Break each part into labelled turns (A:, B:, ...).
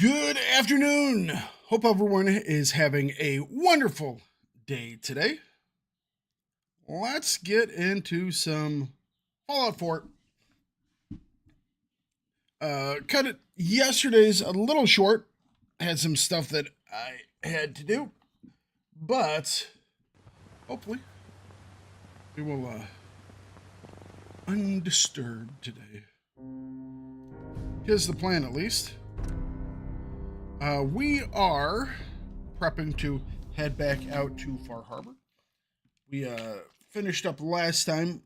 A: Good afternoon. Hope everyone is having a wonderful day today. Let's get into some Fallout 4. Cut it yesterday's a little short. Had some stuff that I had to do, but hopefully we will undisturbed today. Here's the plan, at least. We are prepping to head back out to Far Harbor. We finished up last time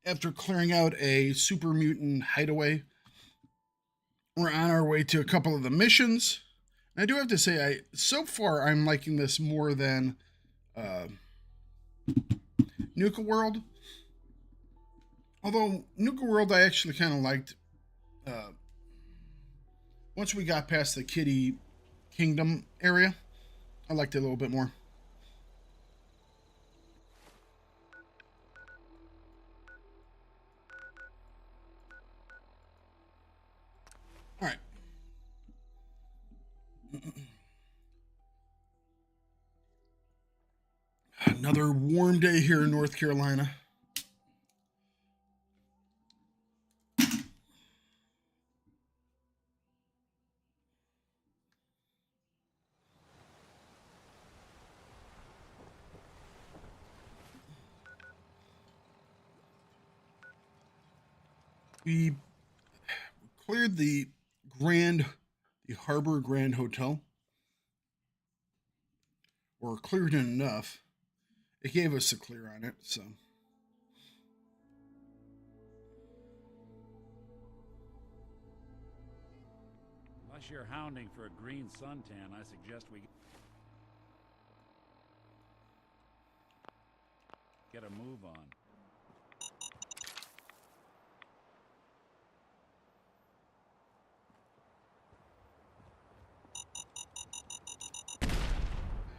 A: after clearing out a super mutant hideaway. We're on our way to a couple of the missions. And I do have to say, so far I'm liking this more than Nuka World. Although Nuka World I actually kind of liked. Once we got past the Kitty Kingdom area, I liked it a little bit more. All right. Another warm day here in North Carolina. We cleared the Harbor Grand Hotel, or cleared enough. It gave us a clear on it, so.
B: Unless you're hounding for a green suntan, I suggest we get a move on.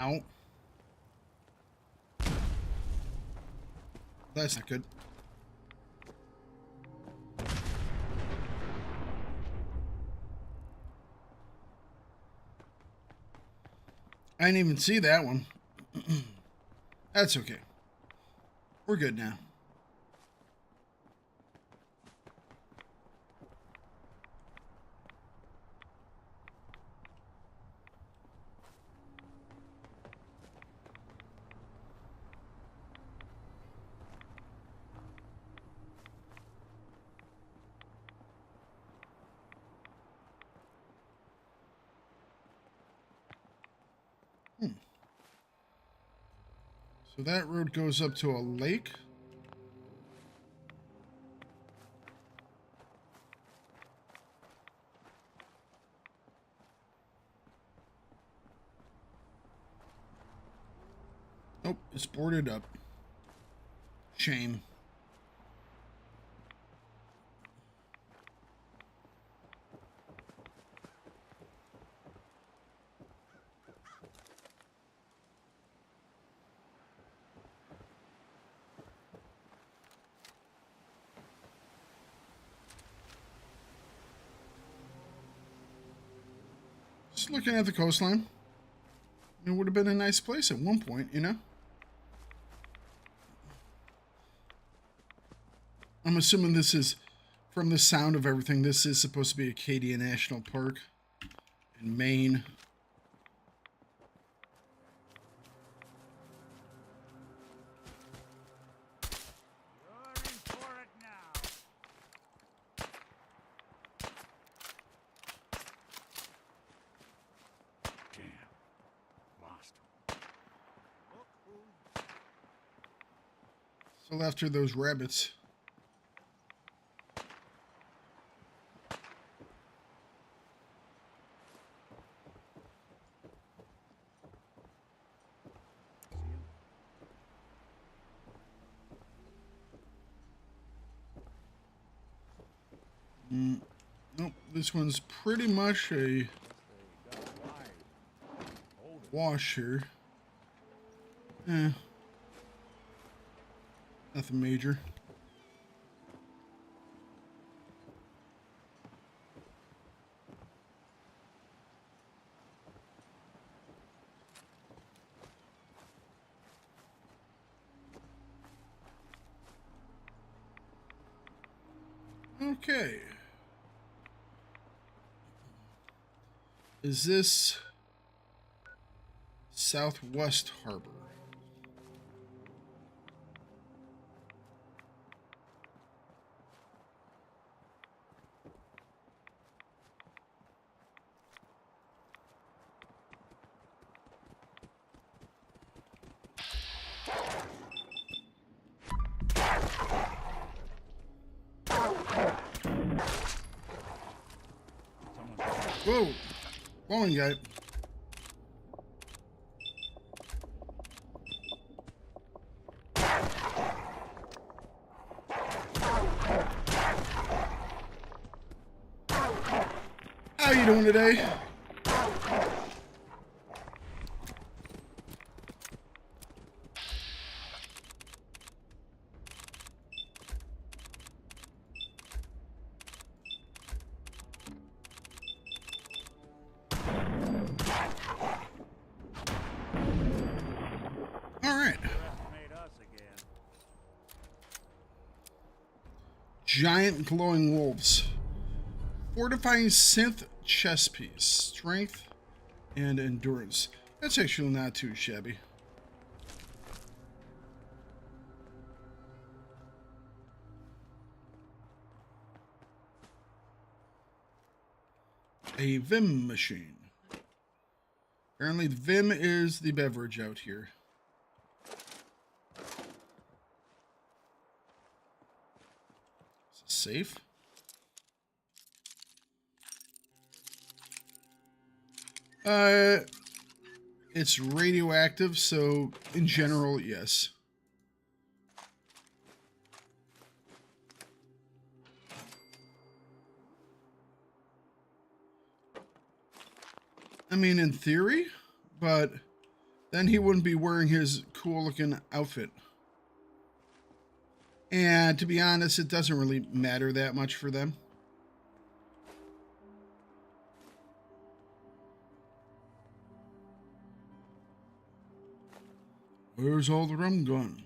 A: Ow. That's not good. I didn't even see that one. That's okay. We're good now. So that road goes up to a lake. Nope, it's boarded up. Shame. Just looking at the coastline. It would have been a nice place at one point, you know? I'm assuming this is, from the sound of everything, this is supposed to be Acadia National Park in Maine. Still after those rabbits. Nope, this one's pretty much a wash here. Nothing major. Okay. Is this Southwest Harbor? Whoa! Falling guy. How you doing today? All right. Giant glowing wolves. Fortifying synth chess piece. Strength and endurance. That's actually not too shabby. A Vim machine. Apparently the Vim is the beverage out here. Is it safe? It's radioactive, so in general, yes. I mean, in theory, but then he wouldn't be wearing his cool-looking outfit. And to be honest, it doesn't really matter that much for them. Where's all the rum gone?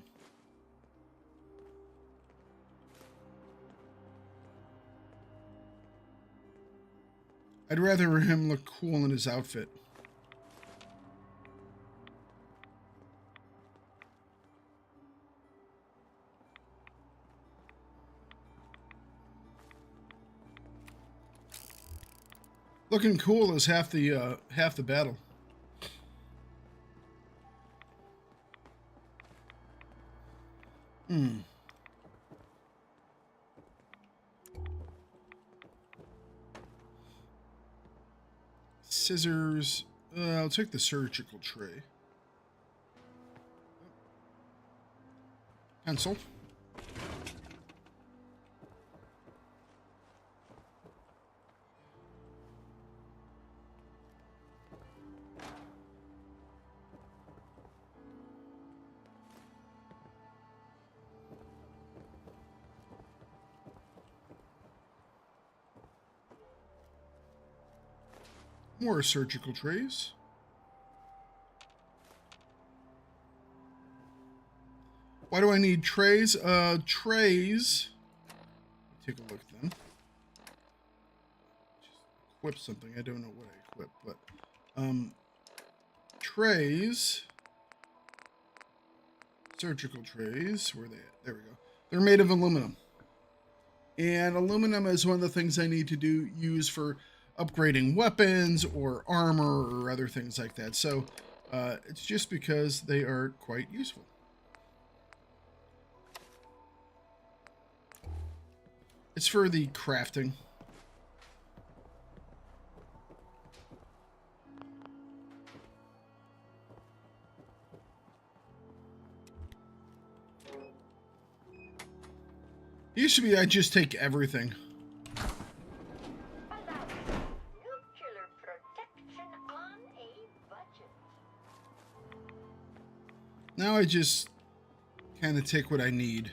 A: I'd rather him look cool in his outfit. Looking cool is half the battle. Scissors. I'll take the surgical tray. Pencil. More surgical trays. Why do I need trays? Trays. Take a look then. Just equip something. I don't know what I equip, but trays. Surgical trays. Where are they at? There we go. They're made of aluminum. And aluminum is one of the things I need to use for upgrading weapons or armor or other things like that. So it's just because they are quite useful. It's for the crafting. It used to be I'd just take everything. Now I just kind of take what I need.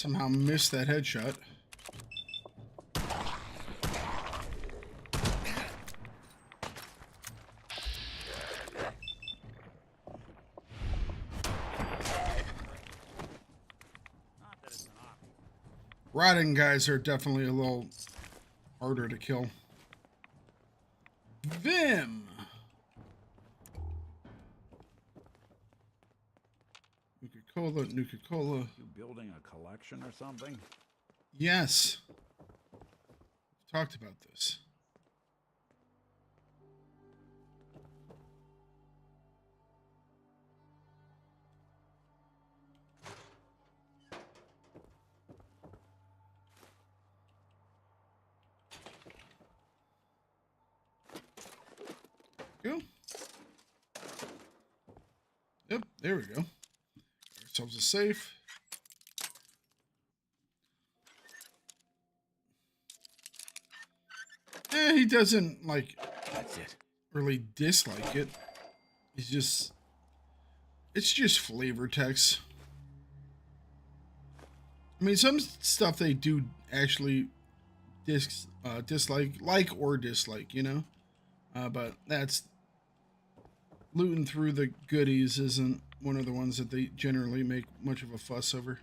A: Somehow missed that headshot. Rotting guys are definitely a little harder to kill. Vim! Nuka-Cola, Nuka-Cola.
B: You building a collection or something?
A: Yes. We've talked about this. Go. Yep, there we go. Get ourselves a safe. He doesn't like
B: That's it.
A: really dislike it. It's just flavor text. I mean, some stuff they do actually dislike or dislike, you know. But that's looting through the goodies isn't one of the ones that they generally make much of a fuss over.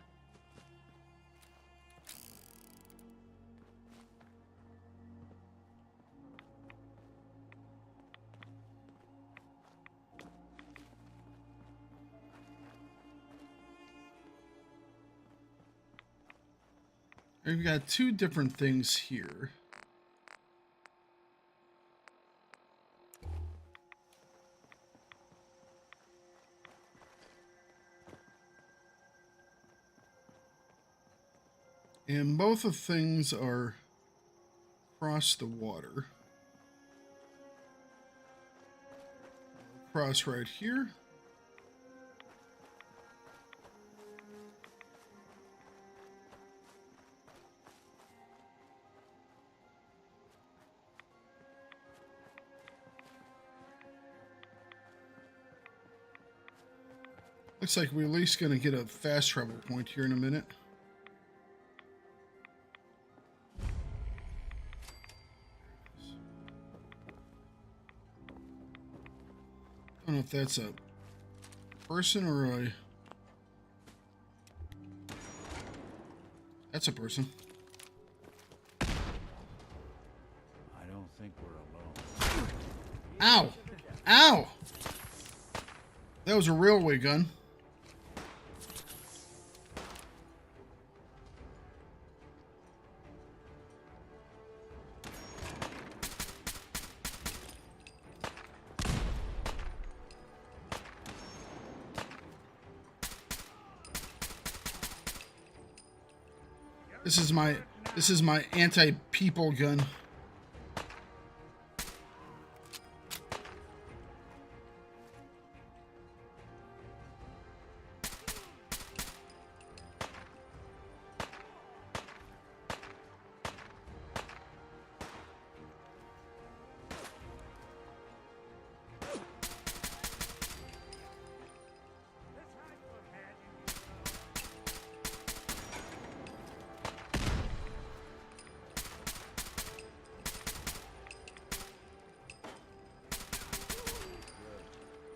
A: We've got two different things here. And both of things are across the water. Cross right here. Looks like we're at least going to get a fast travel point here in a minute. I don't know if that's a person or a... That's a person.
B: I don't think we're alone.
A: Ow! Ow! That was a railway gun. This is my anti-people gun.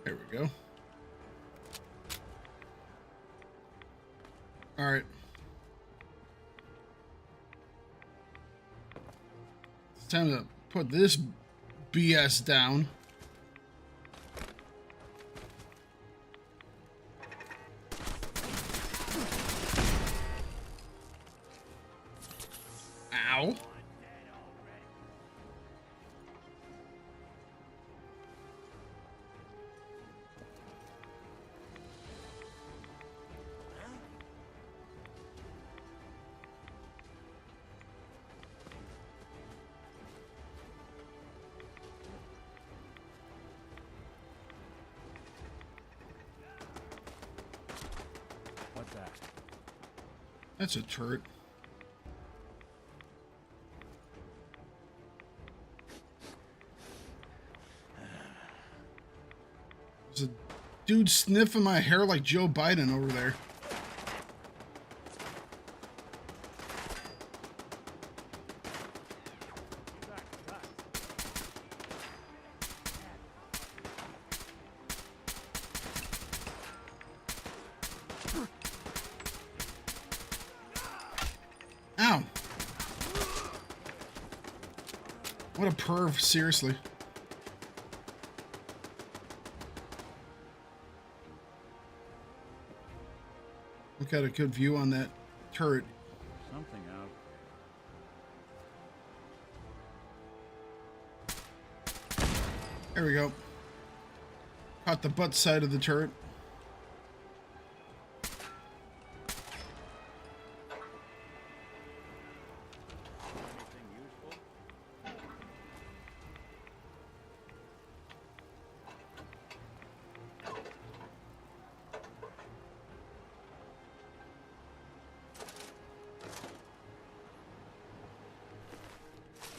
A: There we go. All right. It's time to put this BS down. Ow.
B: What's that?
A: That's a turret. There's a dude sniffing my hair like Joe Biden over there. What a perv, seriously. Look at a good view on that turret.
B: Something out.
A: There we go. Caught the butt side of the turret.
B: Anything useful?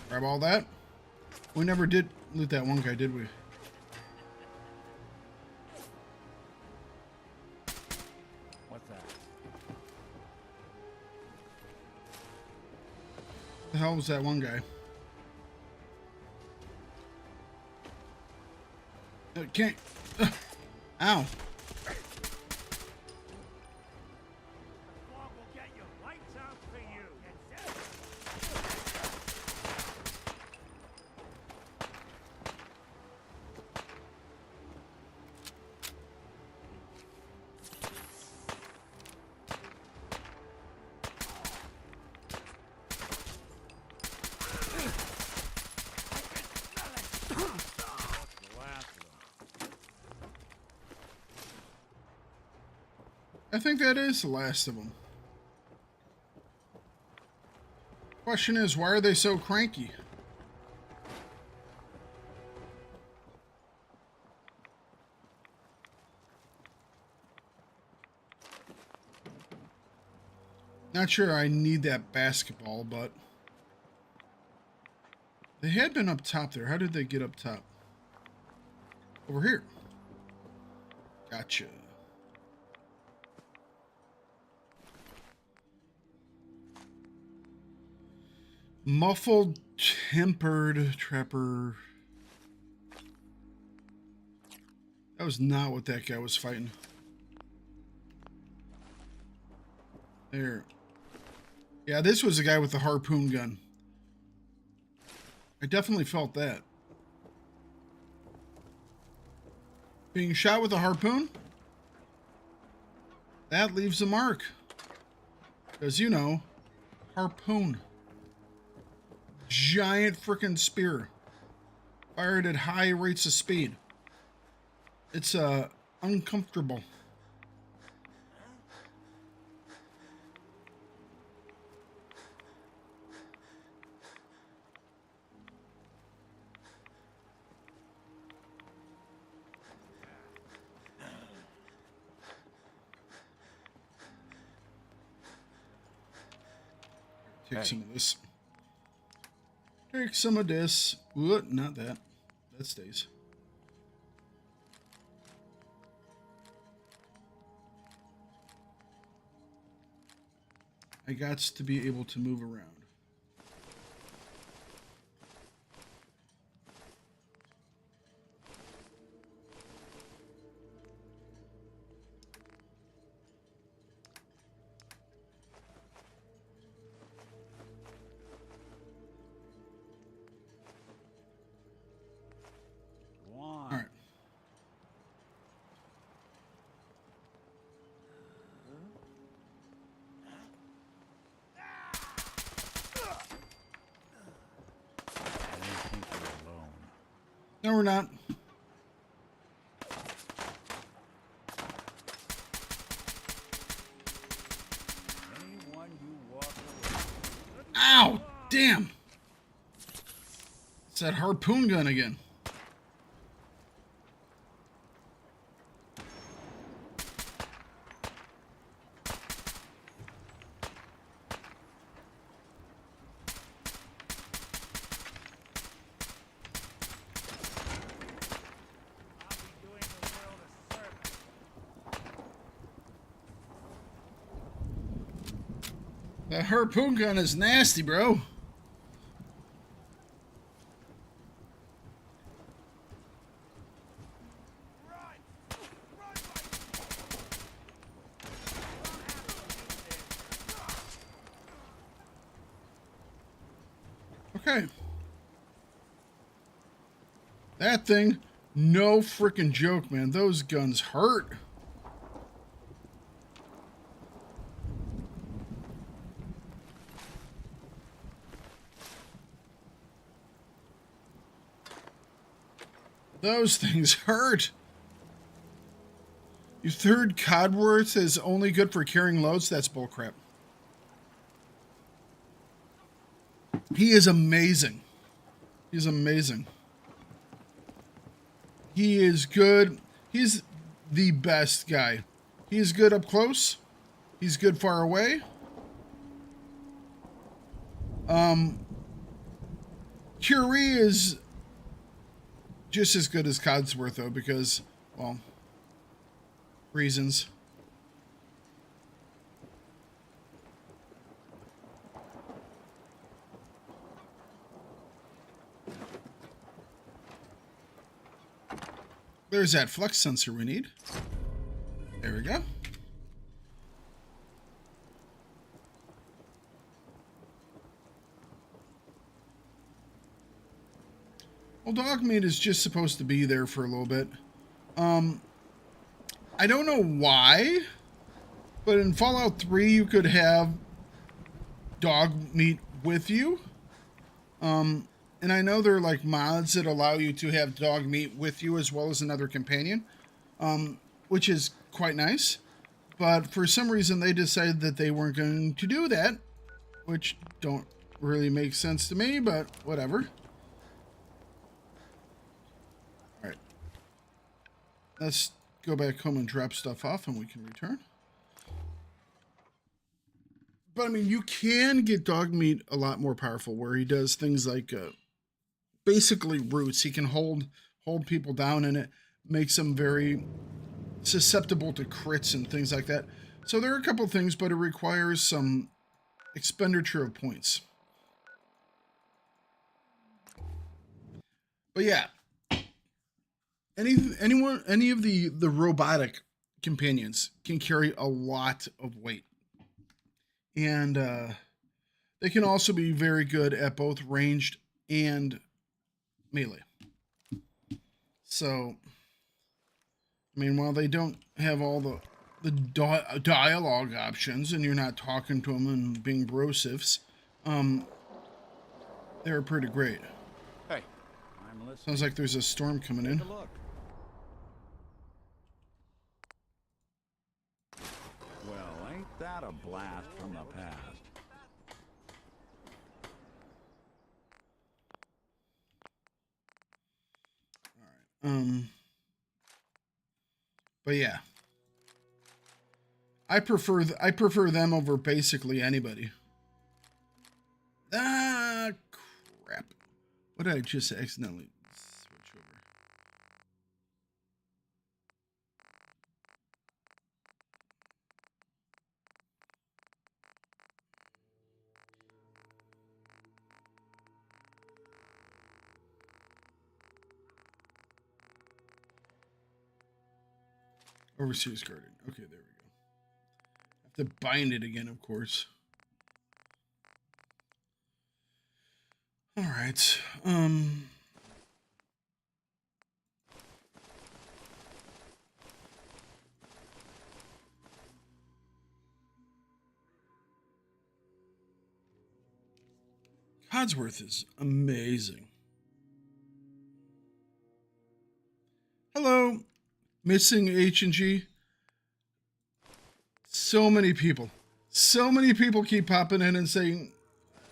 A: Grab all that. We never did loot that one guy, did we?
B: What's that?
A: The hell was that one guy? Can't. Ow.
B: Fog will get you. Lights out for you.
A: I think that is the last of them. Question is, why are they so cranky? Not sure I need that basketball, but they had been up top there. How did they get up top? Over here. Gotcha. Muffled, tempered trapper. That was not what that guy was fighting. There. Yeah, this was the guy with the harpoon gun. I definitely felt that. Being shot with a harpoon? That leaves a mark. Because, you know, harpoon. Giant freaking spear. Fired at high rates of speed. It's uncomfortable. Take some of this. Take some of this. What? Not that. That stays. I got to be able to move around.
B: Go on.
A: All right.
B: I didn't think you were alone.
A: No, we're not.
B: Anyone you walk away.
A: Ow! Damn! It's that harpoon gun again.
B: I'll be doing the world a service.
A: That harpoon gun is nasty, bro. Okay. That thing, no freaking joke, man. Those guns hurt. Those things hurt. Your third Codworth is only good for carrying loads? That's bullcrap. He is amazing. He's amazing. He is good. He's the best guy. He's good up close. He's good far away. Curie is just as good as Codsworth, though, because, well, reasons. There's that flux sensor we need. There we go. Well, dog meat is just supposed to be there for a little bit. I don't know why, but in Fallout 3 you could have dog meat with you. And I know there are like mods that allow you to have dog meat with you as well as another companion, which is quite nice. But for some reason they decided that they weren't going to do that, which don't really make sense to me, but whatever. All right. Let's go back home and drop stuff off and we can return. But I mean, you can get dog meat a lot more powerful where he does things like basically roots. He can hold people down, and it makes them very susceptible to crits and things like that. So there are a couple things, but it requires some expenditure of points. But yeah, any of the robotic companions can carry a lot of weight, and they can also be very good at both ranged and melee. So, I mean, while they don't have all the dialogue options, and you're not talking to them and being brosifs, they're pretty great.
B: Hey, I'm listening.
A: Sounds like there's a storm coming in.
B: Take a look. Well, ain't that a blast from the past?
A: But yeah, I prefer them over basically anybody. Ah, crap! What did I just accidentally switch over? Overseer's Garden. Okay, there we go. Have to bind it again, of course. All right. Codsworth is amazing. Hello, missing H&G. So many people keep popping in and saying,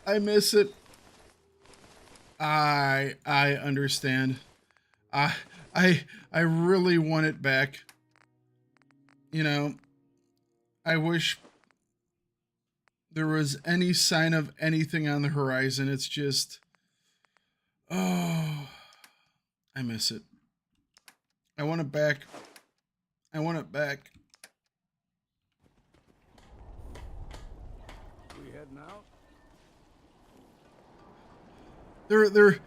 A: I miss it. I understand. I really want it back. You know, I wish there was any sign of anything on the horizon. It's just, oh, I miss it. I want it back. I want it back.
B: We heading out?
A: There.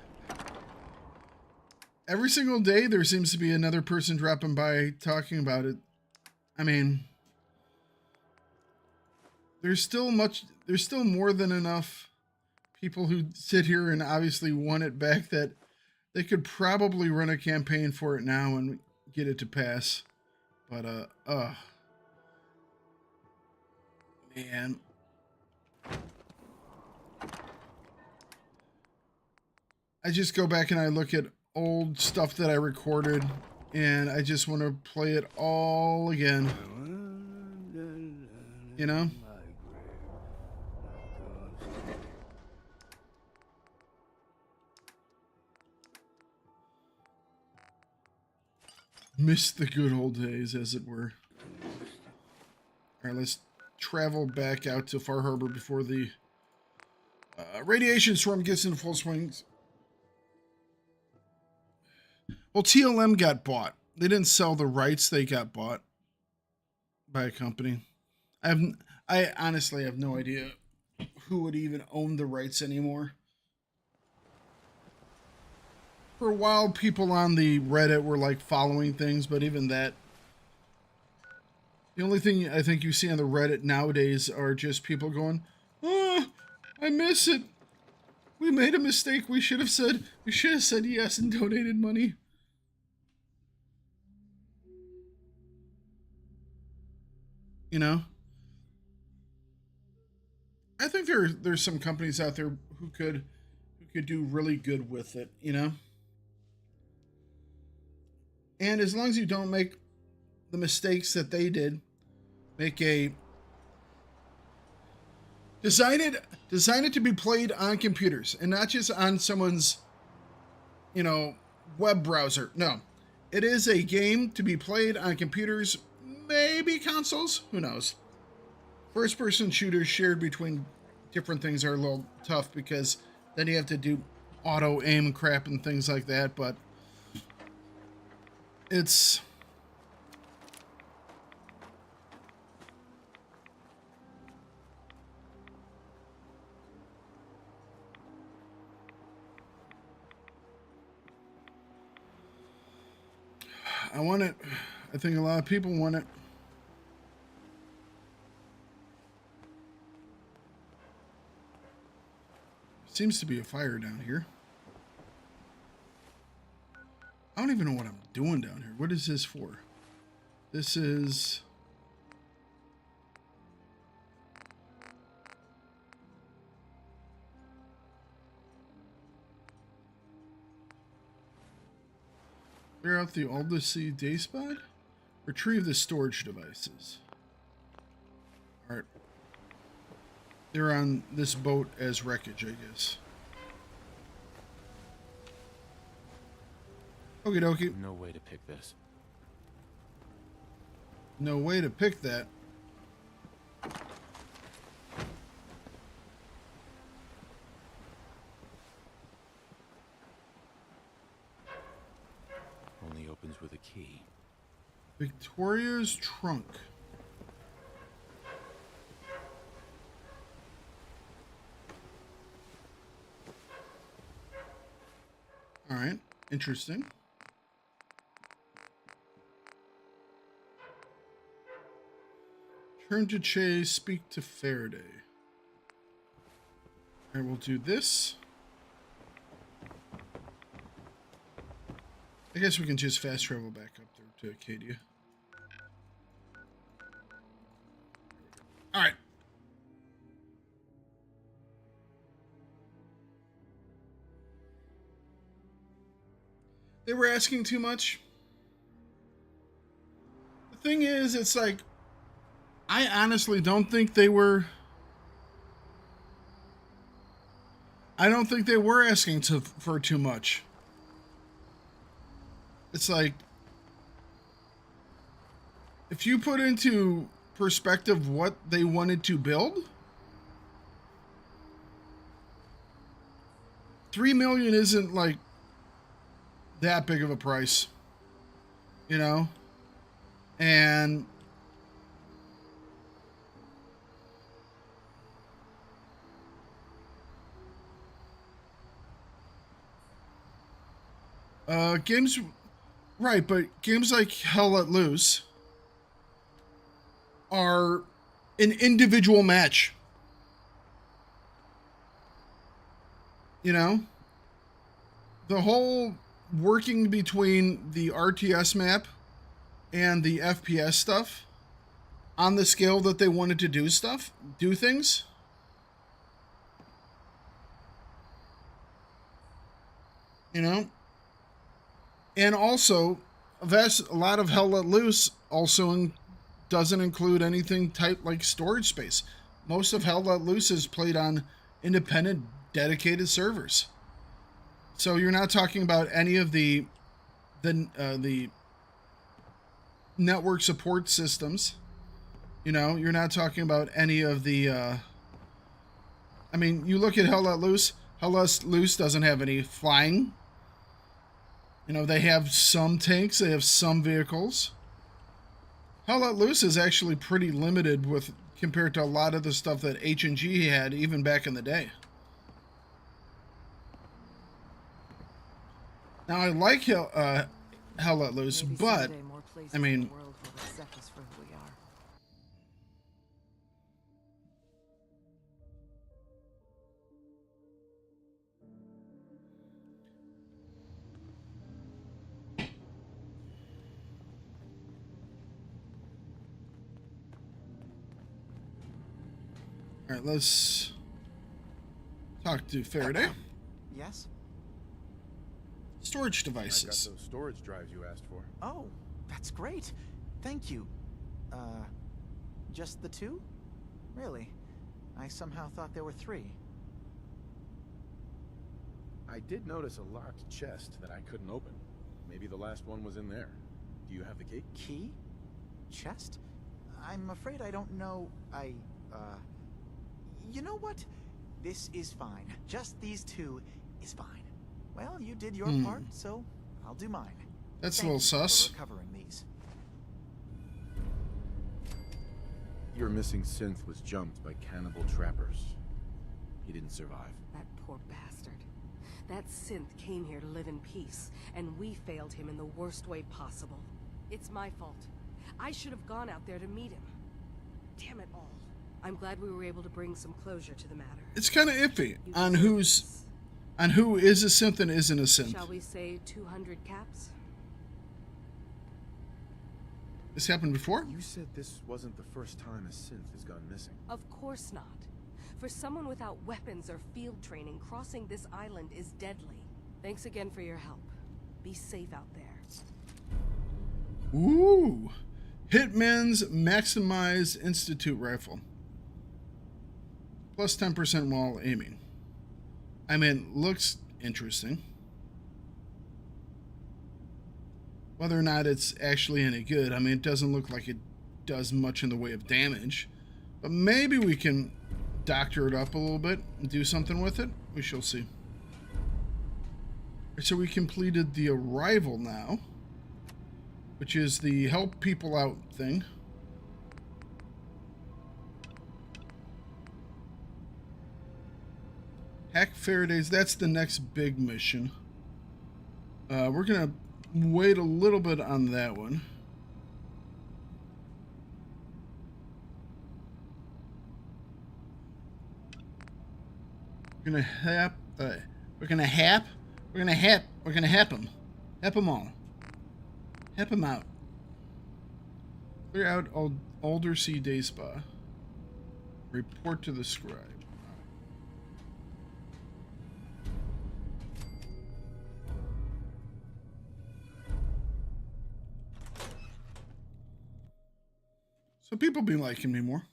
A: Every single day, there seems to be another person dropping by talking about it. I mean, there's still more than enough people who sit here and obviously want it back that They could probably run a campaign for it now and get it to pass. But, man. I just go back and I look at old stuff that I recorded, and I just want to play it all again. You know? Miss the good old days, as it were. All right, let's travel back out to Far Harbor before the radiation storm gets into full swings. Well, TLM got bought. They didn't sell the rights. They got bought by a company. I honestly have no idea who would even own the rights anymore. For a while, people on the Reddit were like following things, but even that, the only thing I think you see on the Reddit nowadays are just people going, "Oh, I miss it. We made a mistake. We should have said yes and donated money." You know? I think there's some companies out there who could do really good with it, you know? And as long as you don't make the mistakes that they did, design it to be played on computers and not just on someone's, web browser. No. It is a game to be played on computers, maybe consoles, who knows. First person shooters shared between different things are a little tough because then you have to do auto aim crap and things like that, but it's I want it. I think a lot of people want it. Seems to be a fire down here. I don't even know what I'm doing down here. What is this for? This is... clear out the Aldersea day spot? Retrieve the storage devices. Alright. They're on this boat as wreckage, I guess. Okie dokie.
C: No way to pick this.
A: No way to pick that.
C: Only opens with a key.
A: Victoria's trunk. All right, interesting. Turn to Chase, speak to Faraday. All right, we'll do this. I guess we can just fast travel back up there to Acadia. All right. They were asking too much. The thing is, it's like, I honestly don't think they were... I don't think they were asking for too much. It's like, if you put into perspective what they wanted to build, $3 million isn't like that big of a price, you know? And games, right, but games like Hell Let Loose are an individual match. You know? The whole working between the RTS map and the FPS stuff on the scale that they wanted to do things. You know? And also, a lot of Hell Let Loose also doesn't include anything type like storage space. Most of Hell Let Loose is played on independent, dedicated servers. So you're not talking about any of the network support systems. You know, you're not talking about any of the. I mean, you look at Hell Let Loose. Hell Let Loose doesn't have any flying. You know, they have some tanks. They have some vehicles. Hell Let Loose is actually pretty limited with compared to a lot of the stuff that H&G had even back in the day. Now I like Hell Let Loose,
D: Maybe
A: but
D: someday more places
A: I mean,
D: in the world will accept us for who we are.
A: all right, let's talk to Faraday.
E: Yes?
A: Storage
F: I got
A: devices.
F: those storage drives you asked for.
E: Oh, that's great. Thank you. Just the two? Really? I somehow thought there were three.
F: I did notice a locked chest that I couldn't open. Maybe the last one was in there. Do you have the key?
E: Key? Chest? I'm afraid I don't know. You know what? This is fine. Just these two is fine. Well, you did your part, so I'll do mine.
A: That's
E: Thank
A: a little
E: you
A: sus.
E: for recovering these.
F: Your missing synth was jumped by cannibal trappers. He didn't survive.
D: That poor bastard. That synth came here to live in peace, and we failed him in the worst way possible. It's my fault. I should have gone out there to meet him. Damn it all. I'm glad we were able to bring some closure to the matter.
A: It's kind of iffy
D: You
A: on
D: deserve
A: who's
D: this.
A: on who is a synth and isn't a synth.
D: Shall we say 200 caps?
A: This happened before?
F: You said this wasn't the first time a synth has gone missing.
D: Of course not. For someone without weapons or field training, crossing this island is deadly. Thanks again for your help. Be safe out there.
A: Ooh. Hitman's Maximized Institute Rifle. Plus 10% while aiming. I mean, looks interesting. Whether or not it's actually any good, I mean, it doesn't look like it does much in the way of damage. But maybe we can doctor it up a little bit and do something with it. We shall see. So we completed the arrival now, which is the help people out thing. Hack Faraday's, that's the next big mission. We're gonna wait a little bit on that one. We're gonna hap him. Hap them all. Hap them out. Clear out older sea day spa. Report to the scribe. So people be liking me more.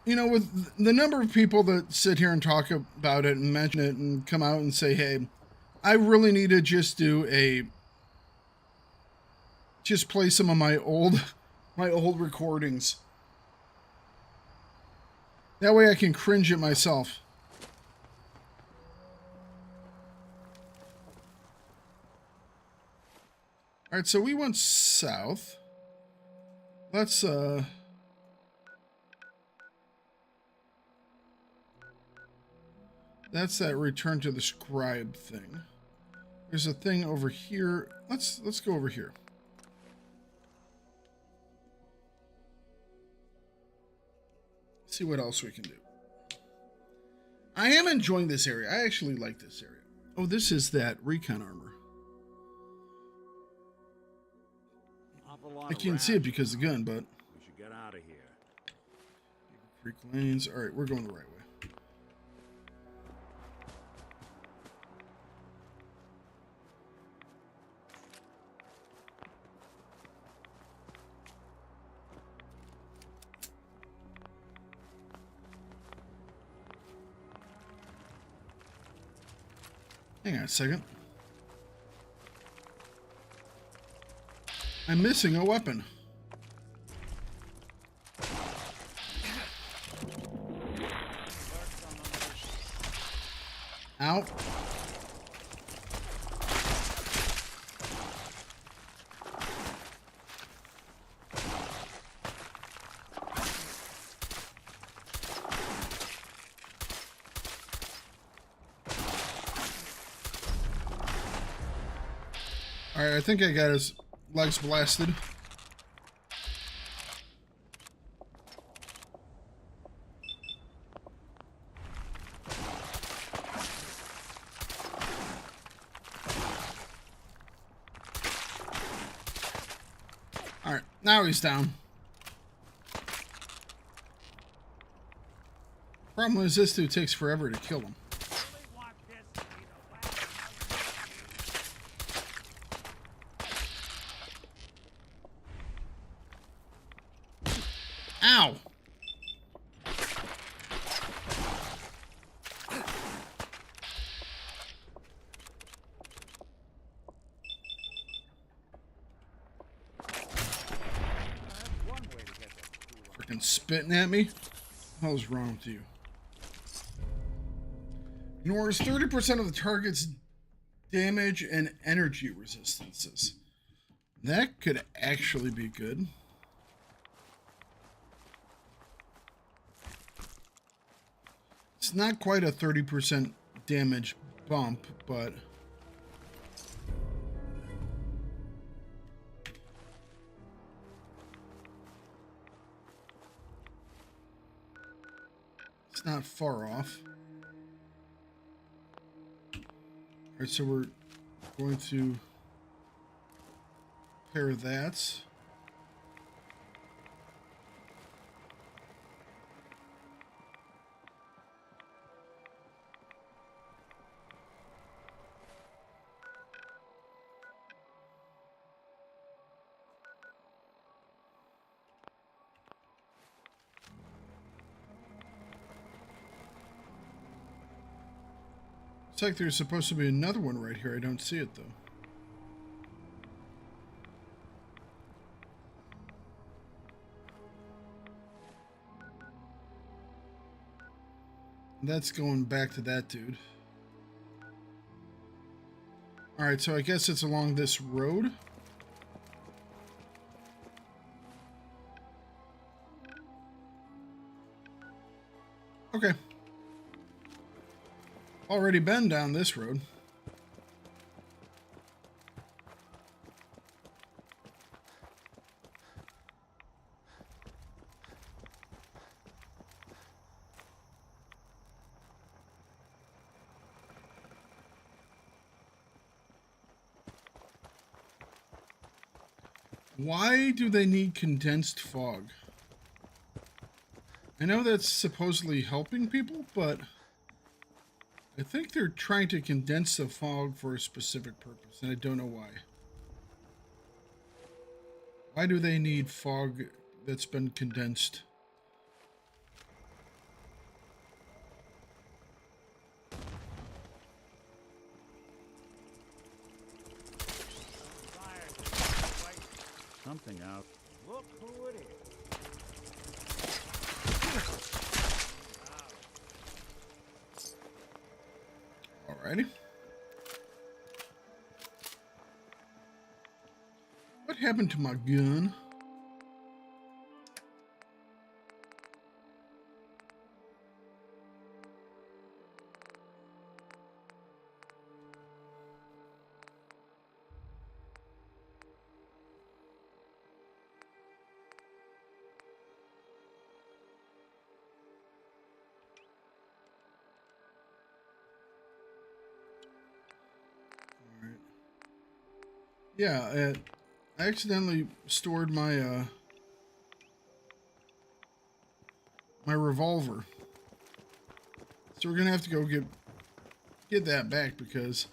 A: You know, with the number of people that sit here and talk about it and mention it and come out and say, hey, I really need to just play some of my old recordings. That way I can cringe at myself. All right, so we went south. Let's that's that return to the scribe thing. There's a thing over here. Let's go over here. see what else we can do. I am enjoying this area. I actually like this area. Oh, this is that recon armor. I can't see it because of the gun, but...
B: We should get out of here.
A: Creek lanes. Alright, we're going the right way. Hang on a second. I'm missing a weapon. Out. Alright, I think I got his legs blasted. Alright, now he's down. Problem is, this dude takes forever to kill him. Ow! Freaking spitting at me? What the hell's wrong with you? Ignores 30% of the target's damage and energy resistances. That could actually be good. It's not quite a 30% damage bump, but... it's not far off. Alright, so we're going to pair that. Looks like there's supposed to be another one right here. I don't see it, though. That's going back to that dude. Alright, so I guess it's along this road. Okay. Already been down this road. Why do they need condensed fog? I know that's supposedly helping people, but I think they're trying to condense the fog for a specific purpose, and I don't know why. Why do they need fog that's been condensed?
B: Something out. Look who it is.
A: Alrighty. What happened to my gun? Yeah, I accidentally stored my my revolver. So we're gonna have to go get that back because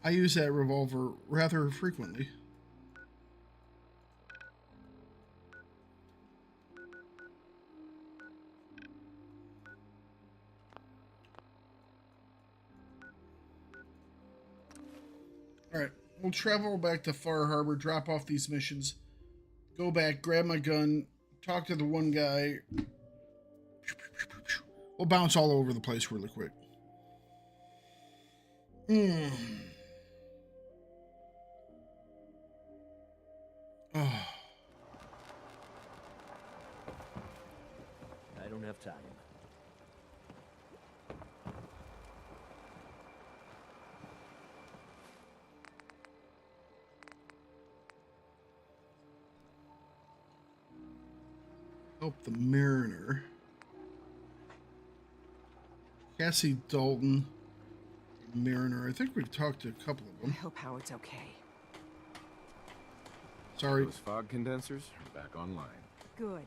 A: I use that revolver rather frequently. Alright, we'll travel back to Far Harbor, drop off these missions, go back, grab my gun, talk to the one guy. We'll bounce all over the place really quick. Oh.
G: I don't have time.
A: Help the Mariner. Cassie Dalton. Mariner. I think we've talked to a couple of
D: I
A: them.
D: hope Howard's okay.
A: Sorry.
F: Those fog condensers are back online.
H: Good.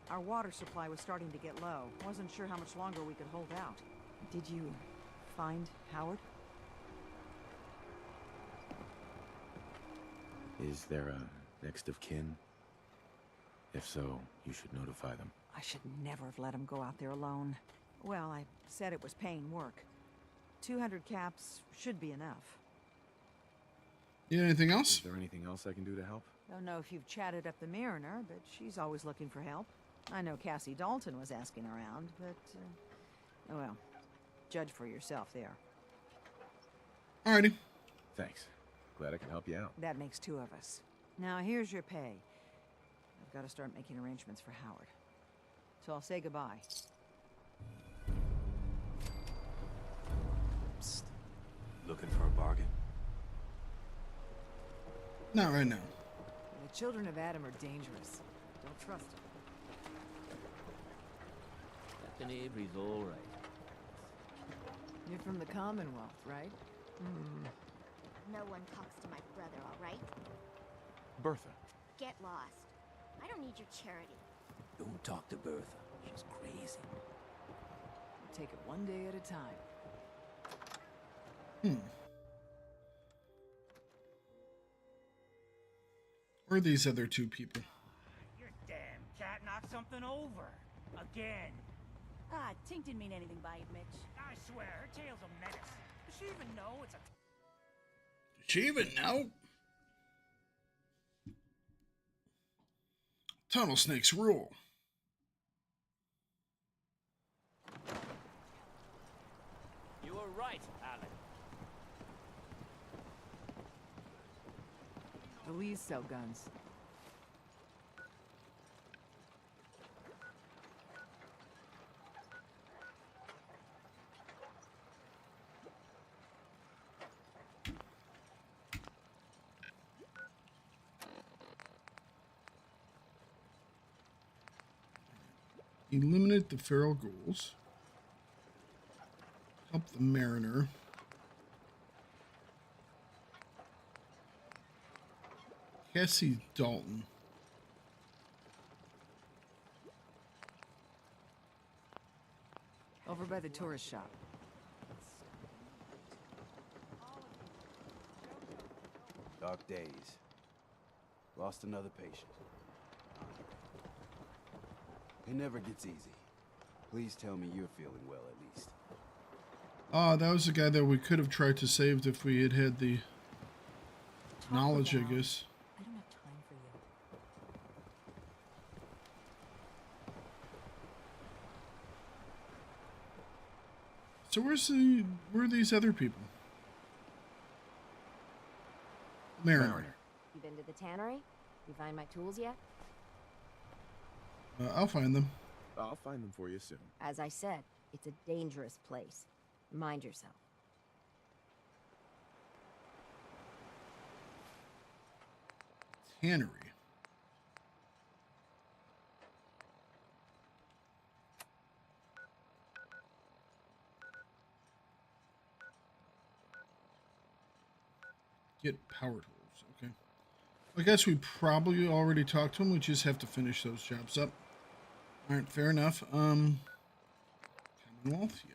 H: Our water supply was starting to get low. Wasn't sure how much longer we could hold out. Did you find Howard?
C: Is there a next of kin? If so, you should notify them.
H: I should never have let him go out there alone. Well, I said it was paying work. 200 caps should be enough.
A: Yeah, anything
F: Is
A: else?
F: there anything else I can do to help?
H: Don't know if you've chatted up the Mariner, but she's always looking for help. I know Cassie Dalton was asking around, but, oh well, judge for yourself there.
A: Alrighty.
F: Thanks. Glad I could help you out.
H: That makes two of us. Now, here's your pay. I've got to start making arrangements for Howard. So I'll say goodbye.
C: Psst. Looking for a bargain?
A: Not right now.
H: The children of Adam are dangerous. Don't trust them.
G: Captain Avery's all right.
H: You're from the Commonwealth, right?
I: No one talks to my brother, all right?
F: Bertha.
I: Get lost. I don't need your charity.
G: Don't talk to Bertha. She's crazy.
H: Take it one day at a time.
A: Where are these other two people?
J: Your damn cat knocked something over. Again.
K: Ah, Tink didn't mean anything by it, Mitch.
J: I swear, her tail's a menace. Does she even know it's a...
A: Does she even know? Tunnel snakes rule.
G: You were right, Alan.
H: The Lees sell guns.
A: Eliminate the feral ghouls. Help the Mariner. Cassie Dalton.
H: Over by the tourist shop.
L: Dark days. Lost another patient. It never gets easy. Please tell me you're feeling well at least.
A: Ah, that was the guy that we could have tried to save if we had had the knowledge, I guess.
K: I don't have time for you.
A: So where are these other people? Mariner.
I: You been to the tannery? You find my tools yet?
A: I'll find them.
F: I'll find them for you soon.
I: As I said, it's a dangerous place. Mind yourself.
A: Tannery. Get power tools. Okay. I guess we probably already talked to him. We just have to finish those jobs up. All right, fair enough. Commonwealth,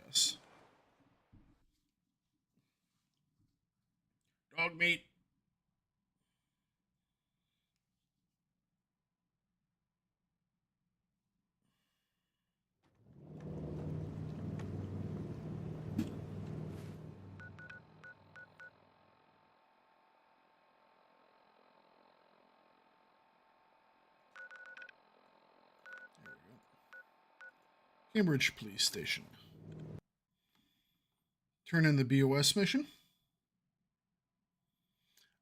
A: yes. Dog meat. Cambridge Police Station. Turn in the BOS mission.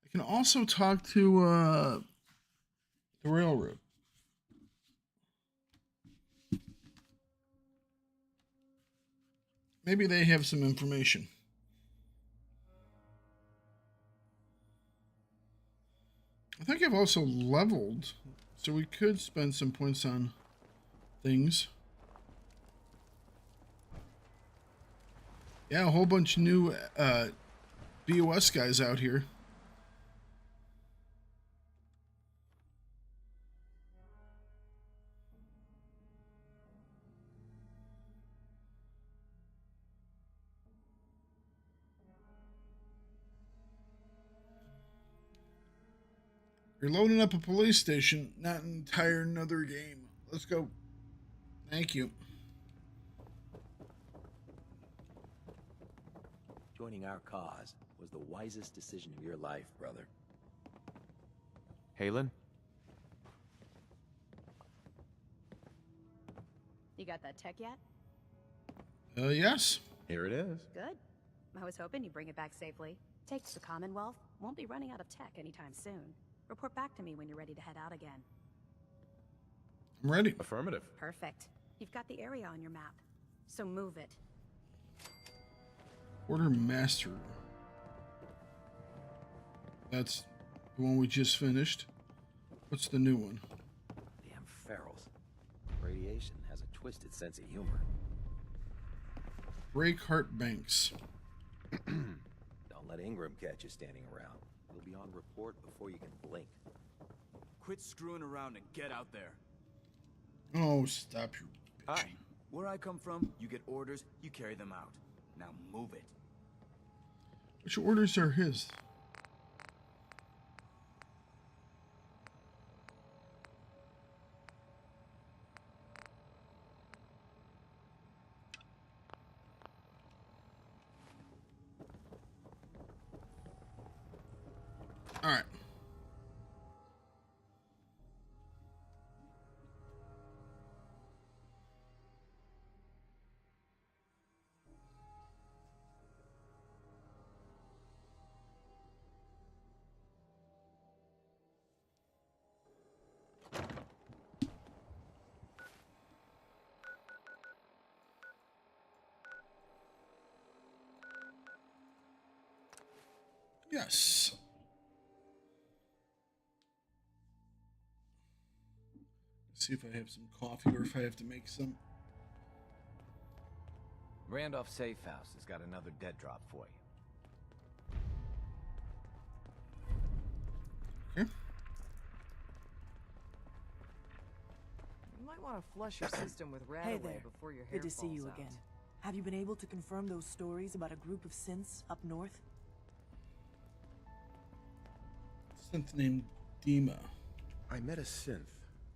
A: I can also talk to the railroad. Maybe they have some information. I think I've also leveled, so we could spend some points on things. Yeah, a whole bunch of new BOS guys out here. You're loading up a police station, not an entire another game. Let's go. Thank you.
C: Joining our cause was the wisest decision of your life, brother. Halen?
K: You got that tech yet?
A: Yes.
F: Here it is.
K: Good. I was hoping you'd bring it back safely. Takes the Commonwealth. Won't be running out of tech anytime soon. Report back to me when you're ready to head out again.
A: I'm ready.
F: Affirmative.
K: Perfect. You've got the area on your map. So move it.
A: Quartermaster. That's the one we just finished. What's the new one?
C: Damn ferals. Radiation has a twisted sense of humor.
A: Breakheart Banks.
C: Don't let Ingram catch you standing around. He'll be on report before you can blink.
L: Quit screwing around and get out there.
A: Oh, stop your bitch.
L: Hi. Where I come from, you get orders, you carry them out. Now move it.
A: Which orders are his? All right. Yes. Let's see if I have some coffee or if I have to make some.
M: Randolph Safe House has got another dead drop for you.
A: Okay.
H: You might want to flush your system with Radaway
N: Hey there.
H: before your hair
N: Good to see you
H: falls out.
N: again. Have you been able to confirm those stories about a group of synths up north?
A: Synth named Dima.
F: I met a synth.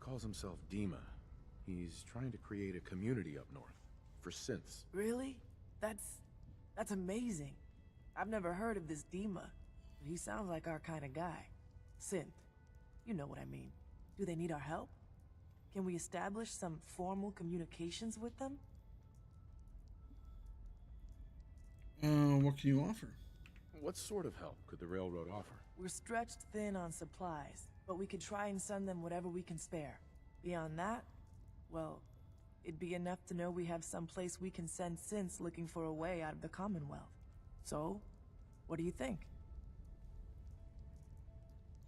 F: Calls himself Dima. He's trying to create a community up north. For synths.
N: Really? That's amazing. I've never heard of this Dima, but he sounds like our kind of guy. Synth. You know what I mean. Do they need our help? Can we establish some formal communications with them?
A: What can you offer?
F: What sort of help could the railroad offer?
N: We're stretched thin on supplies, but we could try and send them whatever we can spare. Beyond that, well, it'd be enough to know we have some place we can send synths looking for a way out of the Commonwealth. So, what do you think?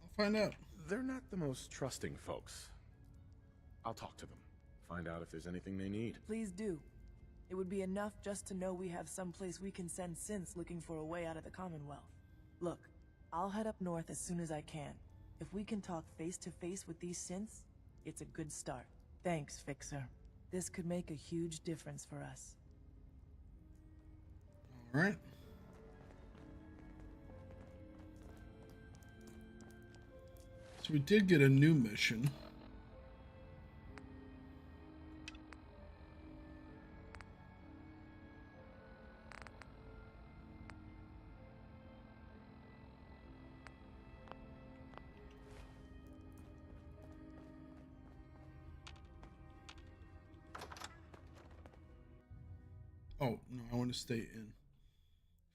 A: I'll find out.
F: They're not the most trusting folks. I'll talk to them. Find out if there's anything they need.
N: Please do. It would be enough just to know we have some place we can send synths looking for a way out of the Commonwealth. Look, I'll head up north as soon as I can. If we can talk face to face with these synths, it's a good start. Thanks, Fixer. This could make a huge difference for us.
A: All right. So we did get a new mission. Oh, no, I want to stay in.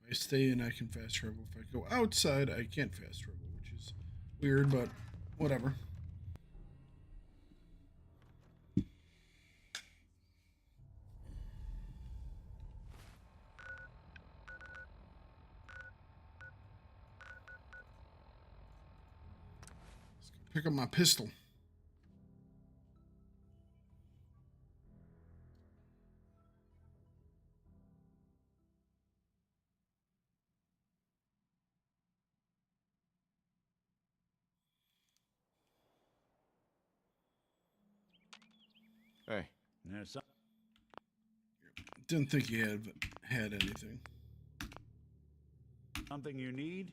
A: If I stay in, I can fast travel. If I go outside, I can't fast travel, which is weird, but whatever. Let's go pick up my pistol.
F: Hey.
B: There's some...
A: Didn't think he had anything.
B: something you need?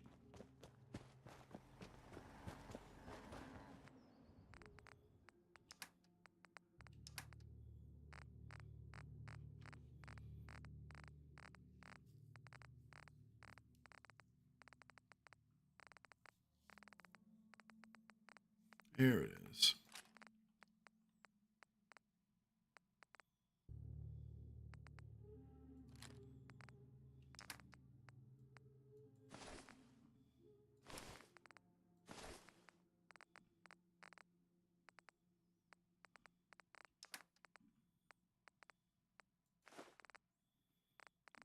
A: Here it is.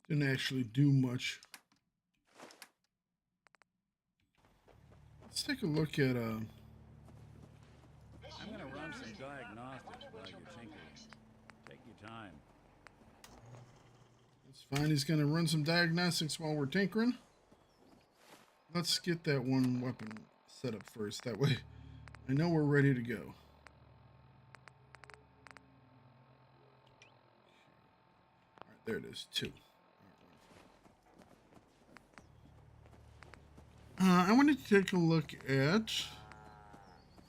A: Didn't actually do much. Let's take a look at
B: I'm gonna run some diagnostics while you're tinkering. Take your time.
A: It's fine. He's gonna run some diagnostics while we're tinkering. Let's get that one weapon set up first. That way I know we're ready to go. Alright, there it is. 2. I wanted to take a look at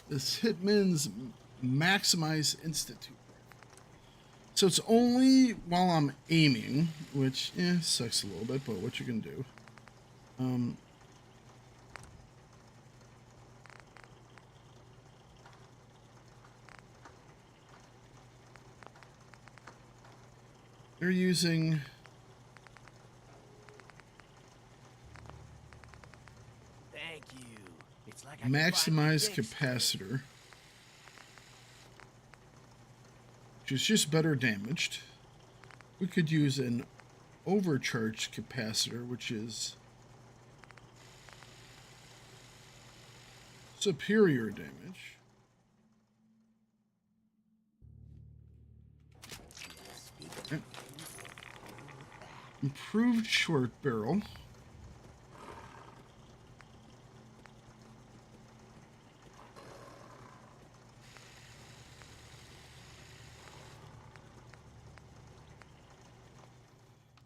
A: this Hitman's Maximize Institute. So it's only while I'm aiming, which sucks a little bit, but what you can do. They're using
G: Thank you. It's like
A: maximize capacitor, which is just better damaged. We could use an overcharged capacitor, which is superior damage. Okay. Improved short barrel.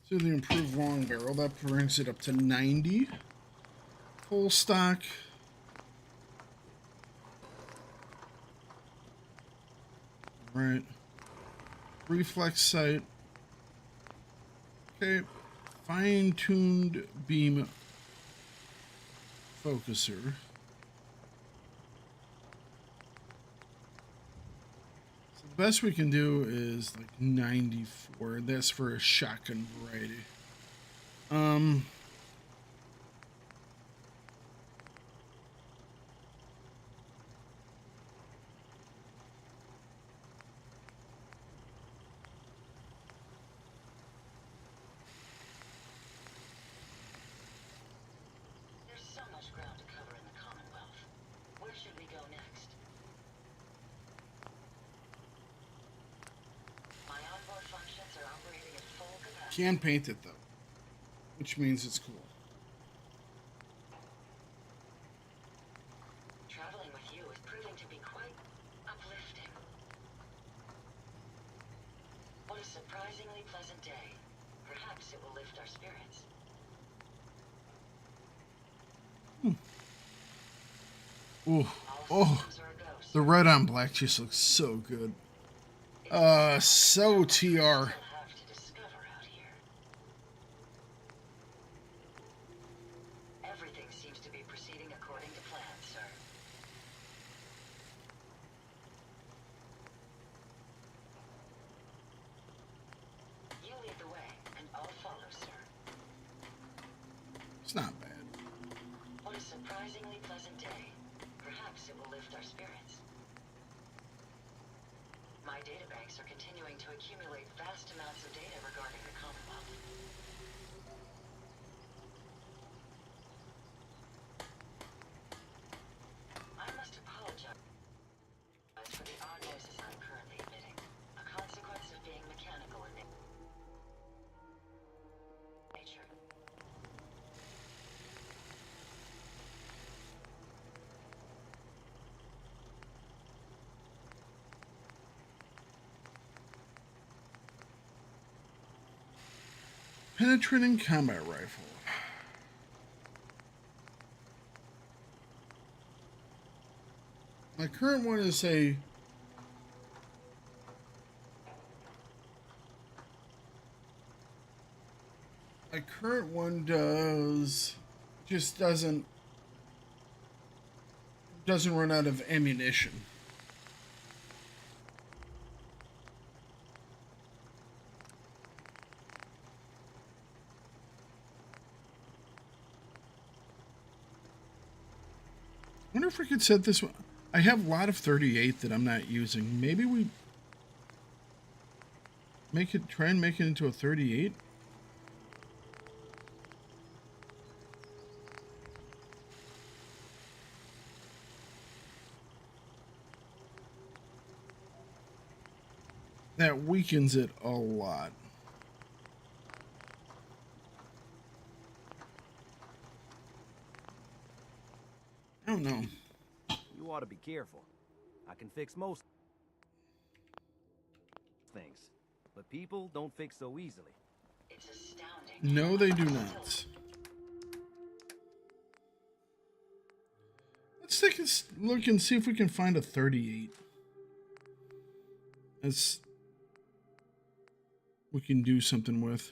A: So the improved long barrel, that brings it up to 90. Full stock. Right. Reflex sight. Okay. Fine-tuned beam focuser. So the best we can do is like 94. That's for a shotgun variety. Can paint it though, which means it's cool.
O: Traveling a surprisingly pleasant day. Perhaps it will lift our spirits.
A: Ooh. Oh, the red on black just looks so good. So TR.
O: Everything seems to be proceeding according to plan, sir. You lead the way, and I'll follow, sir.
A: It's not bad.
O: What a surprisingly pleasant day. Perhaps it will lift our spirits. My databanks are continuing to accumulate vast amounts of data regarding the Commonwealth. I must apologize for the odd noises I'm currently emitting, a consequence of being mechanical in nature.
A: Penetrating combat rifle. My current one is a doesn't run out of ammunition. I wonder if we could set this one. I have a lot of 38 that I'm not using. Maybe we try and make it into a 38. That weakens it a lot. I don't know.
G: You ought to be careful. I can fix most things, but people don't fix so easily.
O: It's astounding.
A: No, they do not. Let's take a look and see if we can find a 38. That's we can do something with.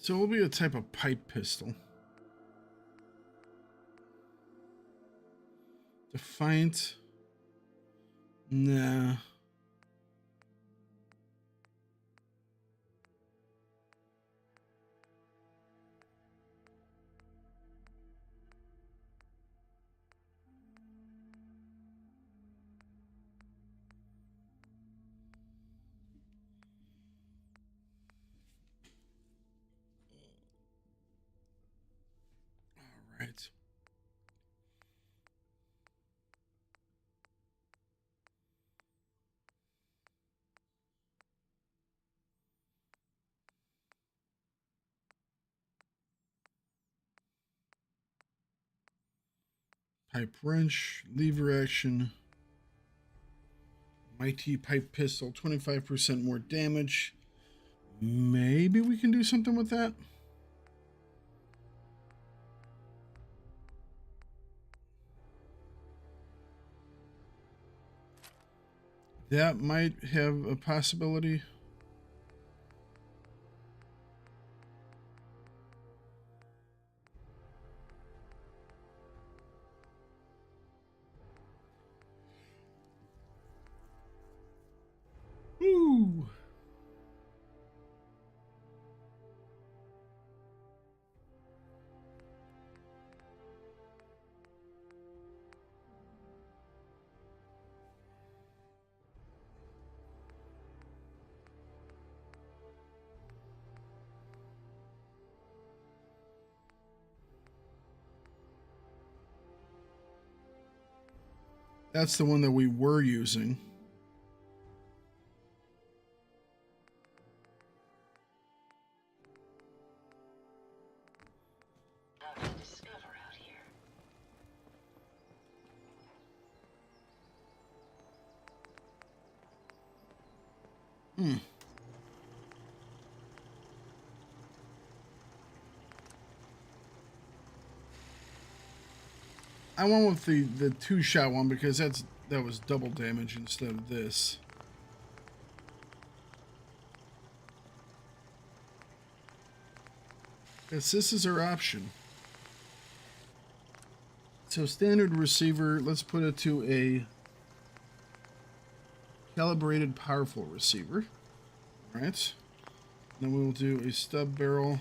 A: So it will be a type of pipe pistol. Defiant. Nah. All right. Pipe wrench, lever action, mighty pipe pistol, 25% more damage. Maybe we can do something with that. That might have a possibility. Ooh. That's the one that we were using.
O: Out to discover out here.
A: Hmm. I went with the two-shot one because that was double damage instead of this. Yes, this is our option. So standard receiver, let's put it to a calibrated powerful receiver. All right. Then we will do a stub barrel.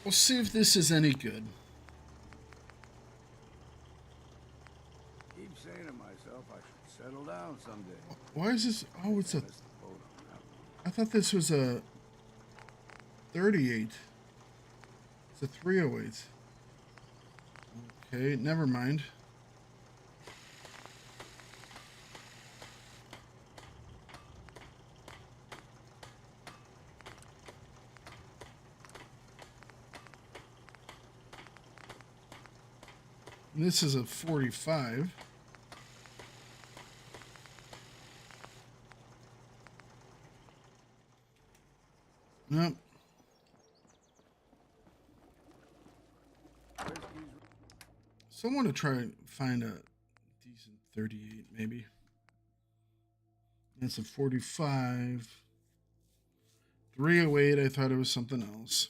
A: We'll see if this is any good.
P: Keep saying to myself I should settle down someday.
A: Why is this? Oh, it's a... I thought this was a 38. It's a 308. Okay, never mind. This is a 45. Nope. So I want to try and find a decent 38, maybe. That's a 45. 308, I thought it was something else.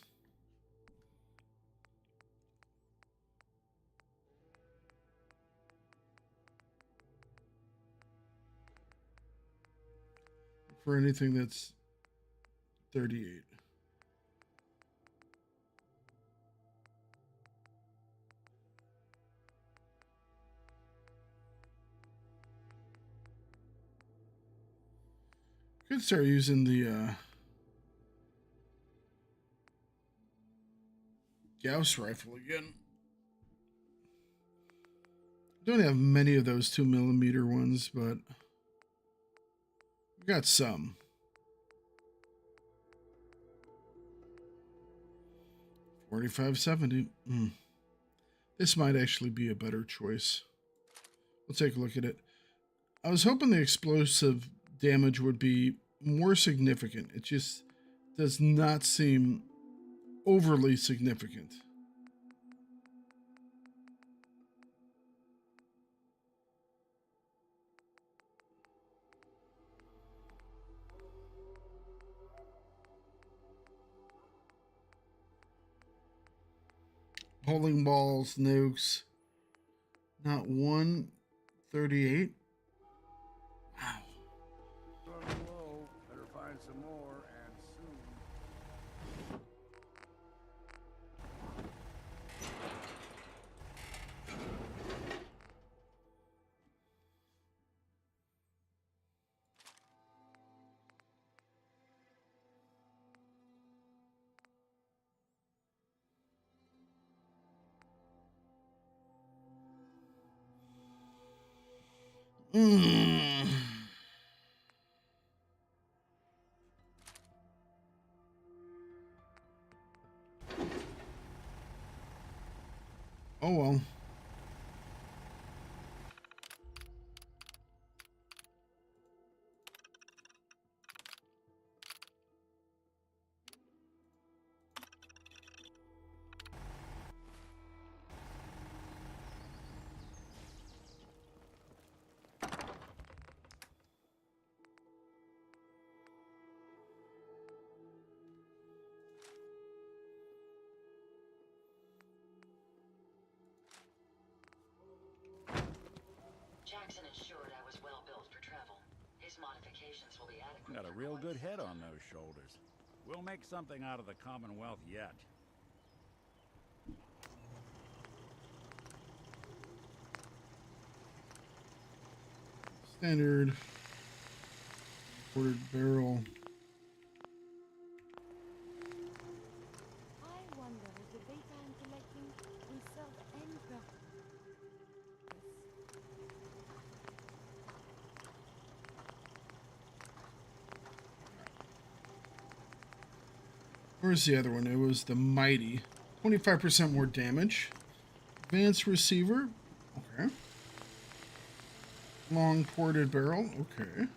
A: For anything that's 38. Could start using the Gauss rifle again. Don't have many of those 2mm ones, but we got some. $45.70. This might actually be a better choice. We'll take a look at it. I was hoping the explosive damage would be more significant. It just does not seem overly significant. Bowling balls, nukes. Not one 38. Wow.
P: Running low. Better find some more, and soon.
A: Mm. Oh well.
O: Jackson assured I was well built for travel. His modifications will be adequate.
B: Got a real good head on those shoulders. We'll make something out of the Commonwealth yet.
A: Standard quartered barrel.
I: I wonder if the daytime collecting will serve any purpose.
A: Where's the other one? It was the Mighty. 25% more damage. Advanced receiver. Okay. Long ported barrel. Okay.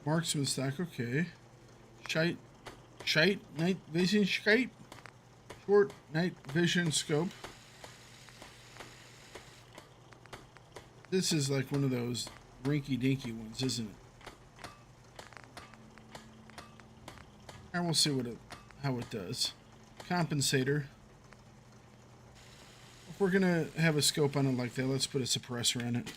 A: Marksman stack. Okay. Shite. Night vision scope. Short night vision scope. This is like one of those rinky-dinky ones, isn't it? And we'll see how it does. Compensator. If we're gonna have a scope on it like that, let's put a suppressor on it.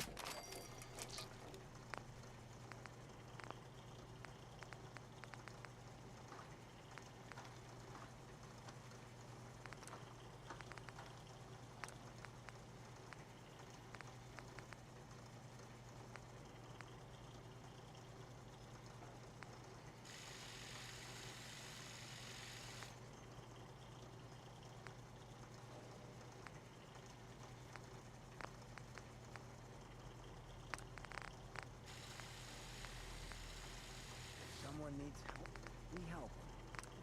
M: Someone needs help, we help him.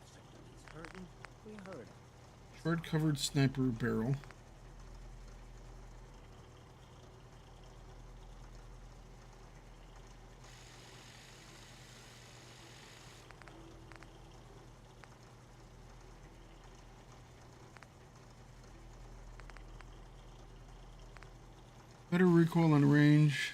M: If someone needs hurting, we hurt him.
A: Short covered sniper barrel. Better recoil and range.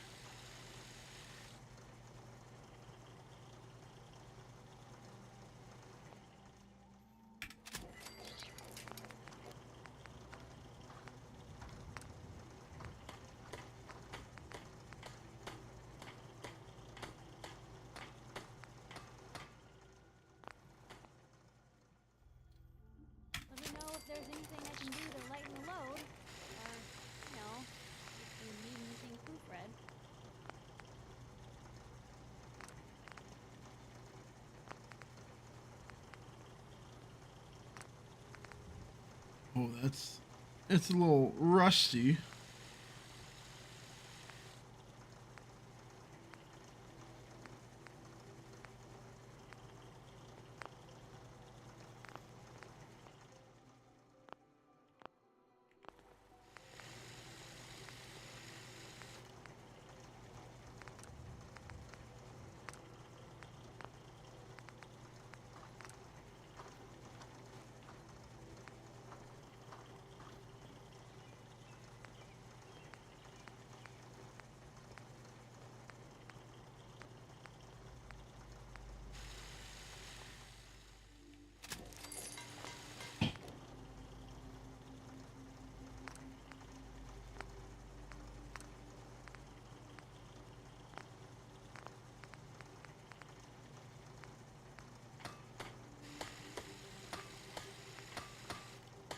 I: Let me know if there's anything I can do to lighten the load. Or, you know, if you need anything proofread.
A: Oh, it's a little rusty.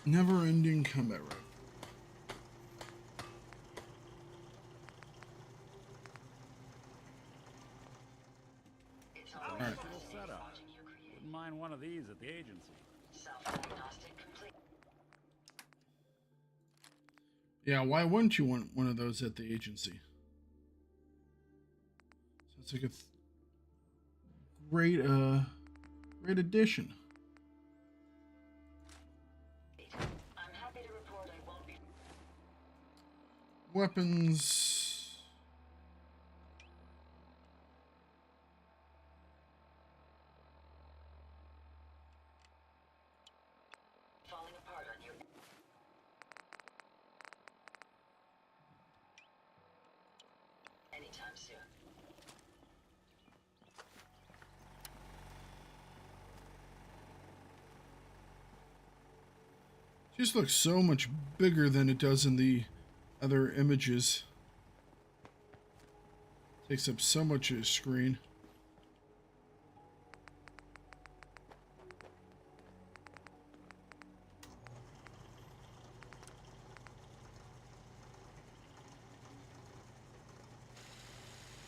A: Never-ending combat rifle.
B: All right. Setup. Wouldn't mind one of these at the agency.
O: Self-diagnostic complete.
A: Yeah, why wouldn't you want one of those at the agency? It's like a great, great addition.
O: I'm happy to report I won't be.
A: Weapons.
O: Falling apart on you. Anytime soon.
A: Just looks so much bigger than it does in the other images. Takes up so much of the screen.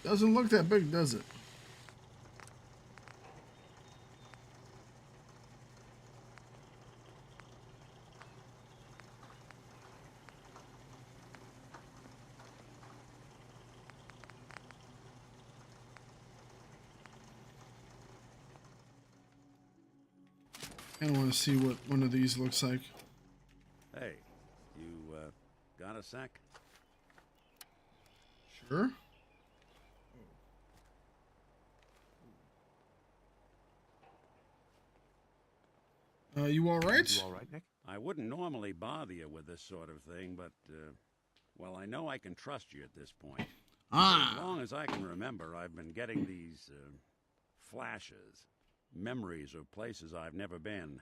A: Doesn't look that big, does it? I want to see what one of these looks like.
B: Hey, you, got a sec?
A: Sure. You all right?
C: You all right, Nick?
B: I wouldn't normally bother you with this sort of thing, but, well, I know I can trust you at this point. As long as I can remember, I've been getting these, flashes. Memories of places I've never been.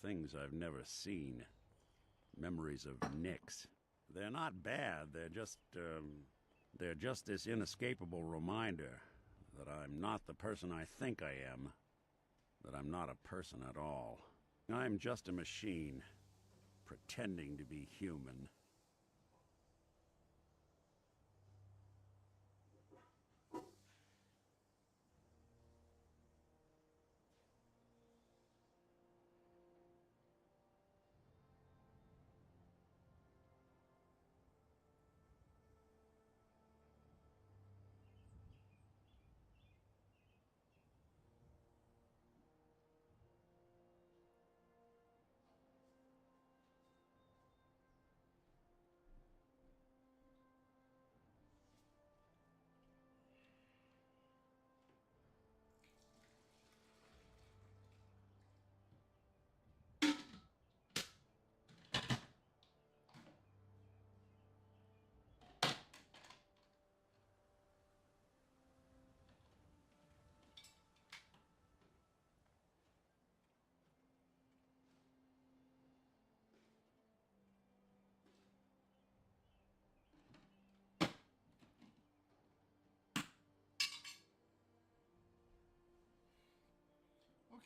B: Things I've never seen. Memories of Nicks. They're not bad, they're just this inescapable reminder that I'm not the person I think I am. That I'm not a person at all. I'm just a machine, pretending to be human.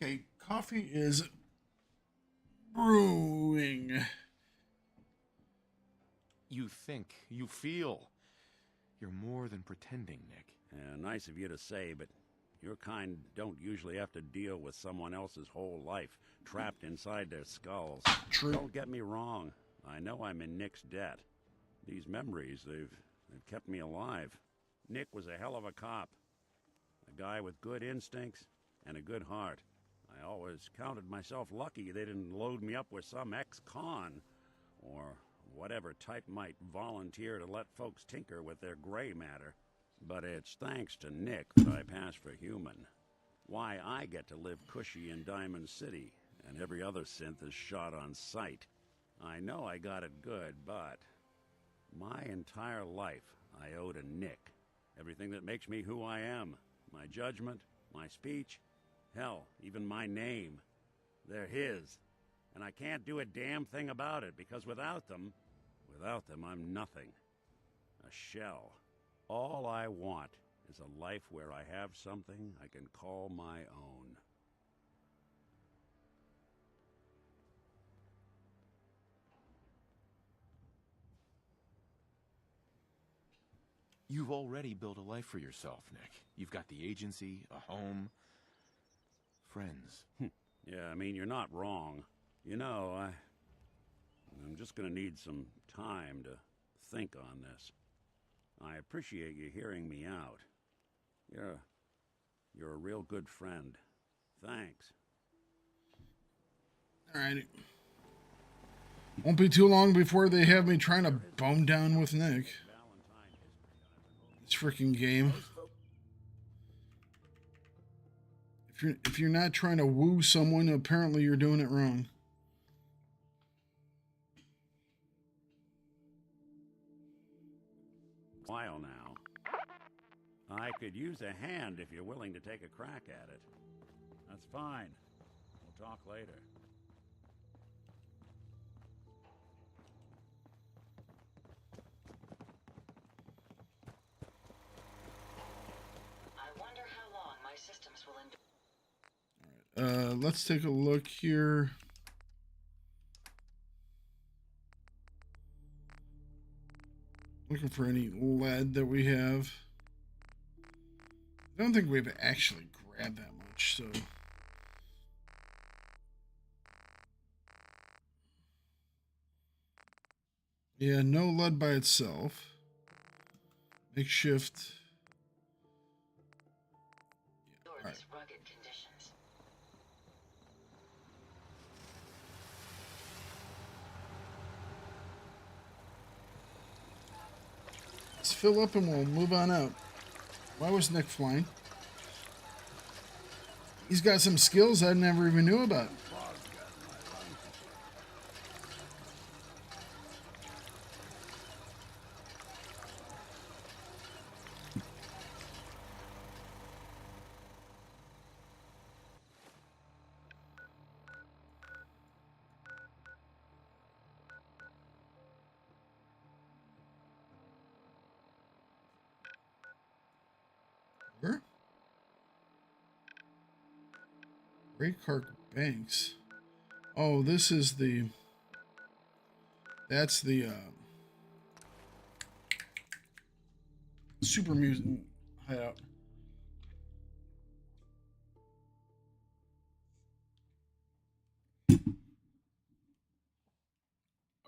A: Okay, coffee is brewing.
C: You think, you feel. You're more than pretending, Nick.
B: Nice of you to say, but your kind don't usually have to deal with someone else's whole life trapped inside their skulls.
A: True.
B: Don't get me wrong. I know I'm in Nick's debt. These memories, they've kept me alive. Nick was a hell of a cop. A guy with good instincts and a good heart. I always counted myself lucky they didn't load me up with some ex-con, or whatever type might volunteer to let folks tinker with their gray matter. But it's thanks to Nick that I pass for human. Why I get to live cushy in Diamond City, and every other synth is shot on sight. I know I got it good, but my entire life I owe to Nick. Everything that makes me who I am. My judgment, my speech, hell, even my name. They're his. And I can't do a damn thing about it, because without them, I'm nothing. A shell. All I want is a life where I have something I can call my own.
C: You've already built a life for yourself, Nick. You've got the agency, a home, friends.
B: Yeah, I mean, you're not wrong. You know, I'm just gonna need some time to think on this. I appreciate you hearing me out. You're a real good friend. Thanks.
A: Alright. Won't be too long before they have me trying to bone down with Nick. This freaking game. If you're not trying to woo someone, apparently you're doing it wrong.
B: While now. I could use a hand if you're willing to take a crack at it. That's fine. We'll talk later.
O: I wonder how long my systems will endure.
A: Let's take a look here. Looking for any lead that we have. I don't think we've actually grabbed that much, so. Yeah, no lead by itself. Makeshift. Yeah, all right.
O: Rugged conditions.
A: Let's fill up and we'll move on out. Why was Nick flying? He's got some skills I never even knew about. Where? Raycark Banks. Oh, this is the... That's the super mutant hideout.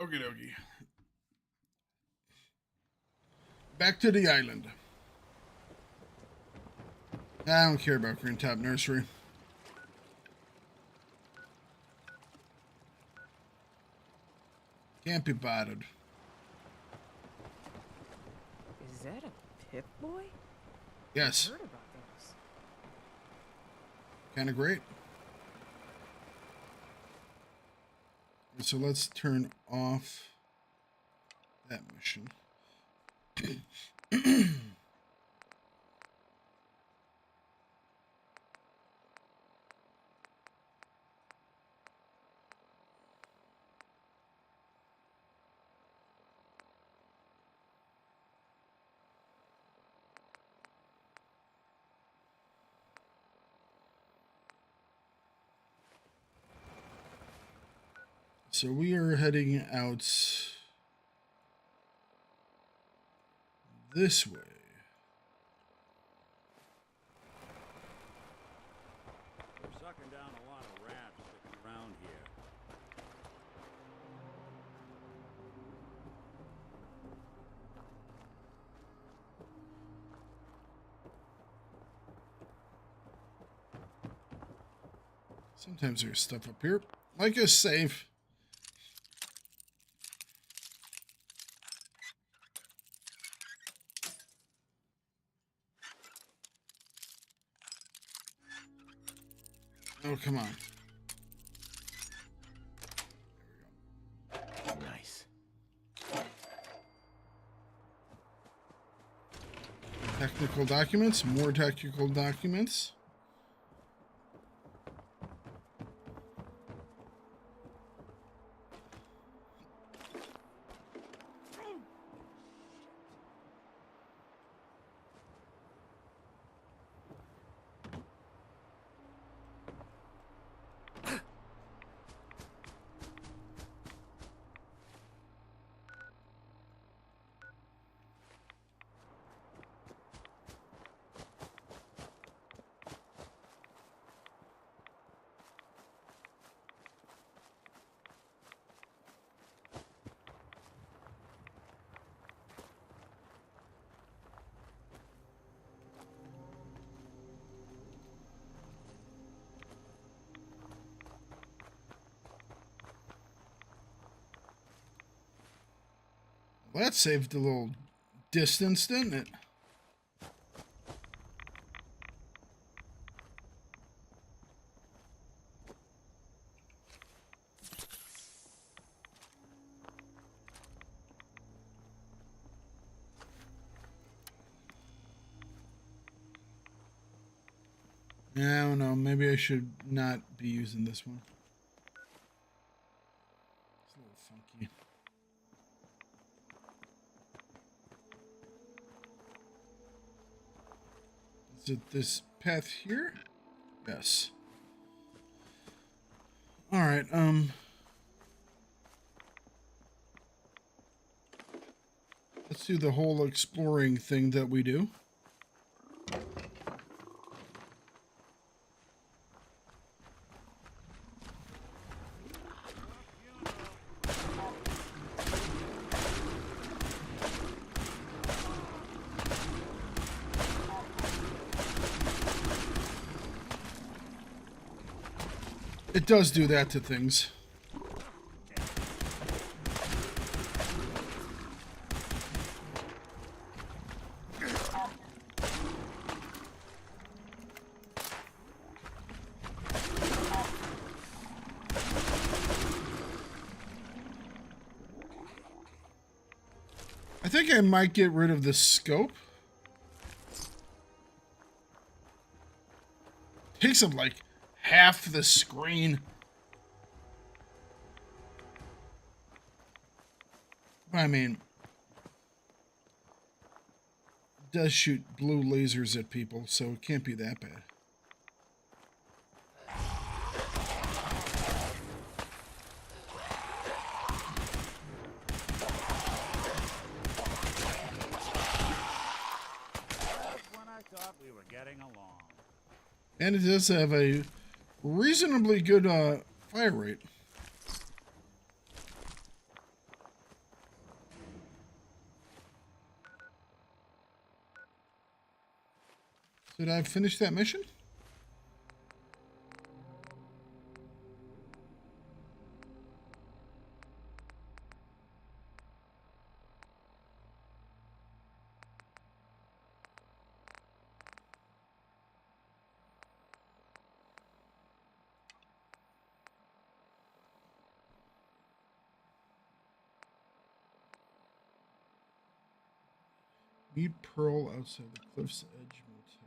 A: Okie dokie. Back to the island. I don't care about Green Top Nursery. Can't be bothered.
H: Is that a Pip-Boy?
A: Yes.
H: I've heard about those.
A: Kind of great. So let's turn off that mission. So we are heading out this way.
B: We're sucking down a lot of rats sticking around here.
A: Sometimes there's stuff up here, like a safe. Oh, come on.
C: Nice.
A: Technical documents, more technical documents. Well, that saved a little distance, didn't it? I don't know. Maybe I should not be using this one. It's a little funky. Is it this path here? Yes. All right. Let's do the whole exploring thing that we do. It does do that to things. I think I might get rid of the scope. Takes up like half the screen. I mean, it does shoot blue lasers at people, so it can't be that bad.
B: When I thought we were getting along.
A: And it does have a reasonably good fire rate. Did I finish that mission? Meet Pearl outside the Cliff's Edge Motel.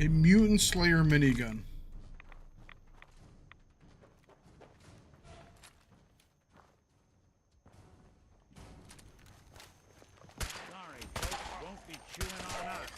A: A Mutant Slayer minigun.
B: Sorry, folks won't be chewing on us.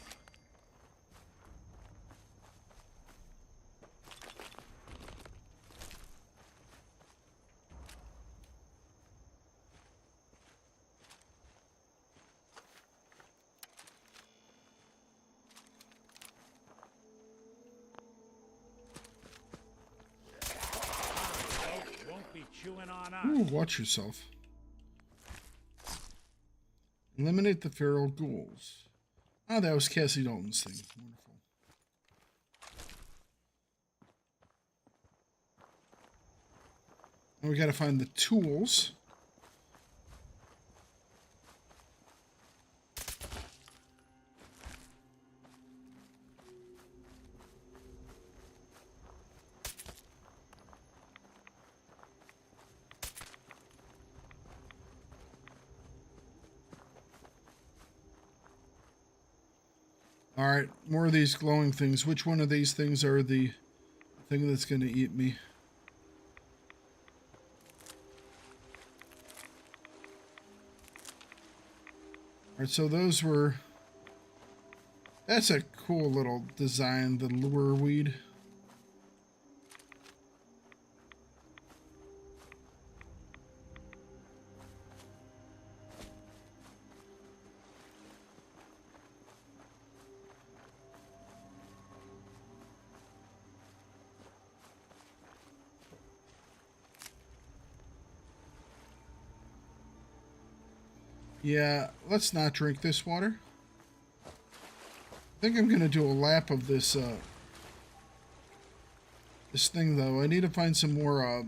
B: Chewing on us.
A: Ooh, watch yourself. Eliminate the feral ghouls. Oh, that was Cassie Dalton's thing. Wonderful. Now we gotta find the tools. All right, more of these glowing things. Which one of these things are the thing that's going to eat me? All right, so those were... That's a cool little design, the lure weed. Yeah, let's not drink this water. I think I'm gonna do a lap of this this thing though. I need to find some more of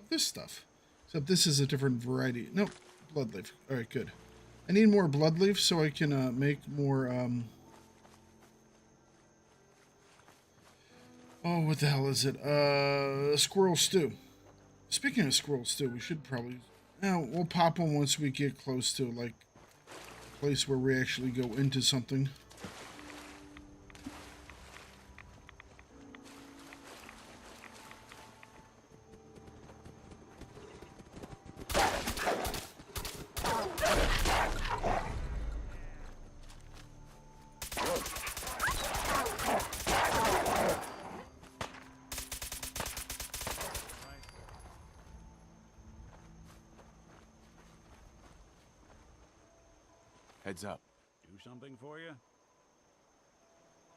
A: this stuff. Except this is a different variety. Nope, blood leaf. Alright, good. I need more blood leaf so I can make more oh, what the hell is it? Squirrel stew. Speaking of squirrel stew, we should probably we'll pop one once we get close to like a place where we actually go into something.
C: Heads up.
B: Do something for you?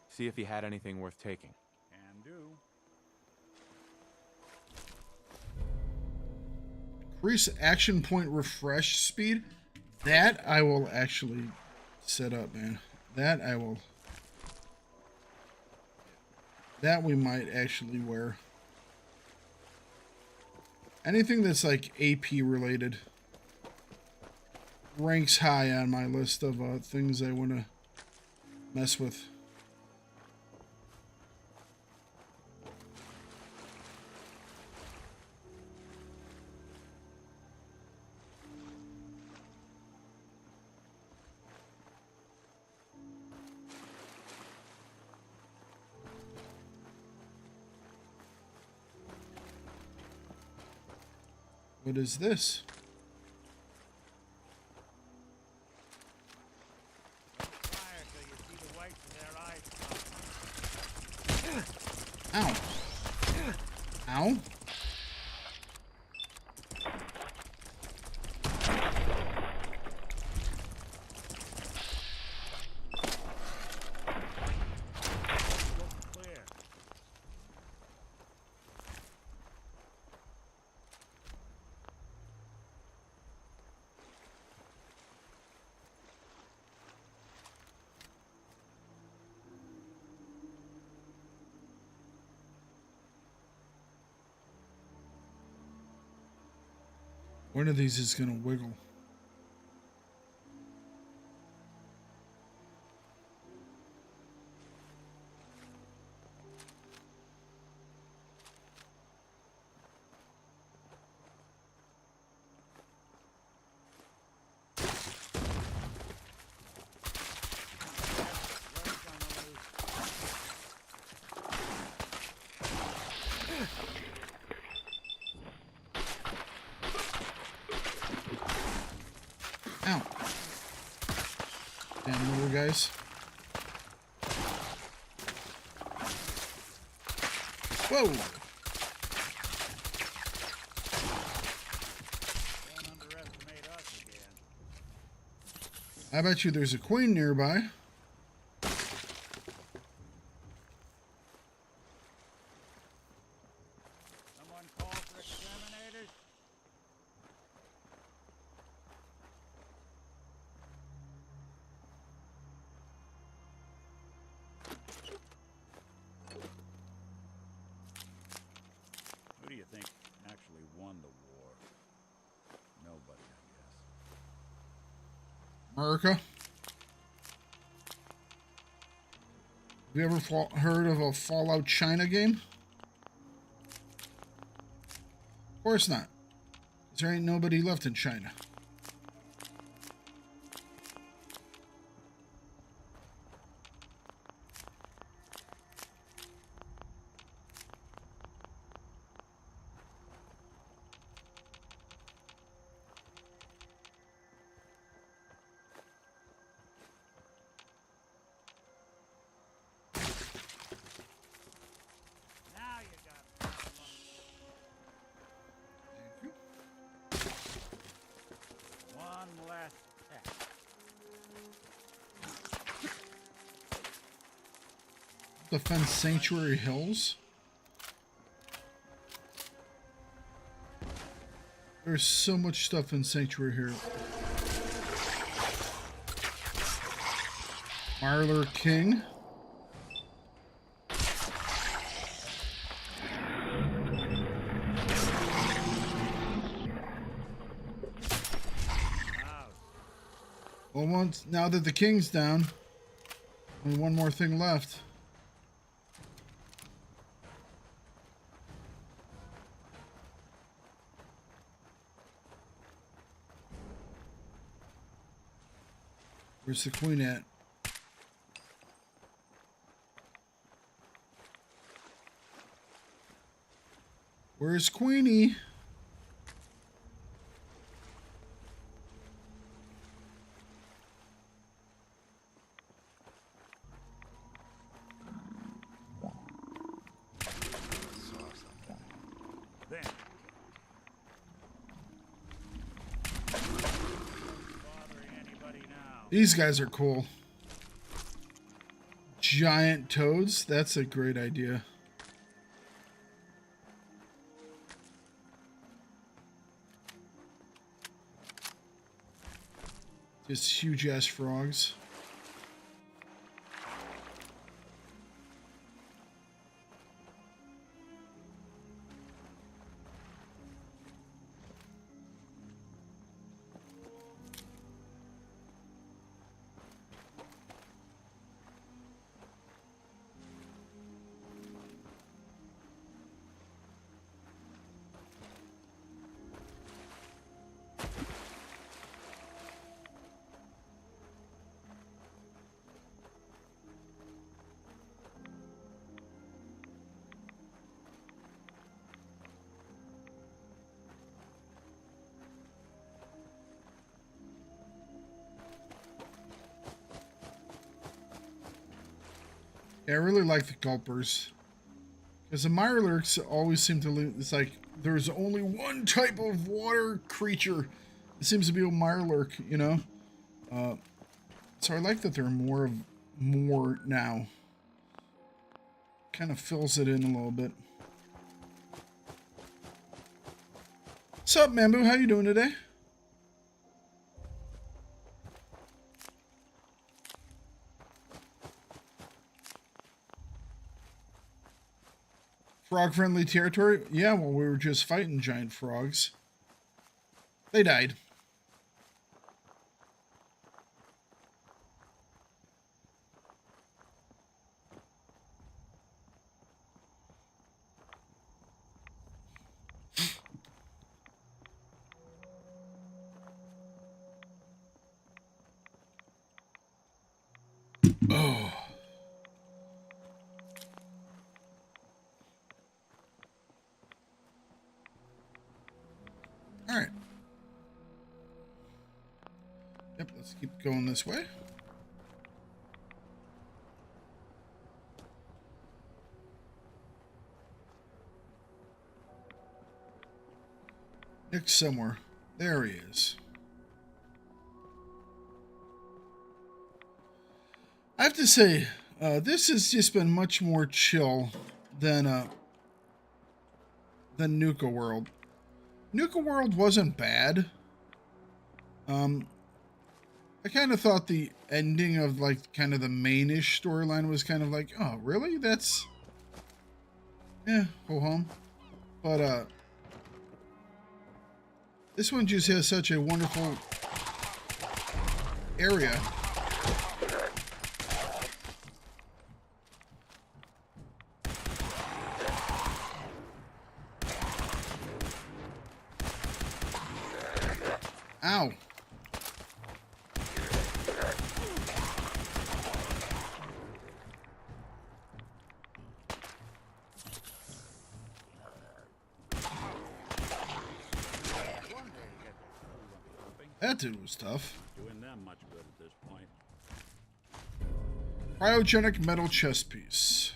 C: See if he had anything worth taking.
B: Can do.
A: Increase action point refresh speed. That I will actually set up, man. That I will. That we might actually wear. Anything that's like AP related ranks high on my list of things I want to mess with. What is this? Ow. Ow. One of these is going to wiggle. Ow. Damn little guys. Whoa! I bet you there's a queen nearby.
B: Who do you think actually won the war? Nobody, I guess.
A: America. Have you ever heard of a Fallout China game? Of course not. 'Cause there ain't nobody left in China.
J: Now you got it. One last test.
A: Defense Sanctuary Hills. There's so much stuff in Sanctuary here. Marler King. Well, now that the king's down, only one more thing left. Where's the queen at? Where's Queenie? These guys are cool. Giant toads? That's a great idea. Just huge ass frogs. Yeah, I really like the gulpers. Because the Mirelurks always seem to lose. It's like there's only one type of water creature. It seems to be a Mirelurk, you know? So I like that there are more now. Kind of fills it in a little bit. What's up, Mambu? How you doing today? Frog-friendly territory? Yeah, well, we were just fighting giant frogs. They died. Oh. All right. Yep, let's keep going this way. Nick's somewhere. There he is. I have to say, this has just been much more chill than Nuka World. Nuka World wasn't bad. I kind of thought the ending of like kind of the main-ish storyline was kind of like, oh, really? That's ho hum. But this one just has such a wonderful area. Ow. That dude was tough.
B: Doing them much good at this point.
A: Cryogenic metal chest piece.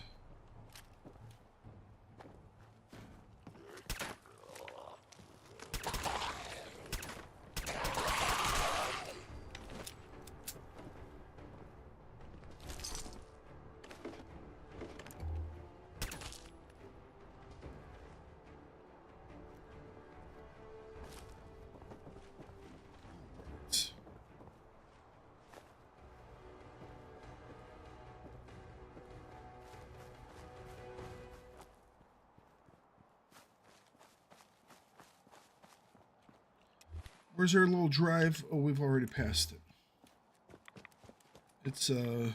A: Where's our little drive? Oh, we've already passed it. It's here.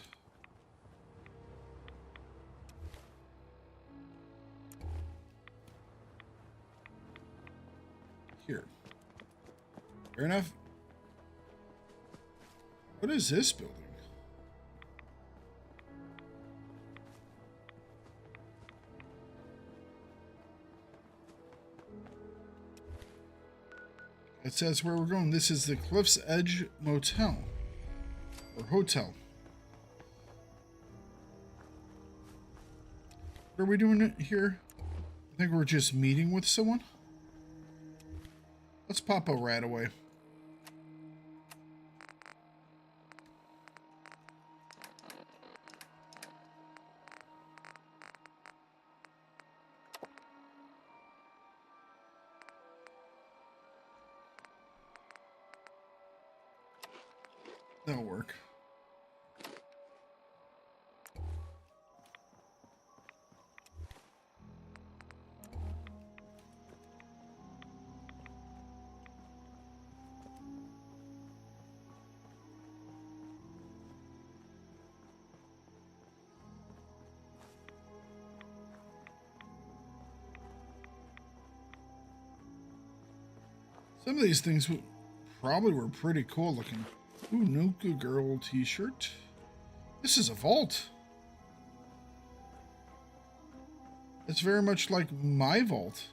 A: Fair enough. What is this building? It says where we're going. This is the Cliff's Edge Motel. Or hotel. What are we doing here? I think we're just meeting with someone. Let's pop a rat away. That'll work. Some of these things probably were pretty cool looking. Ooh, Nuka Girl t-shirt. This is a vault. It's very much like my vault.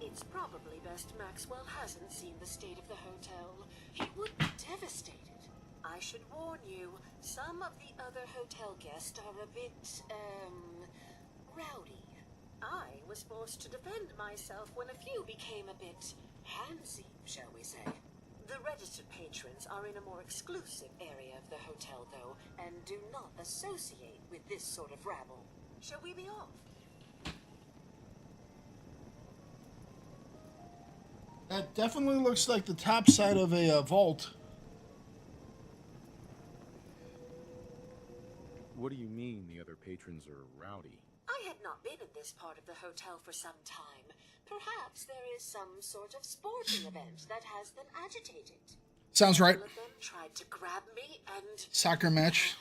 O: It's probably best Maxwell hasn't seen the state of the hotel. He would be devastated. I should warn you, some of the other hotel guests are a bit, rowdy. I was forced to defend myself when a few became a bit handsy, shall we say. The registered patrons are in a more exclusive area of the hotel, though, and do not associate with this sort of rabble. Shall we be off?
A: That definitely looks like the top side of a vault.
F: What do you mean the other patrons are rowdy?
O: I had not been in this part of the hotel for some time. Perhaps there is some sort of sporting event that has them agitated.
A: Sounds right.
O: Some of them tried to grab me and...
A: Soccer match.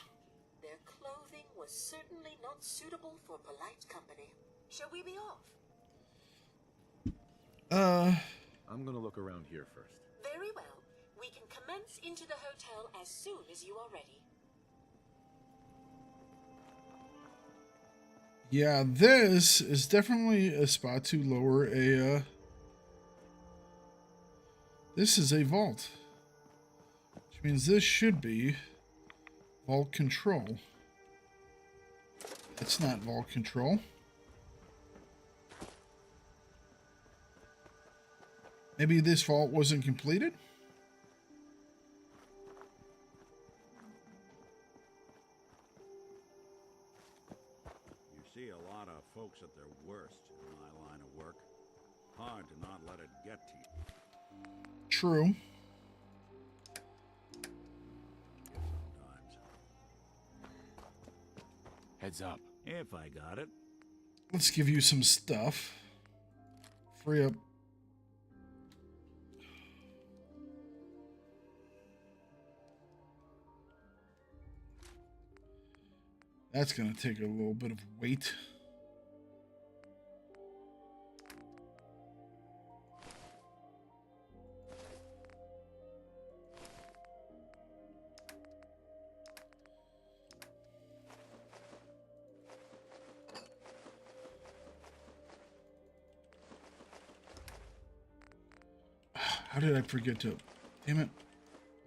O: Their clothing was certainly not suitable for polite company. Shall we be off?
F: I'm gonna look around here first.
O: Very well. We can commence into the hotel as soon as you are ready.
A: Yeah, this is definitely a spot to lower a, this is a vault. Which means this should be vault control. That's not vault control. Maybe this vault wasn't completed?
B: See a lot of folks at their worst in my line of work. Hard to not let it get to you.
A: True.
B: Sometimes.
C: Heads up.
B: If I got it.
A: Let's give you some stuff. Free up. That's going to take a little bit of weight. How did I forget to... Damn it.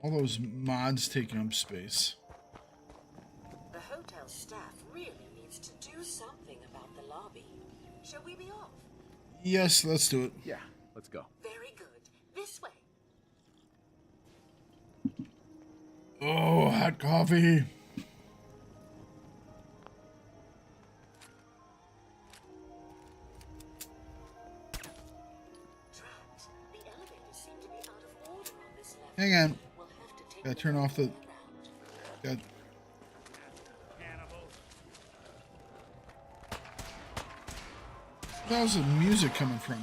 A: All those mods taking up space.
O: The hotel staff really needs to do something about the lobby. Shall we be off?
A: Yes, let's do it.
F: Yeah, let's go.
O: Very good. This way.
A: Oh, hot coffee. Hang on. Gotta turn off the... Got... Where's the music coming from?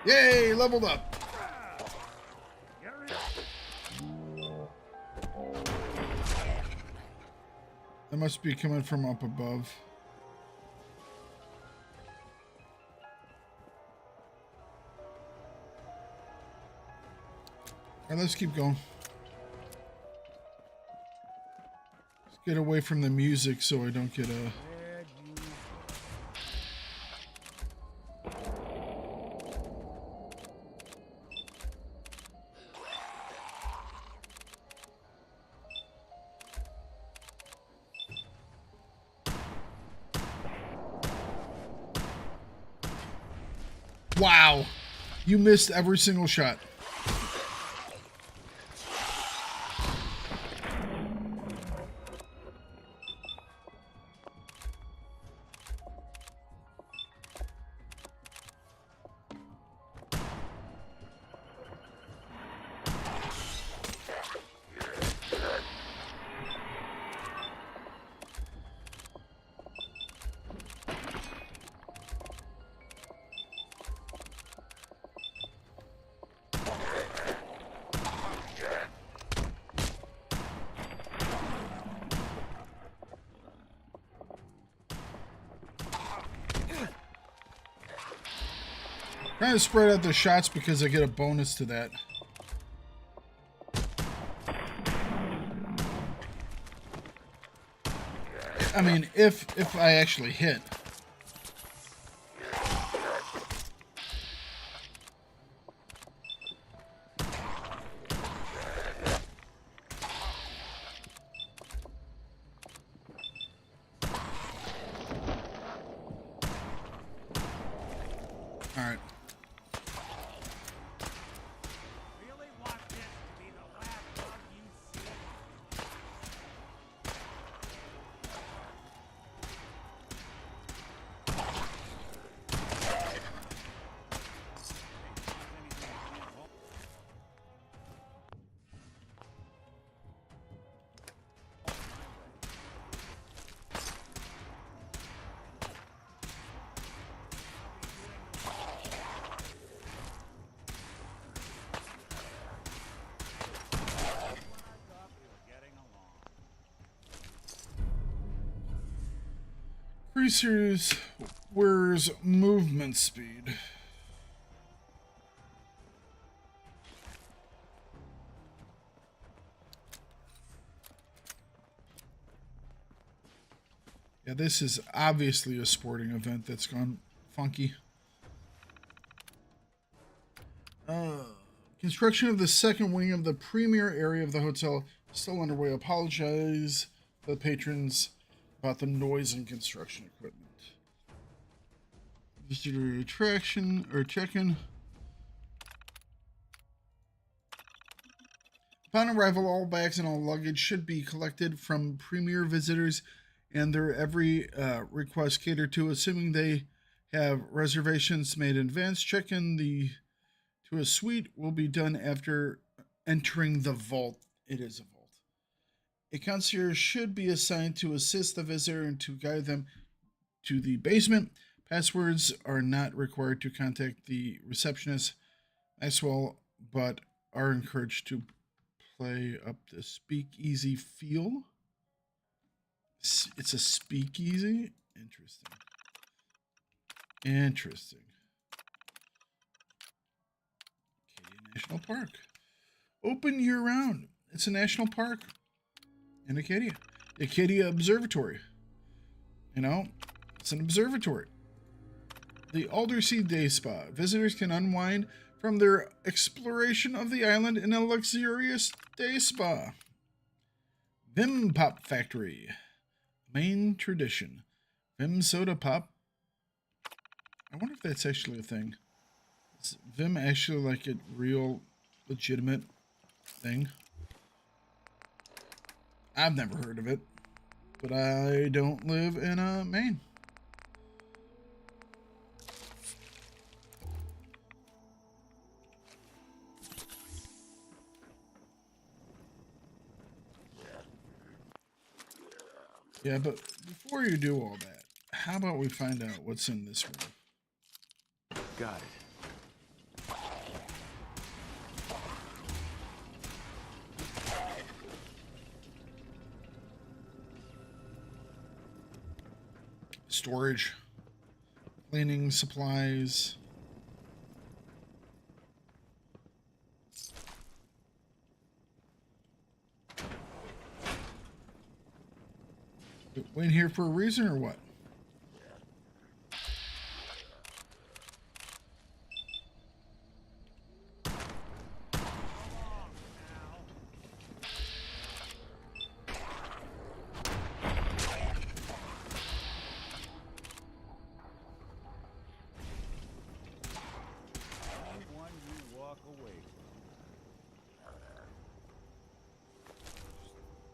A: Yay, leveled up. That must be coming from up above. All right, let's keep going. Let's get away from the music so I don't get a... Wow, you missed every single shot. Trying to spread out the shots because I get a bonus to that. I mean, if I actually hit. All right. Increases where's movement speed. Yeah, this is obviously a sporting event that's gone funky. Construction of the second wing of the premier area of the hotel is still underway. Apologize to the patrons about the noise and construction equipment. Visitor attraction or check-in. Upon arrival, all bags and all luggage should be collected from premier visitors and their every request catered to, assuming they have reservations made in advance. Check-in to a suite will be done after entering the vault. It is a vault. A concierge should be assigned to assist the visitor and to guide them to the basement. Passwords are not required to contact the receptionist as well, but are encouraged to play up the speakeasy feel. It's a speakeasy? Interesting. Interesting. Acadia National Park. Open year-round. It's a national park in Acadia. The Acadia Observatory. You know, it's an observatory. The Aldersea Day Spa. Visitors can unwind from their exploration of the island in a luxurious day spa. Vim Pop Factory. Main tradition. Vim Soda Pop. I wonder if that's actually a thing. Is Vim actually like a real legitimate thing? I've never heard of it, but I don't live in Maine. Yeah, but before you do all that, how about we find out what's in this room?
C: Got it.
A: storage, cleaning supplies. Wait here for a reason or what?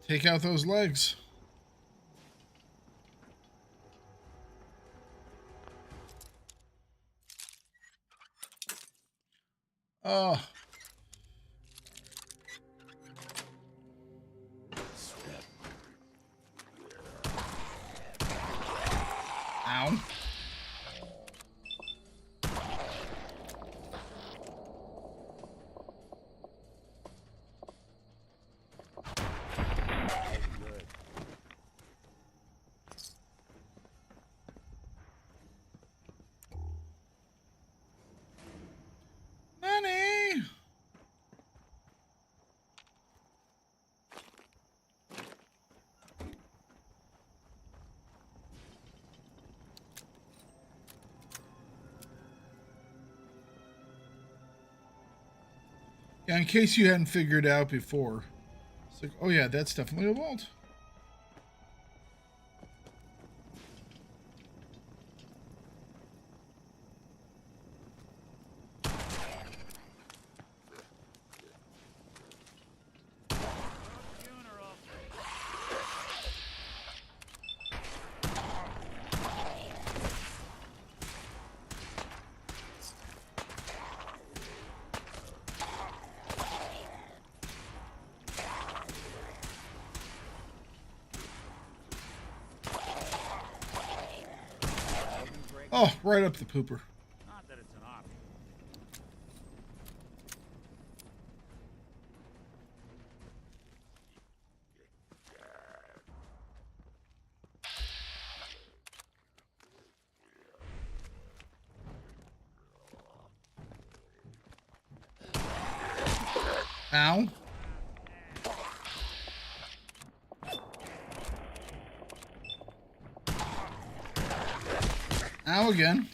A: Take out those legs. Oh. Ow. Money. Yeah, in case you hadn't figured out before. It's like, oh yeah, that's definitely a vault. Oh, right up the pooper.
B: Not that it's an option.
A: Ow. Ow again.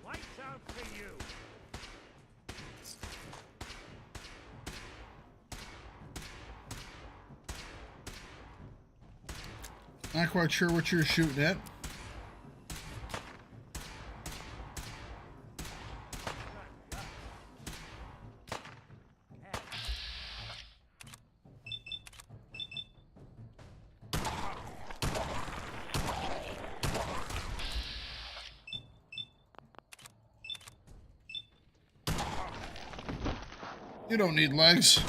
J: Lights out for you.
A: Not quite sure what you're shooting at. You don't need legs.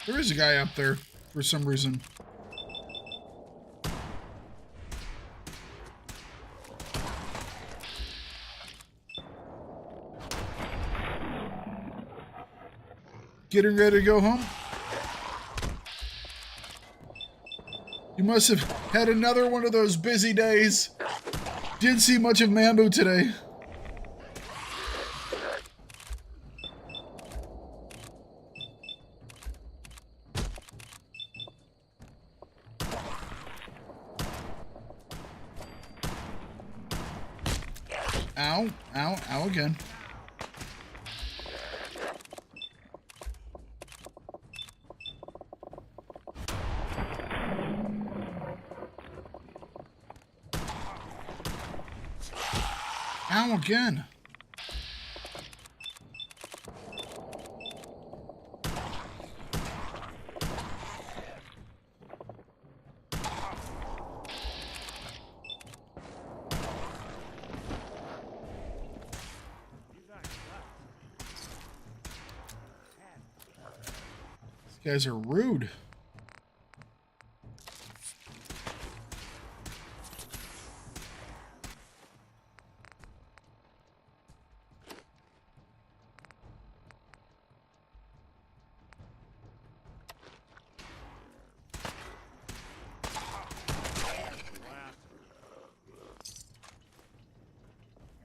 A: There is a guy up there for some reason. Getting ready to go home? You must have had another one of those busy days. Didn't see much of Mambo today. Ow, ow, ow again. Ow, again. These guys are rude.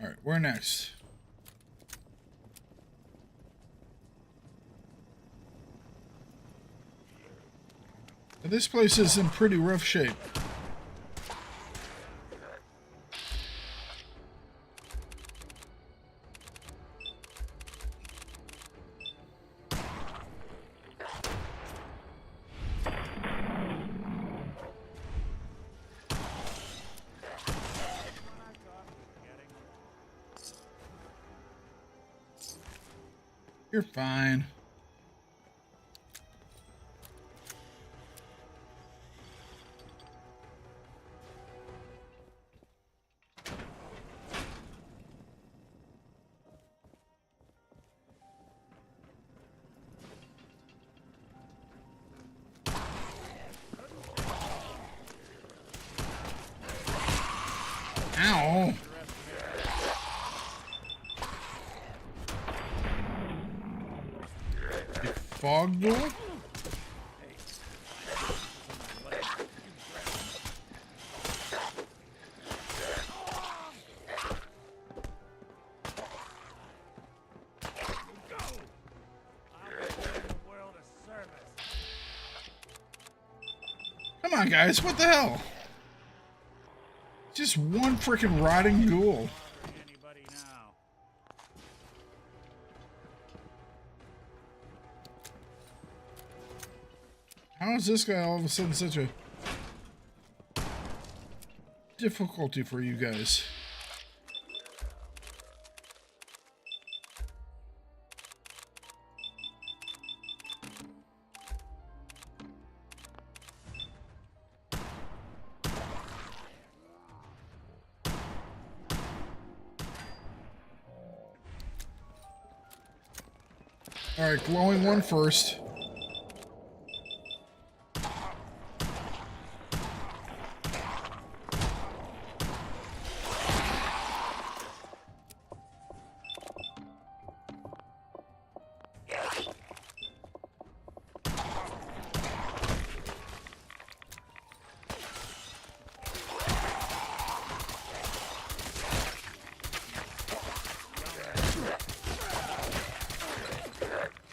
A: All right, where next? This place is in pretty rough shape. You're fine. Ow. Fog duel? Come on, guys, what the hell? Just one freaking rotting ghoul. How is this guy all of a sudden such a difficulty for you guys? All right, glowing one first.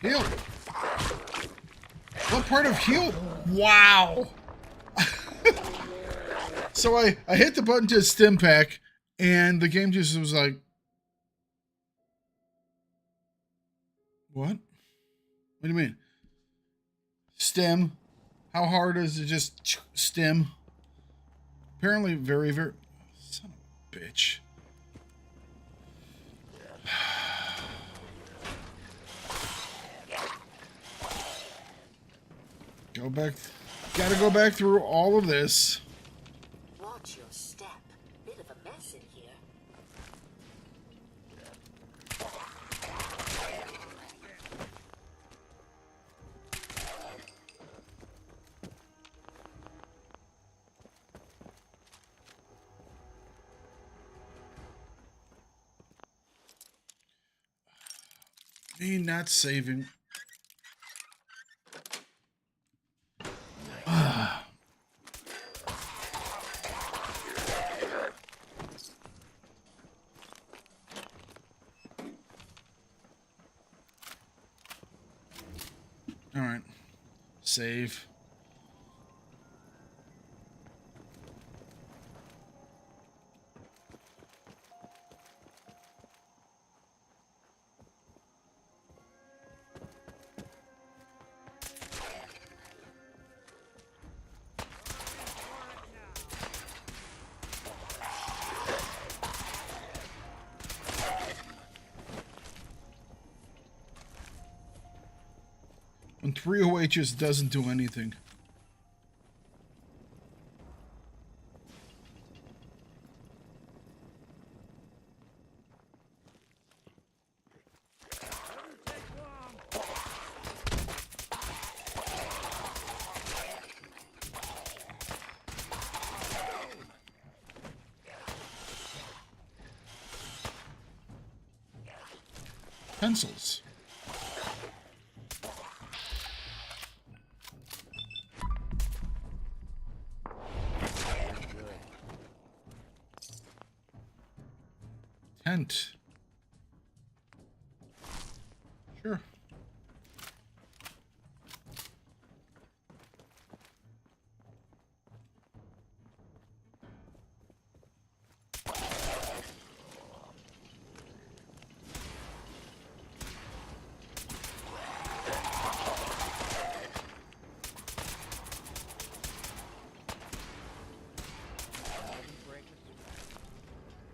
A: Heal. What part of heal? Wow. So I hit the button to stim pack, and the game just was like, what? What do you mean? Stim. How hard is it just stim? Apparently very, very... Son of a bitch. Go back. Gotta go back through all of this.
O: Watch your step. Bit of a mess in here.
A: Me not saving. All right, save. When 308 just doesn't do anything. Pencils. Tent. Sure.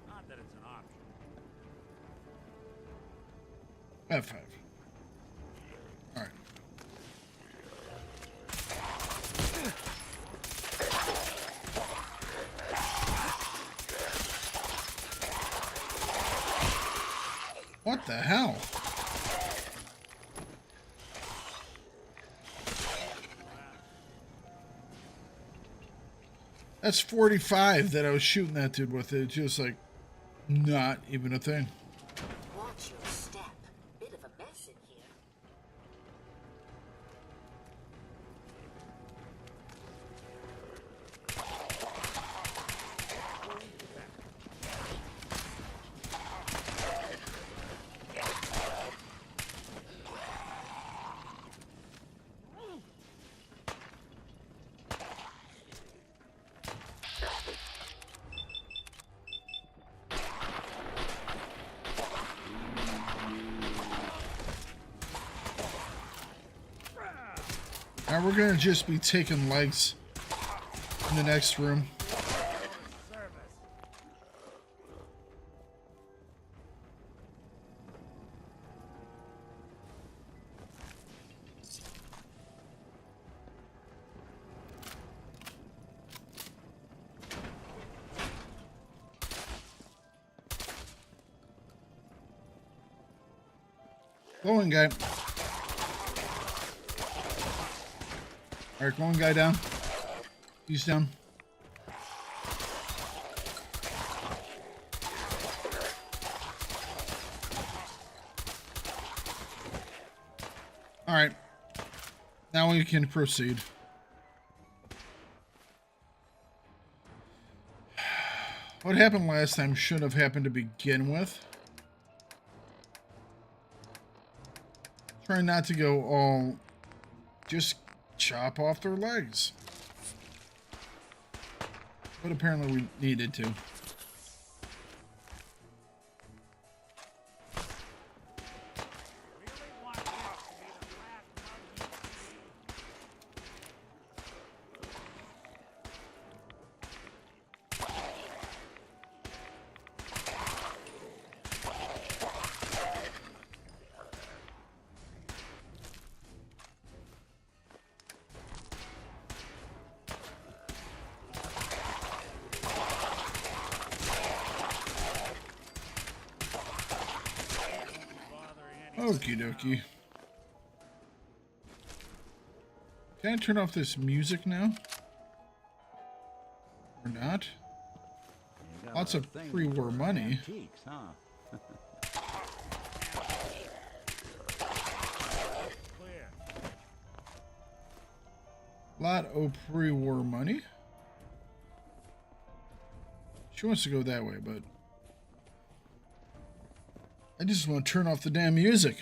B: Not that it's an option.
A: F5. Alright. What the hell? That's 45 that I was shooting that dude with. It's just like not even a thing.
O: Watch your step. Bit of a mess in here.
A: Now we're gonna just be taking legs in the next room. Glowing guy. Alright, glowing guy down. He's down. Alright. Now we can proceed. What happened last time should have happened to begin with. Try not to go all... just chop off their legs. But apparently we needed to. Okie dokie. Can I turn off this music now? Or not? Lots of pre-war money.
B: Antiques, huh?
A: Lot of pre-war money. She wants to go that way, but I just want to turn off the damn music.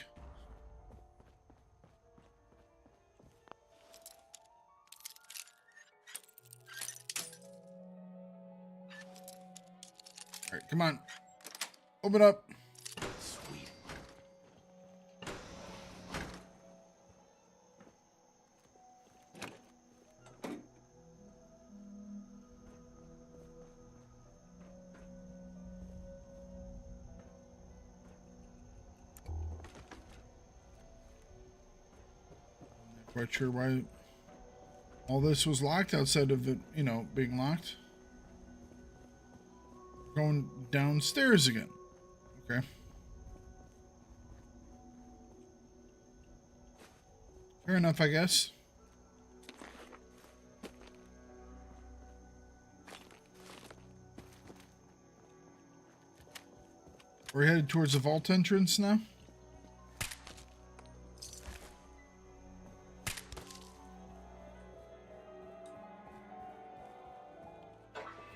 A: All right, come on. Open up.
C: Sweet.
A: Quite sure why all this was locked outside of it, you know, being locked. Going downstairs again. Okay. Fair enough, I guess. We're headed towards the vault entrance now.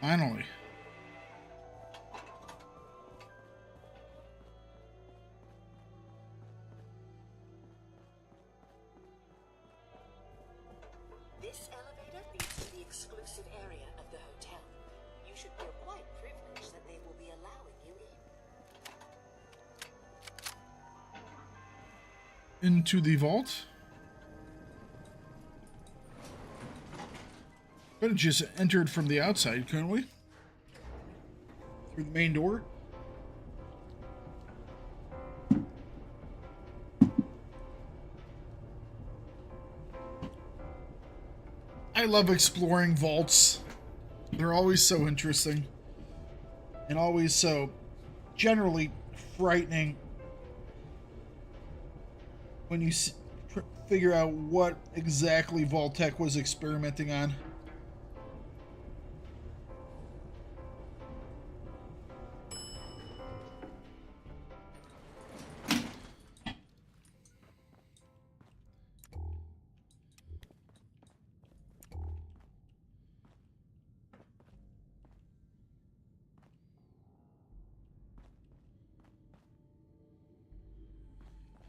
A: Finally.
O: This elevator leads to the exclusive area of the hotel. You should feel quite privileged that they will be allowing you in.
A: Into the vault. Could have just entered from the outside, couldn't we? Through the main door. I love exploring vaults. They're always so interesting. And always so generally frightening when you figure out what exactly Vault-Tec was experimenting on.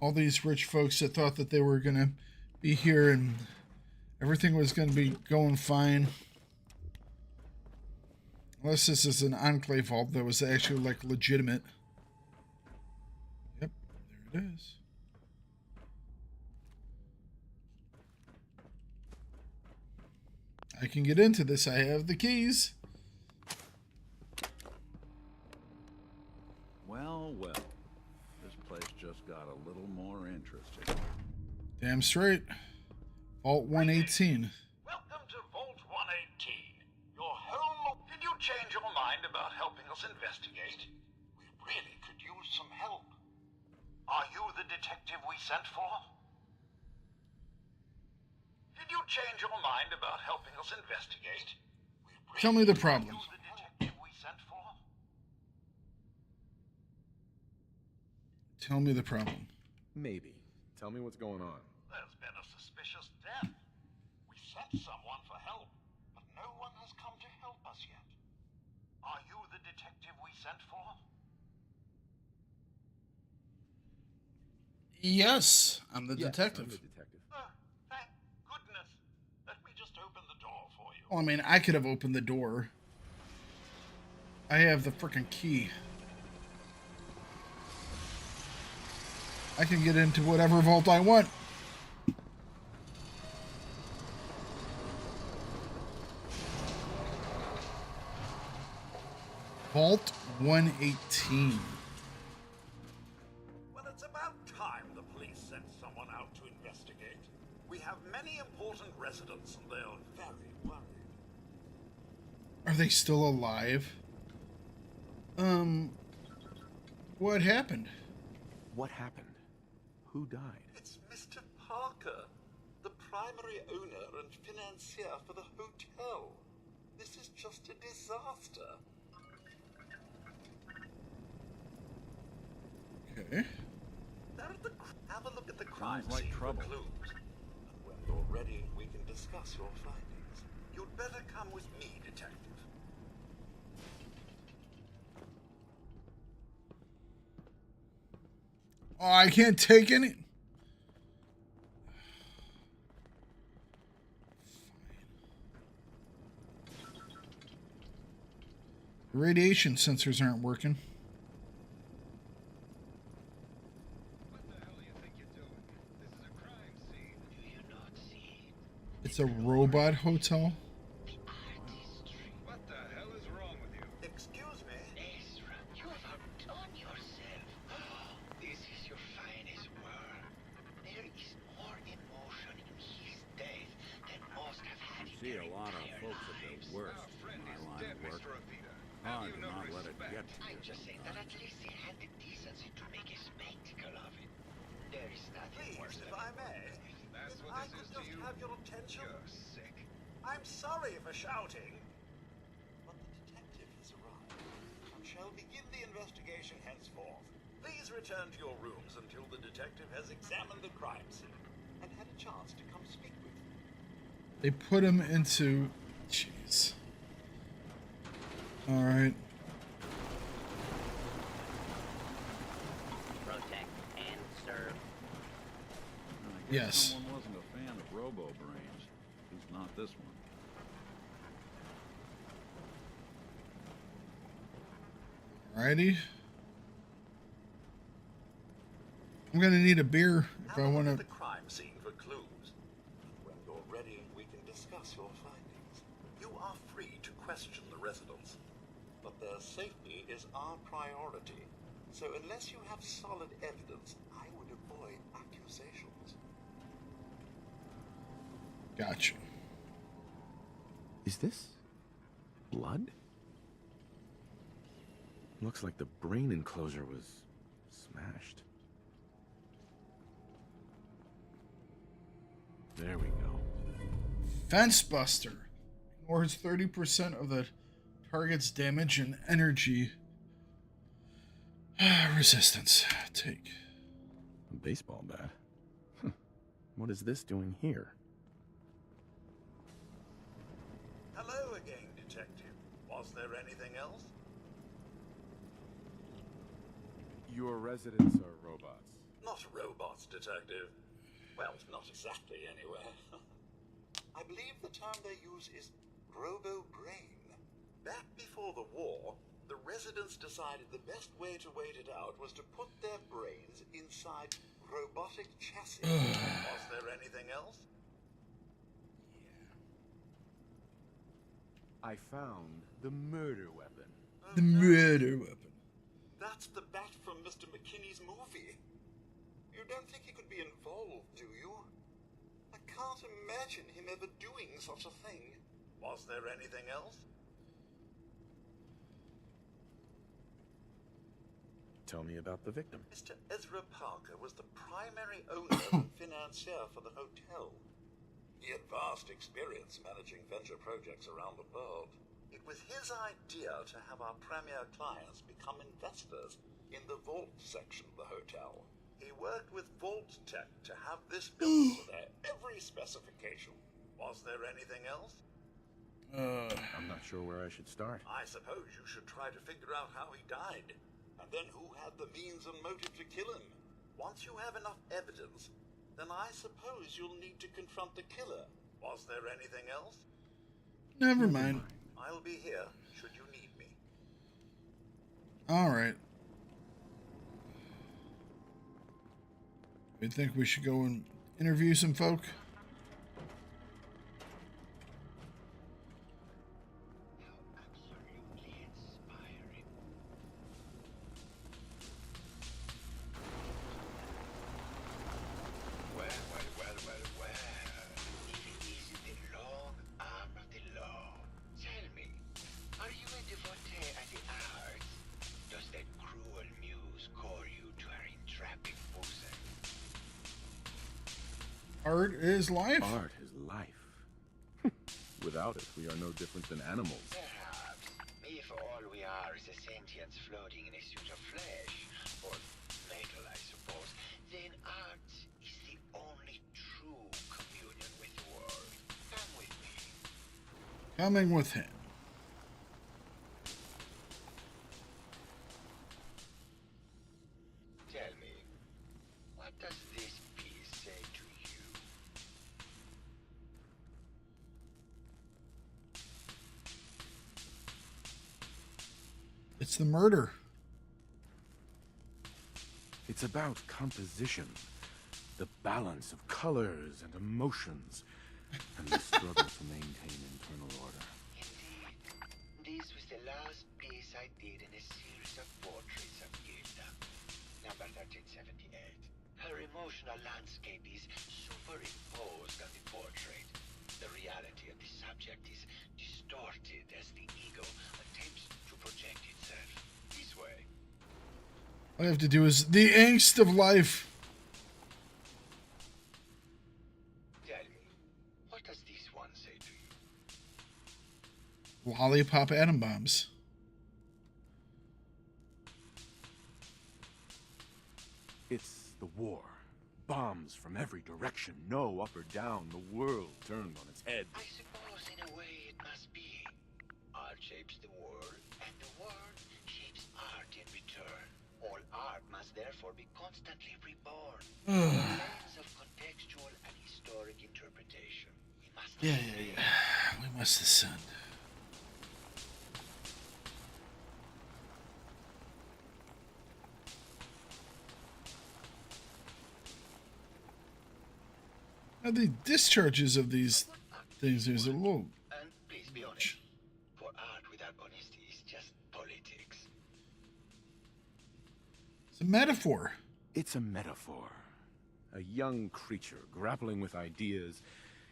A: All these rich folks that thought that they were going to be here and everything was going to be going fine. Unless this is an enclave vault that was actually like legitimate. Yep, there it is. I can get into this. I have the keys.
P: Well, well. This place just got a little more interesting.
A: Damn straight. Vault 118.
Q: Welcome to Vault 118. Your home. Did you change your mind about helping us investigate? We really could use some help. Are you the detective we sent for? Did you change your mind about helping us investigate?
A: Tell me the problem.
Q: Are you the detective we sent for?
A: Tell me the problem.
F: Maybe. Tell me what's going on.
Q: There's been a suspicious death. We sent someone for help, but no one has come to help us yet. Are you the detective we sent for?
A: Yes, I'm the
F: Yes,
A: detective.
F: I'm the detective.
Q: Thank goodness. Let me just open the door for you.
A: Well, I mean, I could have opened the door. I have the frickin' key. I can get into whatever vault I want. Vault 118.
Q: Well, it's about time the police sent someone out to investigate. We have many important residents and they're very worried.
A: Are they still alive? What happened?
F: What happened? Who died?
Q: It's Mr. Parker, the primary owner and financier for the hotel. This is just a disaster.
A: Okay.
Q: Have a look at the crime
P: Sounds like
Q: scene
P: trouble.
Q: for clues. And when you're ready, we can discuss your findings. You'd better come with me, detective.
A: Oh, I can't take any. Radiation sensors aren't working.
R: What the hell do you think you're doing? This is a crime scene. Do you not see it?
A: It's a robot hotel.
R: What the hell is wrong with you?
Q: Excuse me?
R: Ezra, you have outdone yourself. This is your finest work. There is more emotion in
B: see a lot of folks at their worst in my line of work. Hard to not let it get to you sometimes.
Q: At least he had the decency to make a spectacle of it. There is nothing worse than... If I may,
R: That's
Q: if
R: what
Q: I
R: this
Q: could
R: is to
Q: just
R: you?
Q: have your attention.
R: You're sick.
Q: I'm sorry for shouting, but the detective has arrived and shall begin the investigation henceforth. Please return to your rooms until the detective has examined the crime scene and had a chance to come speak with you.
A: They put him into... Jeez. Alright.
S: Protect and serve.
T: I guess
A: Yes.
T: someone wasn't a fan of Robo Brains. Who's not this one?
A: Alrighty. I'm gonna need a beer if I want to.
Q: The crime scene for clues. When you're ready, we can discuss your findings. You are free to question the residents, but their safety is our priority. So unless you have solid evidence, I would avoid accusations.
A: Gotcha.
C: Is this blood? Looks like the brain enclosure was smashed. There we go.
A: Fence Buster. Ignores 30% of the target's damage and energy resistance. Take.
C: A baseball bat. Huh. What is this doing here?
Q: Hello again, Detective. Was there anything else?
F: Your residents are robots.
Q: Not robots, Detective. Well, not exactly, anyway. I believe the term they use is robo-brain. Back before the war, the residents decided the best way to wait it out was to put their brains inside robotic chassis. Was there anything else?
F: I found the murder weapon.
A: The murder weapon.
Q: That's the bat from Mr. McKinney's movie. You don't think he could be involved, do you? I can't imagine him ever doing such a thing. Was there anything else?
C: Tell me about the victim.
Q: Mr. Ezra Parker was the primary owner and financier for the hotel. He had vast experience managing venture projects around the world. It was his idea to have our premier clients become investors in the vault section of the hotel. He worked with Vault Tech to have this built to their every specification. Was there anything else?
C: I'm not sure where I should start.
Q: I suppose you should try to figure out how he died, and then who had the means and motive to kill him. Once you have enough evidence, then I suppose you'll need to confront the killer. Was there anything else?
A: Never mind.
Q: I'll be here, should you need me.
A: Alright. I think we should go and interview some folk. Art is life.
C: Art is life. Without it, we are no different than animals.
Q: Perhaps, if all we are is a sentience floating in a suit of flesh, or metal, I suppose, then art is the only true communion with the world. Come with me.
A: Coming with him.
Q: Tell me, what does this piece say to you?
A: It's the murder.
C: It's about composition, the balance of colors and emotions, and the struggle to maintain internal order.
Q: This was the last piece I did in a series of portraits of Gilda, number 1378. Her emotional landscape is superimposed on the portrait. The reality of the subject
R: object is distorted as the ego attempts to project itself this way.
A: All I have to do is the angst of life.
R: Tell me, what does this one say to you?
A: Lollipop atom bombs.
C: It's the war. Bombs from every direction, no up or down, the world turned on its head.
R: I suppose in a way it must be. Art shapes the world, and the world shapes art in return. All art must therefore be constantly reborn. In terms of contextual and historic interpretation. We must
A: Yeah. We must ascend. Now the discharges of these things is a little.
R: And please be honest. For art without honesty is just politics.
A: It's a metaphor.
C: It's a metaphor. A young creature grappling with ideas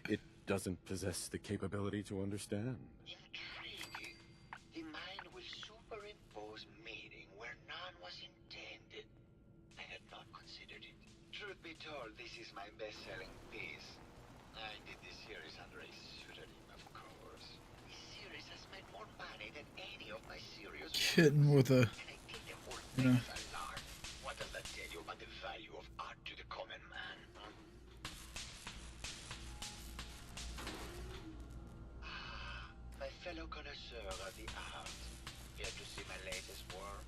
C: it doesn't possess the capability to understand.
R: Intriguing. The mind will superimpose meaning where none was intended. I had not considered it. Truth be told, this is my best-selling piece. I did this series under a pseudonym, of course. This series has made more money than any of my serious
A: Kitten with a, you know.
R: What does that tell you about the value of art to the common man? My fellow connoisseur of the art. Here to see my latest work.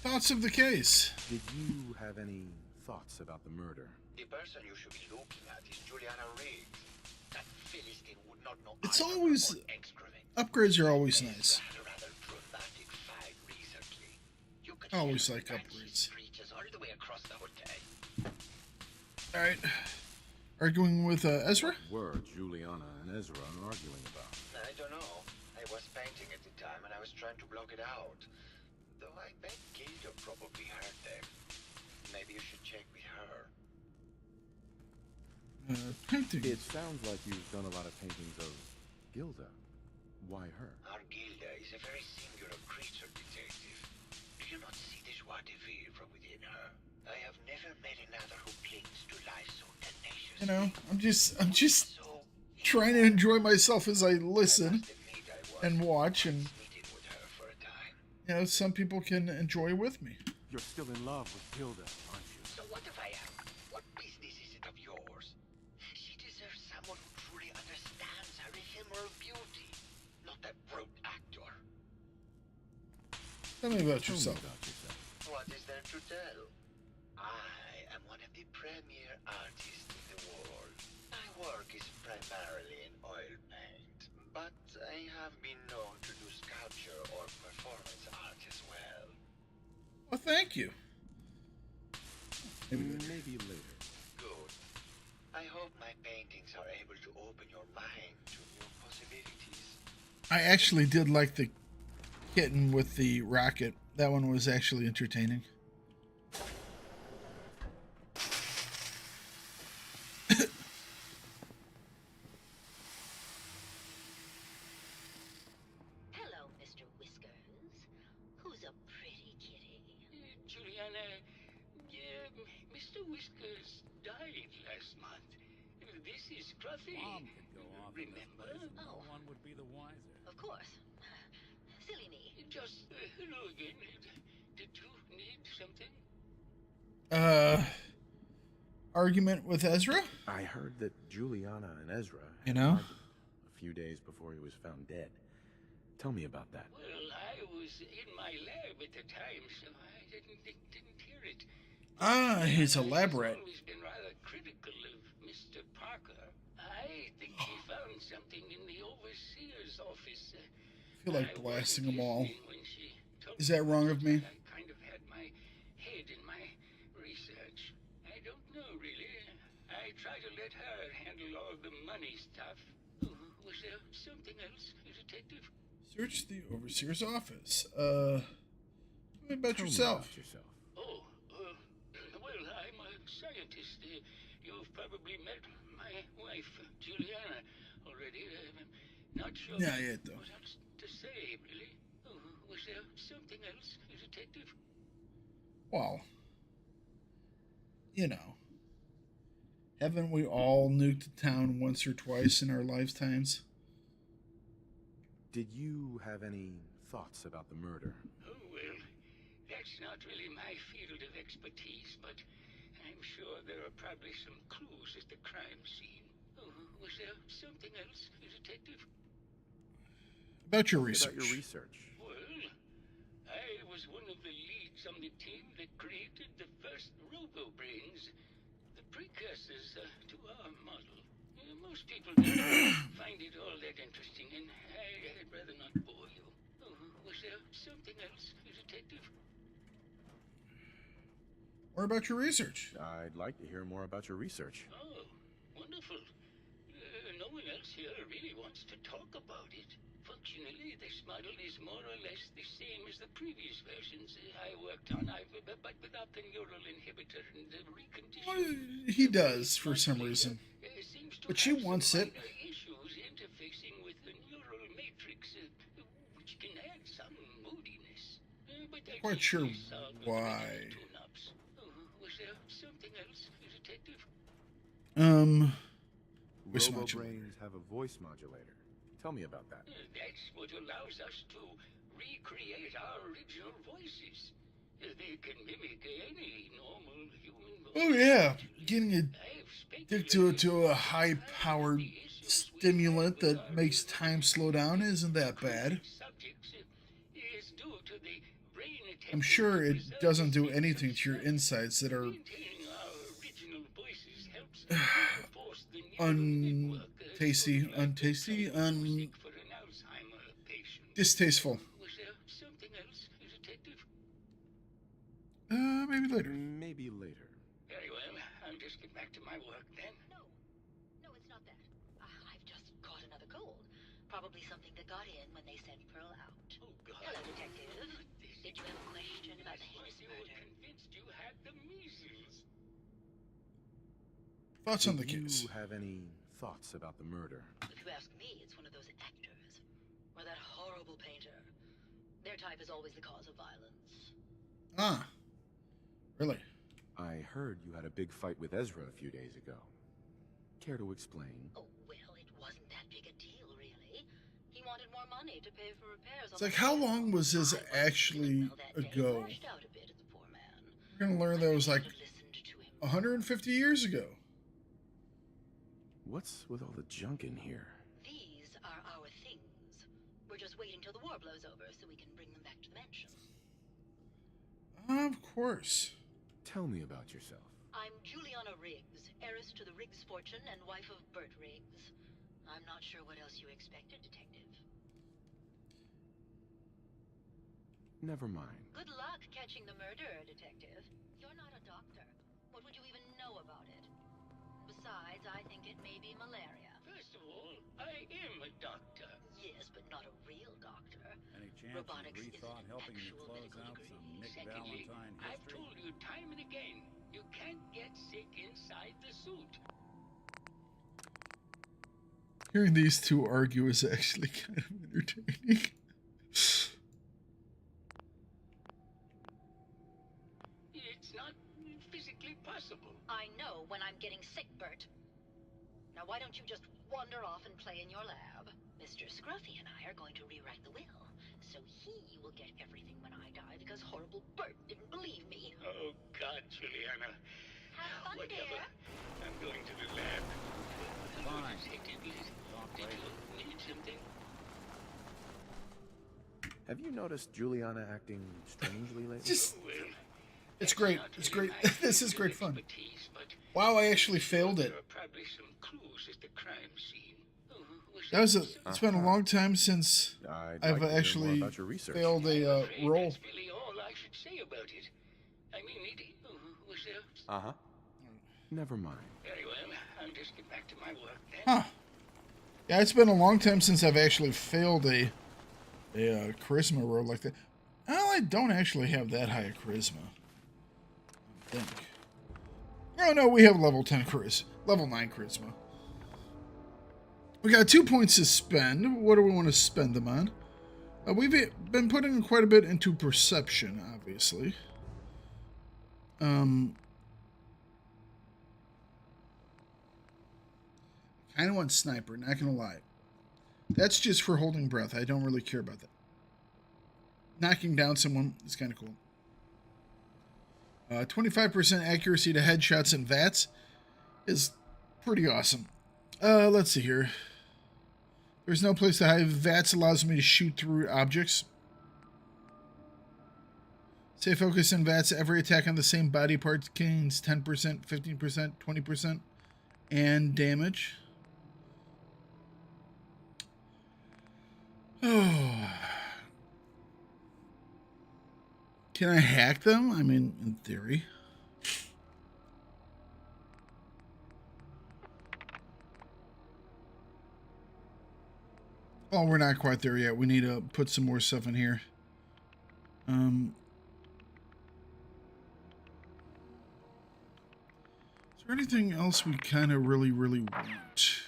A: Thoughts of the case.
C: Did you have any thoughts about the murder?
R: The person you should be looking at is Juliana Riggs. That Philistine would not know.
A: It's always upgrades are always nice.
R: Rather dramatic fight recently. You could
A: I always like upgrades.
R: creatures all the way across the hotel.
A: All right, arguing with Ezra.
C: What were Juliana and Ezra arguing about?
R: I don't know. I was painting at the time and I was trying to block it out. Though I bet Gilda probably heard them. Maybe you should check with her.
A: Painting.
C: It sounds like you've done a lot of paintings of Gilda. Why her?
R: Our Gilda is a very singular creature, detective. Do you not see the joie de vivre from within her? I have never met another who clings to life so tenaciously.
A: You know, I'm just trying to enjoy myself as I listen and watch, and you know, some people can enjoy with me.
C: You're still in love with Gilda, aren't you?
R: So what if I am? What business is it of yours? She deserves someone who truly understands her ephemeral beauty, not that brute actor.
A: Tell me about yourself.
R: What is there to tell? I am one of the premier artists in the world. My work is primarily in oil paint, but I have been known to do sculpture or performance art as well.
A: Well, thank you.
C: Maybe later.
R: Good. I hope my paintings are able to open your mind to new possibilities.
A: I actually did like the kitten with the rocket. That one was actually entertaining.
O: Hello, Mr. Whiskers. Who's a pretty kitty?
J: Juliana, Mr. Whiskers died last month. This is Scruffy.
B: Bomb could go off in this place and no one would be the wiser.
O: Of course. Silly me.
J: Just hello again. Did you need something?
A: Argument with Ezra?
C: I heard that Juliana and Ezra
A: You know?
C: a few days before he was found dead. Tell me about that.
J: Well, I was in my lab at the time, so I didn't hear it.
A: He's elaborate.
J: I've always been rather critical of Mr. Parker. I think he found something in the overseer's office.
A: I feel like blasting them all. Is that wrong of me?
J: I kind of had my head in my research. I don't know, really. I try to let her handle all the money stuff. Was there something else, Detective?
A: Search the overseer's office. Tell me about yourself.
J: Oh, well, I'm a scientist. you've probably met my wife, Juliana, already. Not sure
A: Not yet, though.
J: what else to say, really. Was there something else, Detective?
A: Well, you know, haven't we all nuked a town once or twice in our lifetimes?
F: Did you have any thoughts about the murder?
J: Oh, well, that's not really my field of expertise, but I'm sure there are probably some clues at the crime scene. Was there something else, Detective?
A: About your
F: Tell me
A: research.
F: About your research.
J: Well, I was one of the leads on the team that created the first robo-brains, the precursors to our model. Most people don't find it all that interesting, and I'd rather not bore you. Was there something else, Detective?
A: Or about your research?
F: I'd like to hear more about your research.
J: Oh, wonderful. No one else here really wants to talk about it. Functionally, this model is more or less the same as the previous versions I worked on, but without the neural inhibitor and the reconditioning.
A: Well, he does, for some reason. But she wants it.
J: Issues interfacing with the neural matrix, which can add some moodiness. But
A: Not quite sure why.
J: Was there something else, Detective?
A: Voice modulator.
F: Robo-brains have a voice modulator. Tell me about that.
J: That's what allows us to recreate our original voices. They can mimic any normal human voice.
A: Oh yeah, getting addicted to a high-powered stimulant that makes time slow down isn't that bad. I'm sure it doesn't do anything to your insides that are distasteful.
J: Was there something else, Detective?
A: Maybe later.
F: Maybe later.
J: Very well. I'll just get back to my work then.
O: No, it's not that. I've just caught another cold. Probably something that got in when they sent Pearl out.
J: Oh, God.
O: Hello, Detective. Did you have a question about the heinous murder?
J: Convinced you had the measles.
A: Thoughts on the
F: Do
A: case?
F: you have any thoughts about the murder?
O: If you ask me, it's one of those actors. Or that horrible painter. Their type is always the cause of violence.
A: Ah. Really?
F: I heard you had a big fight with Ezra a few days ago. Care to explain?
O: Oh, well, it wasn't that big a deal, really. He wanted more money to pay for repairs.
A: It's like, how long was this actually ago? We're gonna learn that it was like 150 years ago.
F: What's with all the junk in here?
O: These are our things. We're just waiting till the war blows over so we can bring them back to the mansion.
A: Of course.
F: Tell me about yourself.
O: I'm Juliana Riggs, heiress to the Riggs fortune and wife of Bert Riggs. I'm not sure what else you expected, Detective.
F: Never mind.
O: Good luck catching the murderer, Detective. You're not a doctor. What would you even know about it? Besides, I think it may be malaria.
J: First of all, I am a doctor.
O: Yes, but not a real doctor.
B: Any chance
O: Robotics
B: you rethought
O: isn't
B: helping me
O: actual
B: close
O: medical
B: out
O: degree.
B: some Nick
J: Secondly,
B: Valentine
J: I've
B: history?
J: told you time and again, you can't get sick inside the suit.
A: Hearing these two argue is actually kind of entertaining.
J: It's not physically possible.
O: I know when I'm getting sick, Bert. Now why don't you just wander off and play in your lab? Mr. Scruffy and I are going to rewrite the will, so he will get everything when I die because horrible Bert didn't believe me.
J: Oh, God, Juliana.
O: Have fun,
J: Whatever.
O: dear.
J: I'm going to the lab.
B: Fine.
J: Did you need something?
F: Have you noticed Juliana acting strangely lately?
A: Just, it's great. It's great. This is great fun. Wow, I actually failed it.
J: There are probably some clues at the crime scene.
A: That was it's been a long time since I've actually failed a role.
J: That's really all I should say about it. I mean, was there...
F: Uh-huh. Never mind.
J: Very well. I'll just get back to my work then.
A: Huh. Yeah, it's been a long time since I've actually failed a charisma roll like that. Well, I don't actually have that high a charisma, I think. Oh no, we have level 10 charisma. Level 9 charisma. We got 2 points to spend. What do we want to spend them on? We've been putting quite a bit into perception, obviously. Kind of want sniper, not gonna lie. That's just for holding breath. I don't really care about that. Knocking down someone is kind of cool. 25% accuracy to headshots and VATS is pretty awesome. Let's see here. There's no place to hide. VATS allows me to shoot through objects. Stay focused in VATS. Every attack on the same body parts gains 10%, 15%, 20%, and damage. Oh. Can I hack them? I mean, in theory. Oh, we're not quite there yet. We need to put some more stuff in here. Is there anything else we kind of really want?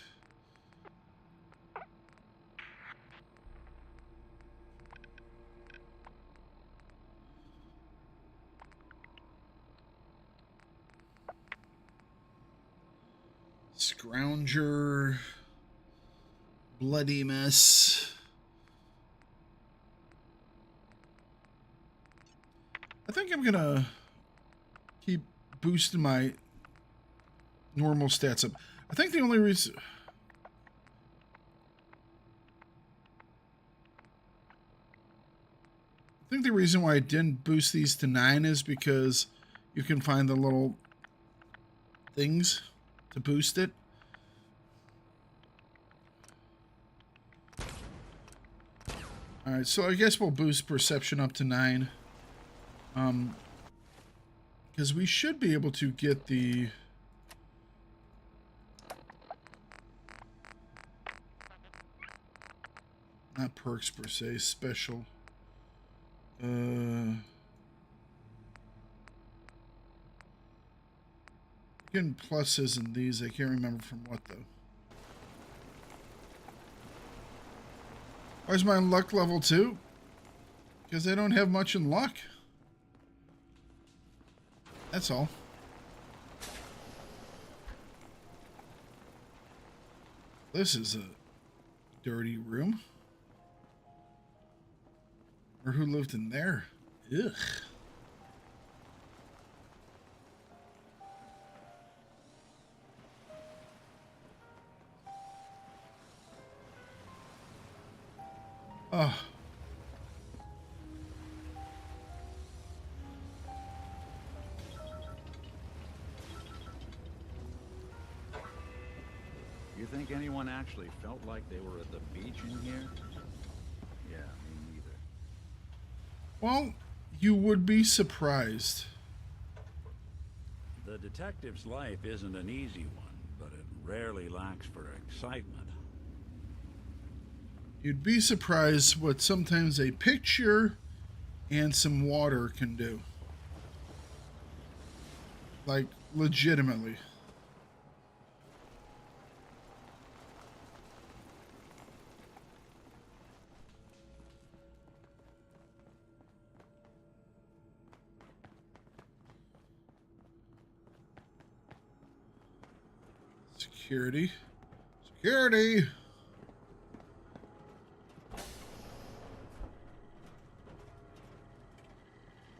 A: Scrounger. Bloody mess. I think I'm gonna keep boosting my normal stats up. I think the only reason... I think the reason why I didn't boost these to 9 is because you can find the little things to boost it. Alright, so I guess we'll boost perception up to 9. Because we should be able to get the... Not perks per se, special. Getting pluses in these, I can't remember from what though. Where's my luck level 2? Because I don't have much in luck. That's all. This is a dirty room. Or who lived in there? Ugh. Oh.
T: You think anyone actually felt like they were at the beach in here? Yeah, me neither.
A: Well, you would be surprised.
B: The detective's life isn't an easy one, but it rarely lacks for excitement.
A: You'd be surprised what sometimes a picture and some water can do. Like, legitimately. Security. Security!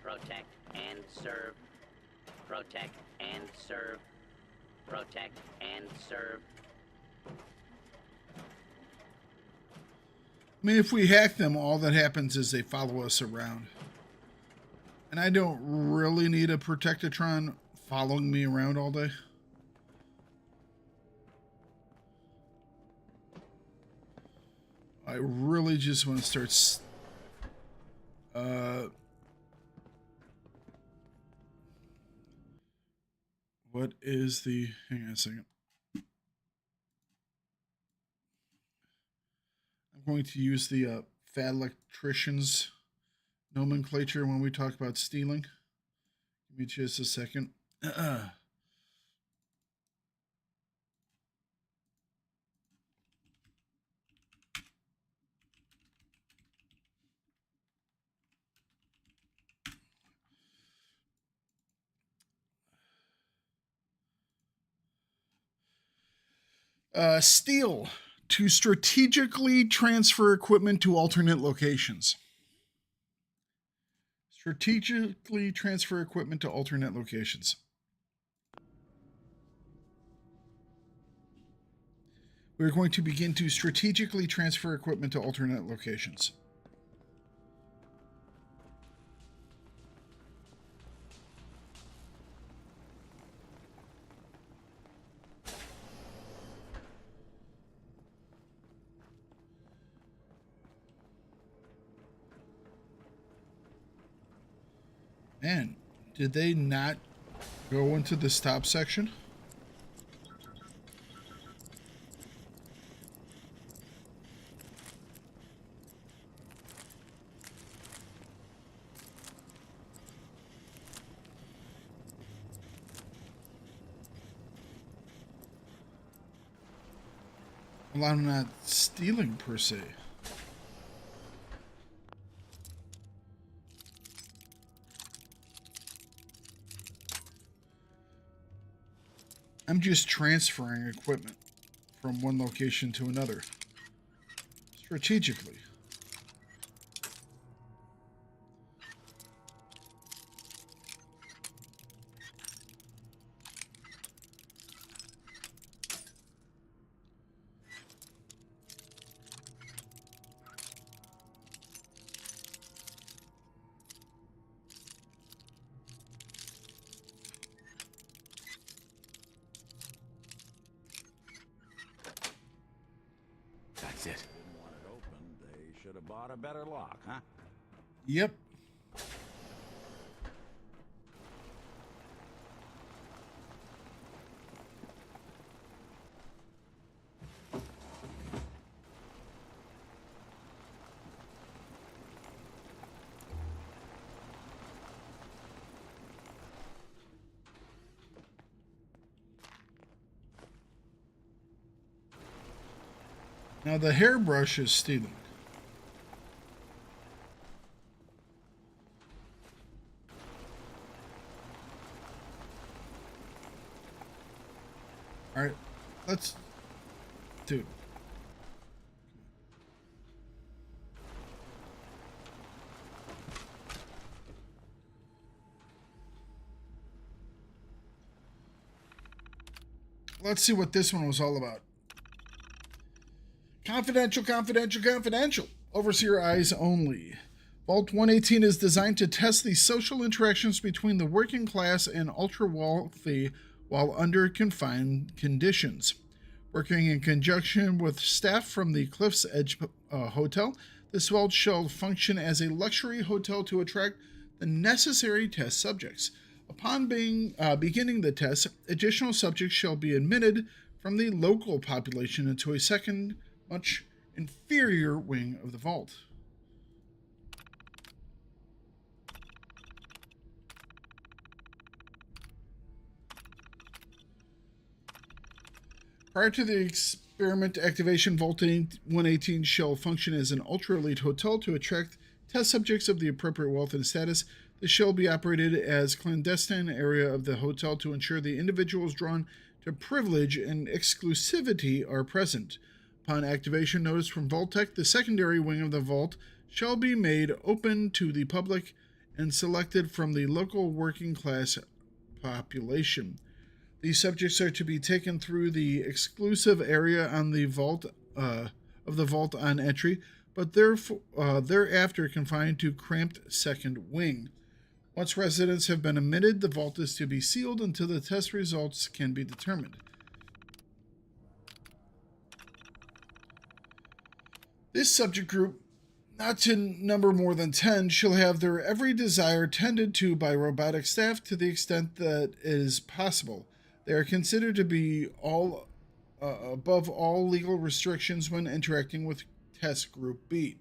S: Protect and serve. Protect and serve. Protect and serve.
A: I mean, if we hack them, all that happens is they follow us around. And I don't really need a Protectatron following me around all day. I really just want to start... what is the... Hang on a second. I'm going to use the fat electrician's nomenclature when we talk about stealing. Give me just a second. Steal. To strategically transfer equipment to alternate locations. Strategically transfer equipment to alternate locations. We're going to begin to strategically transfer equipment to alternate locations. Man, did they not go into the stop section? Well, I'm not stealing per se. I'm just transferring equipment from one location to another. Strategically.
C: That's it.
B: Didn't want it open. They should have bought a better lock, huh?
A: Yep. Now the hairbrush is stealing. All right, let's do. Let's see what this one was all about. Confidential, confidential, confidential. Overseer eyes only. Vault 118 is designed to test the social interactions between the working class and ultra-wealthy while under confined conditions. Working in conjunction with staff from the Cliff's Edge Hotel, this vault shall function as a luxury hotel to attract the necessary test subjects. Upon beginning the test, additional subjects shall be admitted from the local population into a second, much inferior wing of the vault. Prior to the experiment activation, Vault 118 shall function as an ultra-elite hotel to attract test subjects of the appropriate wealth and status. This shall be operated as clandestine area of the hotel to ensure the individuals drawn to privilege and exclusivity are present. Upon activation notice from Vault-Tec, the secondary wing of the vault shall be made open to the public and selected from the local working class population. These subjects are to be taken through the exclusive area on the vault of the vault on entry, but thereafter confined to cramped second wing. Once residents have been admitted, the vault is to be sealed until the test results can be determined. This subject group, not to number more than 10, shall have their every desire tended to by robotic staff to the extent that is possible. They are considered to be above all legal restrictions when interacting with Test Group B.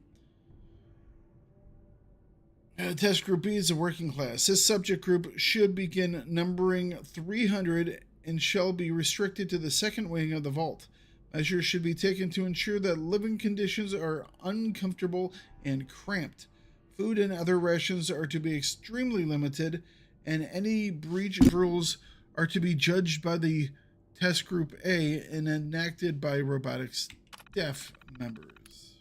A: Test Group B is a working class. This subject group should begin numbering 300 and shall be restricted to the second wing of the vault. Measures should be taken to ensure that living conditions are uncomfortable and cramped. Food and other rations are to be extremely limited, and any breach of rules are to be judged by the Test Group A and enacted by robotic staff members.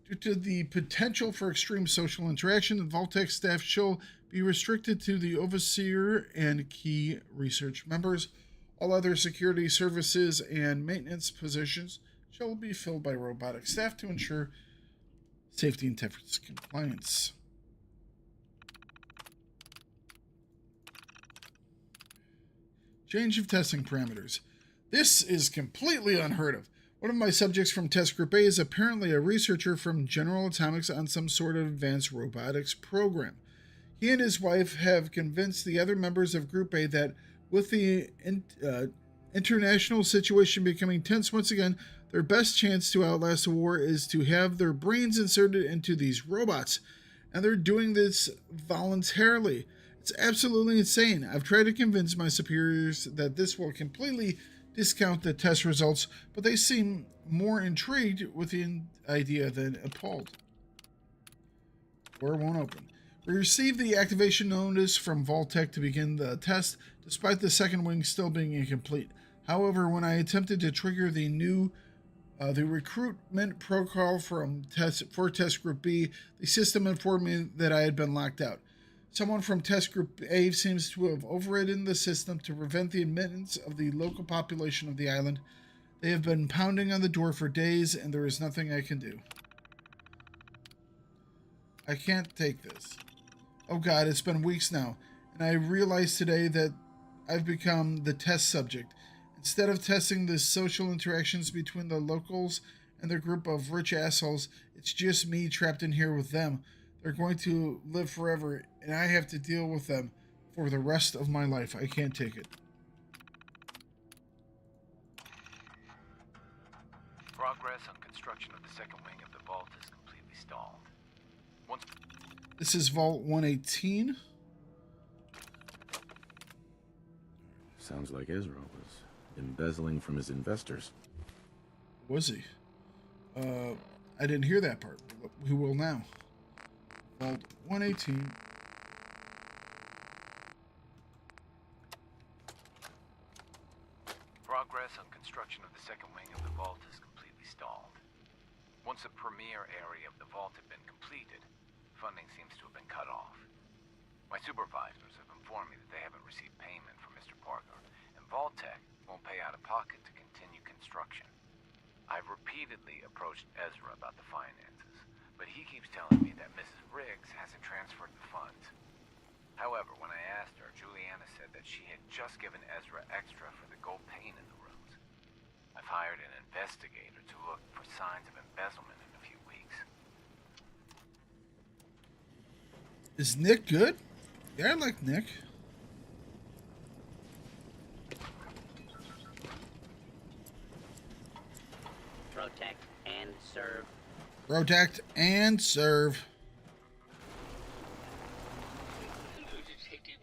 A: Due to the potential for extreme social interaction, the Vault-Tec staff shall be restricted to the overseer and key research members. All other security services and maintenance positions shall be filled by robotic staff to ensure safety and test compliance. Change of testing parameters. This is completely unheard of. One of my subjects from Test Group A is apparently a researcher from General Atomics on some sort of advanced robotics program. He and his wife have convinced the other members of Group A that with the international situation becoming tense once again, their best chance to outlast the war is to have their brains inserted into these robots. And they're doing this voluntarily. It's absolutely insane. I've tried to convince my superiors that this will completely discount the test results, but they seem more intrigued with the idea than appalled. Door won't open. We received the activation notice from Vault-Tec to begin the test, despite the second wing still being incomplete. However, when I attempted to trigger the recruitment protocol for Test Group B, the system informed me that I had been locked out. Someone from Test Group A seems to have overridden the system to prevent the admittance of the local population of the island. They have been pounding on the door for days, and there is nothing I can do. I can't take this. Oh God, it's been weeks now, and I realized today that I've become the test subject. Instead of testing the social interactions between the locals and their group of rich assholes, it's just me trapped in here with them. They're going to live forever, and I have to deal with them for the rest of my life. I can't take it.
C: Progress on construction of the second wing of the vault is completely stalled.
A: This is Vault 118.
F: Sounds like Ezra was embezzling from his investors.
A: Was he? I didn't hear that part. We will now. Vault 118.
C: Progress on construction of the second wing of the vault is completely stalled. Once the premier area of the vault had been completed, funding seems to have been cut off. My supervisors have informed me that they haven't received payment from Mr. Parker, and Vault-Tec won't pay out of pocket to continue construction. I've repeatedly approached Ezra about the finances, but he keeps telling me that Mrs. Riggs hasn't transferred the funds. However, when I asked her, Juliana said that she had just given Ezra extra for the gold paint in the rooms. I've hired an investigator to look for signs of embezzlement in a few weeks.
A: Is Nick good? Yeah, I like Nick.
S: Protect and serve.
A: Protect and serve.
J: Hello, Detective.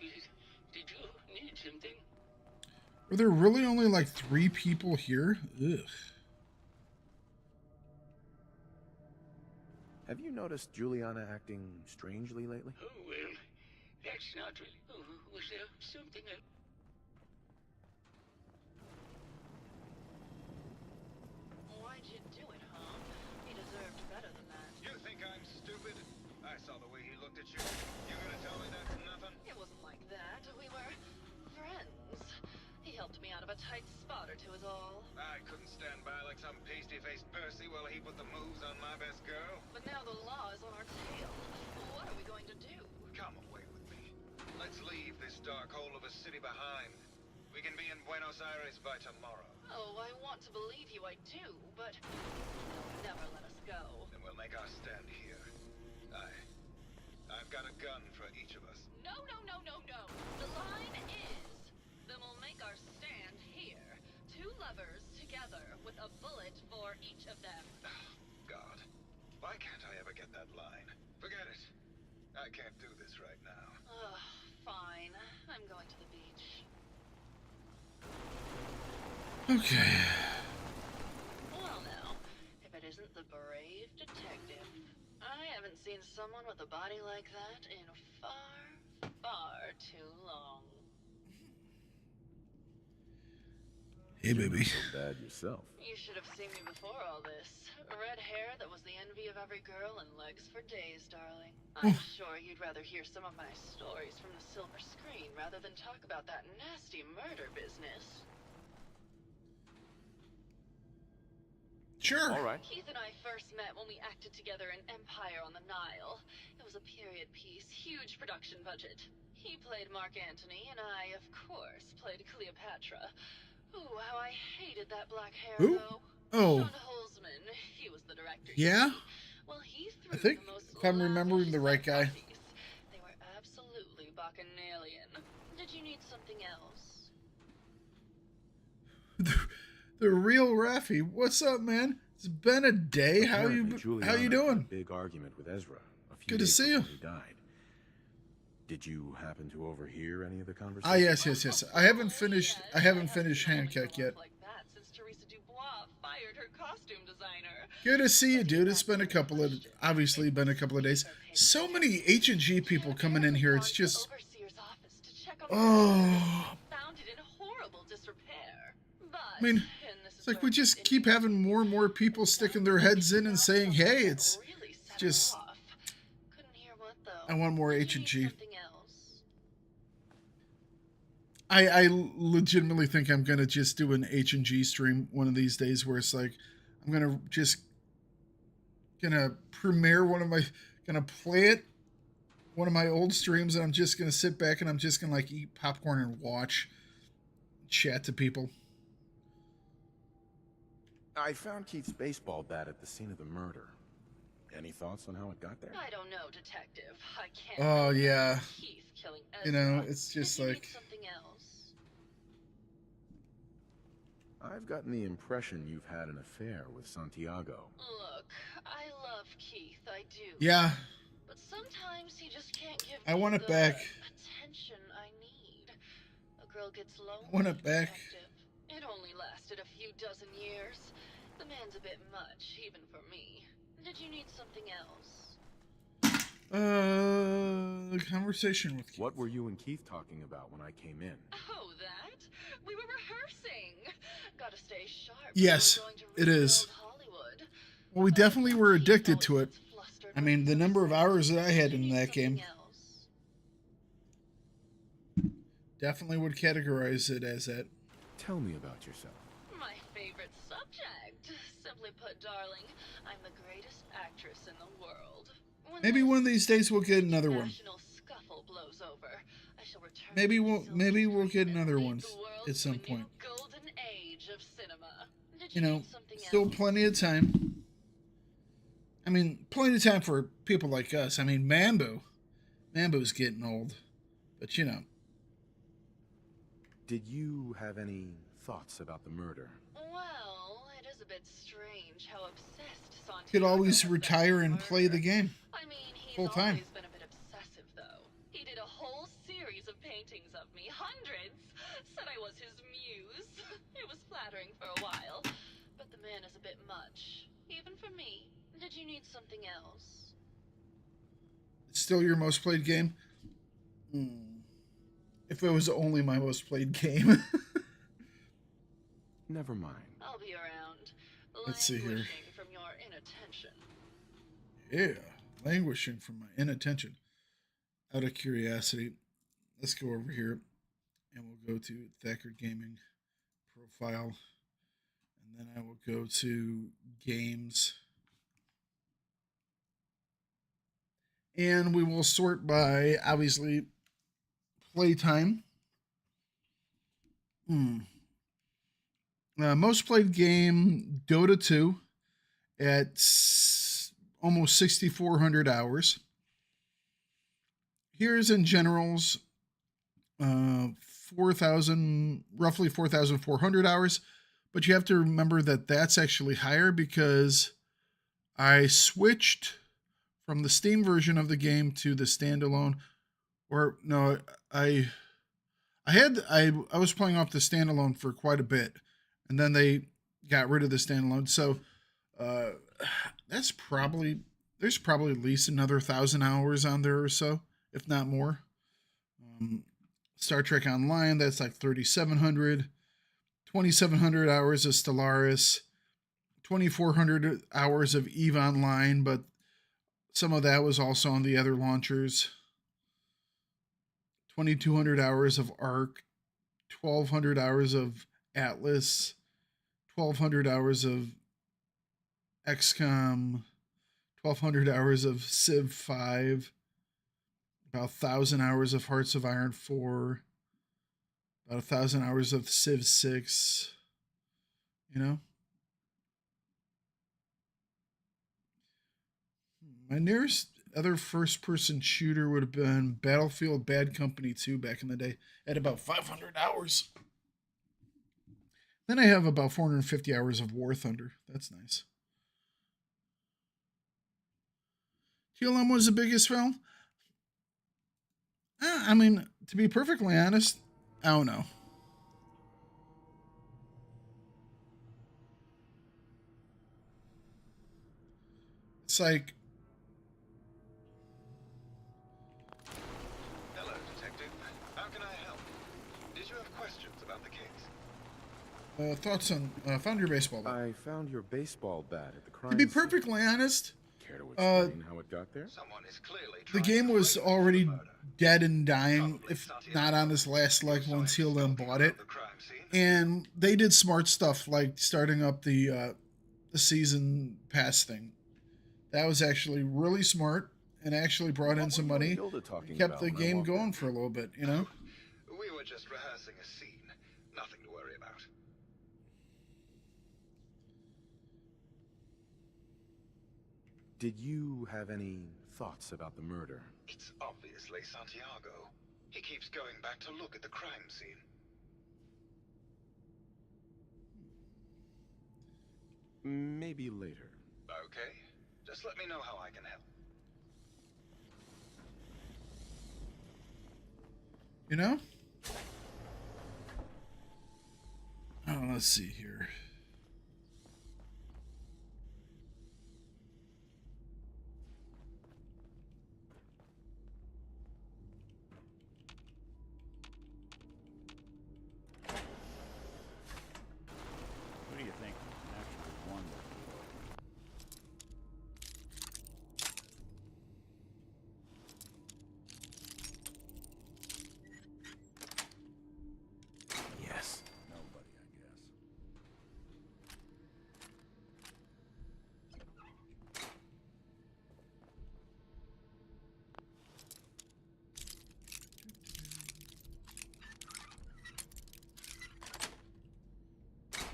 J: Did you need something?
A: Were there really only like 3 people here? Ugh.
F: Have you noticed Juliana acting strangely lately?
J: Oh, well, that's not really... Oh, was there something else?
O: Why'd you do it, huh? He deserved better than that.
U: You think I'm stupid? I saw the way he looked at you. You gonna tell me that's nothing?
O: It wasn't like that. We were friends. He helped me out of a tight spot or two is all.
U: I couldn't stand by like some pasty-faced Percy while he put the moves on my best girl.
O: But now the law is on our tail. What are we going to do?
U: Come away with me. Let's leave this dark hole of a city behind. We can be in Buenos Aires by tomorrow.
O: Oh, I want to believe you, I do, but they'll never let us go.
U: Then we'll make our stand here. I've got a gun for each of us.
O: No, no, no, no, no. The line is, then we'll make our stand here. 2 lovers together with a bullet for each of them.
U: God, why can't I ever get that line? Forget it. I can't do this right now.
O: Ugh, fine. I'm going to the beach.
A: Okay.
O: Well now, if it isn't the brave detective. I haven't seen someone with a body like that in far, far too long.
A: Hey, baby.
F: So bad yourself.
E: You should have seen me before all this. Red hair that was the envy of every girl and legs for days, darling. I'm sure you'd rather hear some of my stories from the silver screen rather than talk about that nasty murder business.
A: Sure.
F: All right.
E: Keith and I first met when we acted together in Empire on the Nile. It was a period piece, huge production budget. He played Mark Antony, and I, of course, played Cleopatra. Ooh, how I hated that black hair,
A: Who?
E: though.
A: Oh.
E: Sean Holzman, he was the director.
A: Yeah?
E: Well, he
A: I think, if I'm remembering the right guy.
E: They were absolutely bacchanalian. Did you need something else?
A: The real Raffi. What's up, man? It's been a day. How you doing?
F: Had a big argument with Ezra a few
A: Good to
F: days
A: see you.
F: before he died. Did you happen to overhear any of the conversation?
A: Ah, yes. I haven't finished Hancock yet. Good to see you, dude. It's been obviously been a couple of days. So many H&G people coming in here. It's just, oh. I mean, it's like we just keep having more and more people sticking their heads in and saying, "Hey, it's just, I want more H&G." I legitimately think I'm gonna just do an H&G stream one of these days, where it's like I'm gonna premiere gonna play it one of my old streams, and I'm just gonna sit back and I'm just gonna like eat popcorn and watch, chat to people.
F: I found Keith's baseball bat at the scene of the murder. Any thoughts on how it got there?
E: I don't know, detective. I can't.
A: Oh yeah.
E: Keith killing Ezra.
A: You know, it's just like.
E: Something else.
F: I've gotten the impression you've had an affair with Santiago.
E: Look, I love Keith, I do.
A: Yeah.
E: But sometimes he just can't give
A: I want it back.
E: Attention I need. A girl gets lonely.
A: I want it back.
E: Detective. It only lasted a few dozen years. The man's a bit much, even for me. Did you need something else?
A: The conversation with Keith.
F: What were you and Keith talking about when I came in?
E: Oh, that? We were rehearsing. Gotta stay sharp.
A: Yes, it is. Well, we definitely were addicted to it. I mean, the number of hours that I had in that game. Definitely would categorize it as that.
F: Tell me about yourself.
E: My favorite subject. Simply put, darling, I'm the greatest actress in the world.
A: Maybe one of these days we'll get another one.
E: Scuffle blows over. I shall return
A: Maybe we'll get another one at some point.
E: Golden age of cinema.
A: You know, still plenty of time. I mean, plenty of time for people like us. I mean, Mambo's getting old, but you know.
F: Did you have any thoughts about the murder?
E: Well, it is a bit strange how obsessed Santiago
A: Could always retire and play the game.
E: I mean, he's
A: full time.
E: Always been a bit obsessive, though. He did a whole series of paintings of me, hundreds. Said I was his muse. It was flattering for a while, but the man is a bit much, even for me. Did you need something else?
A: It's still your most played game? If it was only my most played game.
F: Never mind.
E: I'll be around.
A: Let's see here.
E: Languishing from your inattention.
A: Yeah, languishing from my inattention. Out of curiosity, let's go over here and we'll go to Thakard Gaming profile. And then I will go to games. And we will sort by, obviously, playtime. Most played game, Dota 2, at almost 6,400 hours. Here's in generals, roughly 4,400 hours. But you have to remember that that's actually higher because I switched from the Steam version of the game to the standalone, or no, I was playing off the standalone for quite a bit, and then they got rid of the standalone. So there's probably at least another 1,000 hours on there or so, if not more. Star Trek Online, that's like 3,700. 2,700 hours of Stellaris, 2,400 hours of EVE Online, but some of that was also on the other launchers. 2,200 hours of ARC, 1,200 hours of Atlas, 1,200 hours of XCOM, 1,200 hours of Civ 5, about 1,000 hours of Hearts of Iron 4, about 1,000 hours of Civ 6, you know? My nearest other first-person shooter would have been Battlefield Bad Company 2 back in the day at about 500 hours. Then I have about 450 hours of War Thunder. That's nice. TLM was the biggest film? I mean, to be perfectly honest, I don't know. It's like...
U: Hello, Detective. How can I help? Did you have questions about the case?
A: Thoughts on... found your baseball bat.
F: I found your baseball bat at the crime
A: To be
F: scene.
A: perfectly honest...
F: Care to explain how it got there?
U: Someone is clearly
A: the game was already dead and dying, if not on his last leg, when TLM bought it. And they did smart stuff, like starting up the season pass thing. That was actually really smart, and actually brought in some money, and kept the game going for a little bit, you know?
U: We were just rehearsing a scene. Nothing to worry about.
F: Did you have any thoughts about the murder?
U: It's obviously Santiago. He keeps going back to look at the crime scene.
F: Maybe later.
U: Okay. Just let me know how I can help.
A: You know? Oh, let's see here.
B: Who do you think actually won the war?
F: Yes.
B: Nobody, I guess.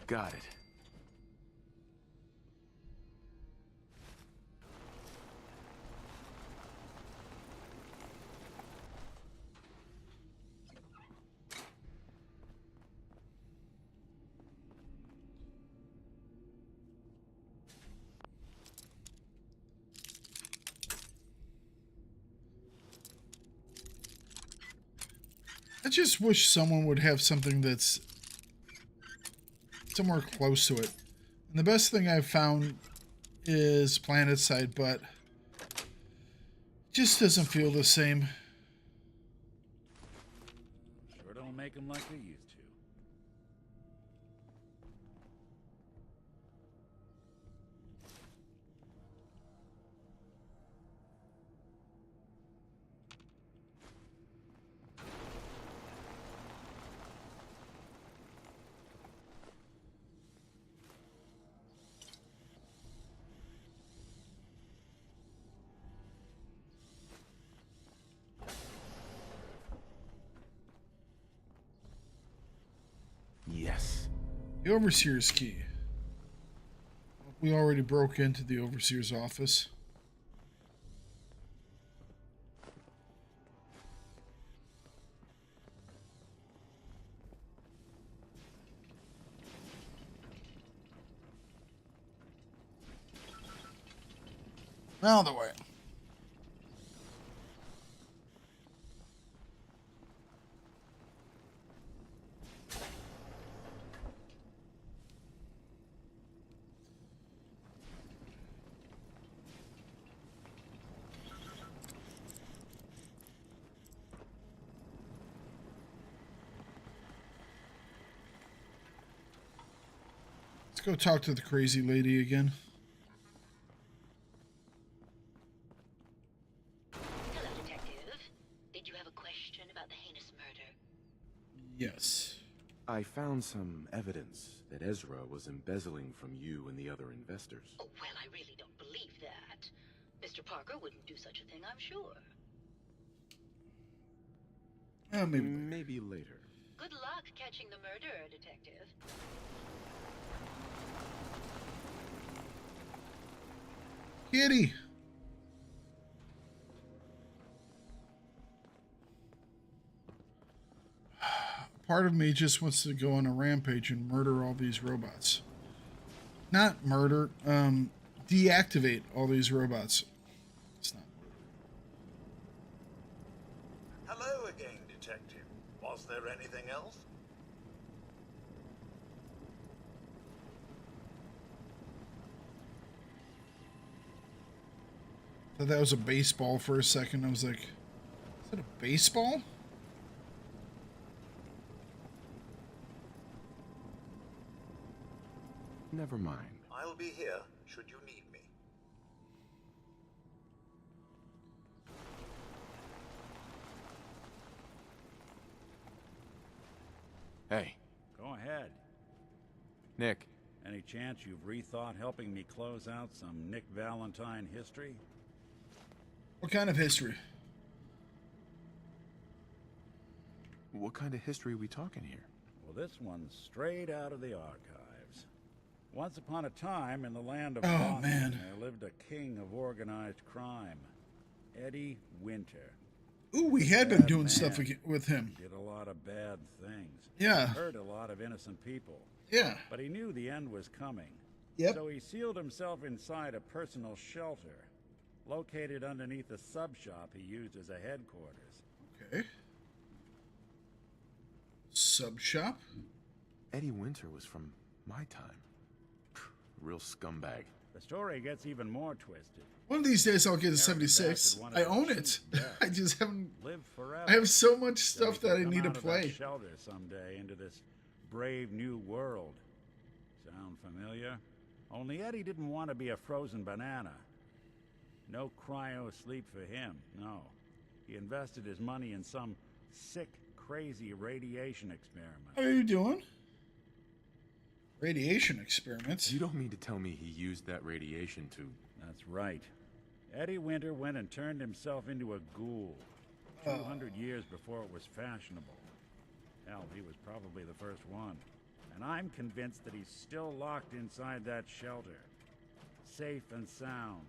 F: Got it.
A: I just wish someone would have something that's somewhere close to it. And the best thing I've found is PlanetSide, but it just doesn't feel the same.
B: Sure don't make them like they used to.
F: Yes.
A: The Overseer's key. We already broke into the Overseer's office. Out of the way. Let's go talk to the crazy lady again.
O: Hello, Detective. Did you have a question about the heinous murder?
A: Yes.
F: I found some evidence that Ezra was embezzling from you and the other investors.
O: Oh, well, I really don't believe that. Mr. Parker wouldn't do such a thing, I'm sure.
F: Maybe later.
O: Good luck catching the murderer, Detective.
A: Kitty. Part of me just wants to go on a rampage and murder all these robots. Not murder, deactivate all these robots. It's not murder.
Q: Hello again, Detective. Was there anything else?
A: Thought that was a baseball for a second. I was like, is that a baseball?
F: Never mind.
Q: I'll be here should you need me.
F: Hey.
B: Go ahead.
F: Nick.
B: Any chance you've rethought helping me close out some Nick Valentine history?
A: What kind of history?
F: What kind of history are we talking here?
B: Well, this one's straight out of the archives. Once upon a time, in the land of
A: Oh,
B: Boston,
A: man.
B: there lived a king of organized crime, Eddie Winter.
A: Ooh, we had been
B: Bad
A: doing
B: man.
A: stuff with him.
B: Did a lot of bad things.
A: Yeah.
B: Hurt a lot of innocent people.
A: Yeah.
B: But he knew the end was coming.
A: Yep.
B: So he sealed himself inside a personal shelter, located underneath a sub shop he used as a headquarters.
A: Okay. Sub shop?
F: Eddie Winter was from my time. Real scumbag.
B: The story gets even more twisted.
A: One of these days I'll get a
B: Eric
A: 76.
B: Bastard wanted
A: I
B: to
A: own
B: shoot
A: it.
B: death.
A: I just haven't.
B: Live forever.
A: I have so much
B: So he
A: stuff
B: could
A: that I
B: come
A: need to
B: out of that
A: play.
B: shelter someday into this brave new world. Sound familiar? Only Eddie didn't want to be a frozen banana. No cryo sleep for him, no. He invested his money in some sick, crazy radiation experiment.
A: How are you doing? Radiation experiments?
F: You don't mean to tell me he used that radiation to...
B: That's right. Eddie Winter went and turned himself into a ghoul 200 years before it was fashionable. Hell, he was probably the first one. And I'm convinced that he's still locked inside that shelter. Safe and sound.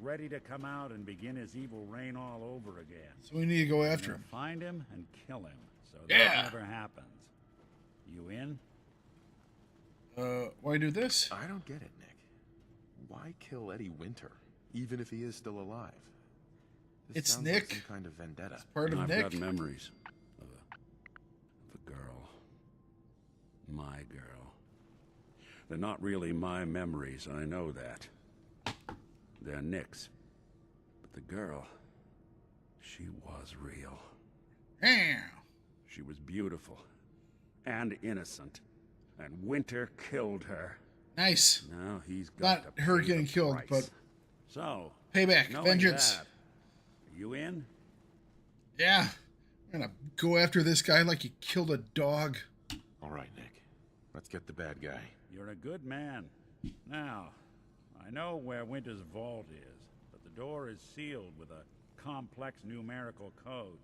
B: Ready to come out and begin his evil reign all over again.
A: So we need to go after him.
B: Find him and kill him, so
A: Yeah.
B: that never happens. You in?
A: Why do this?
F: I don't get it, Nick. Why kill Eddie Winter, even if he is still alive? This
A: It's
F: sounds
A: Nick.
F: Like some kind of vendetta.
A: It's part of
B: I've
A: Nick.
B: got memories of a girl. My girl. They're not really my memories, I know that. They're Nick's. But the girl, she was real.
A: Yeah.
B: She was beautiful and innocent. And Winter killed her.
A: Nice.
B: Now he's got
A: Not
B: to
A: her
B: pay
A: getting
B: the
A: killed,
B: price.
A: but
B: So,
A: payback,
B: knowing
A: vengeance.
B: that, are you in?
A: Yeah. I'm gonna go after this guy like he killed a dog.
F: All right, Nick. Let's get the bad guy.
B: You're a good man. Now, I know where Winter's vault is, but the door is sealed with a complex numerical code.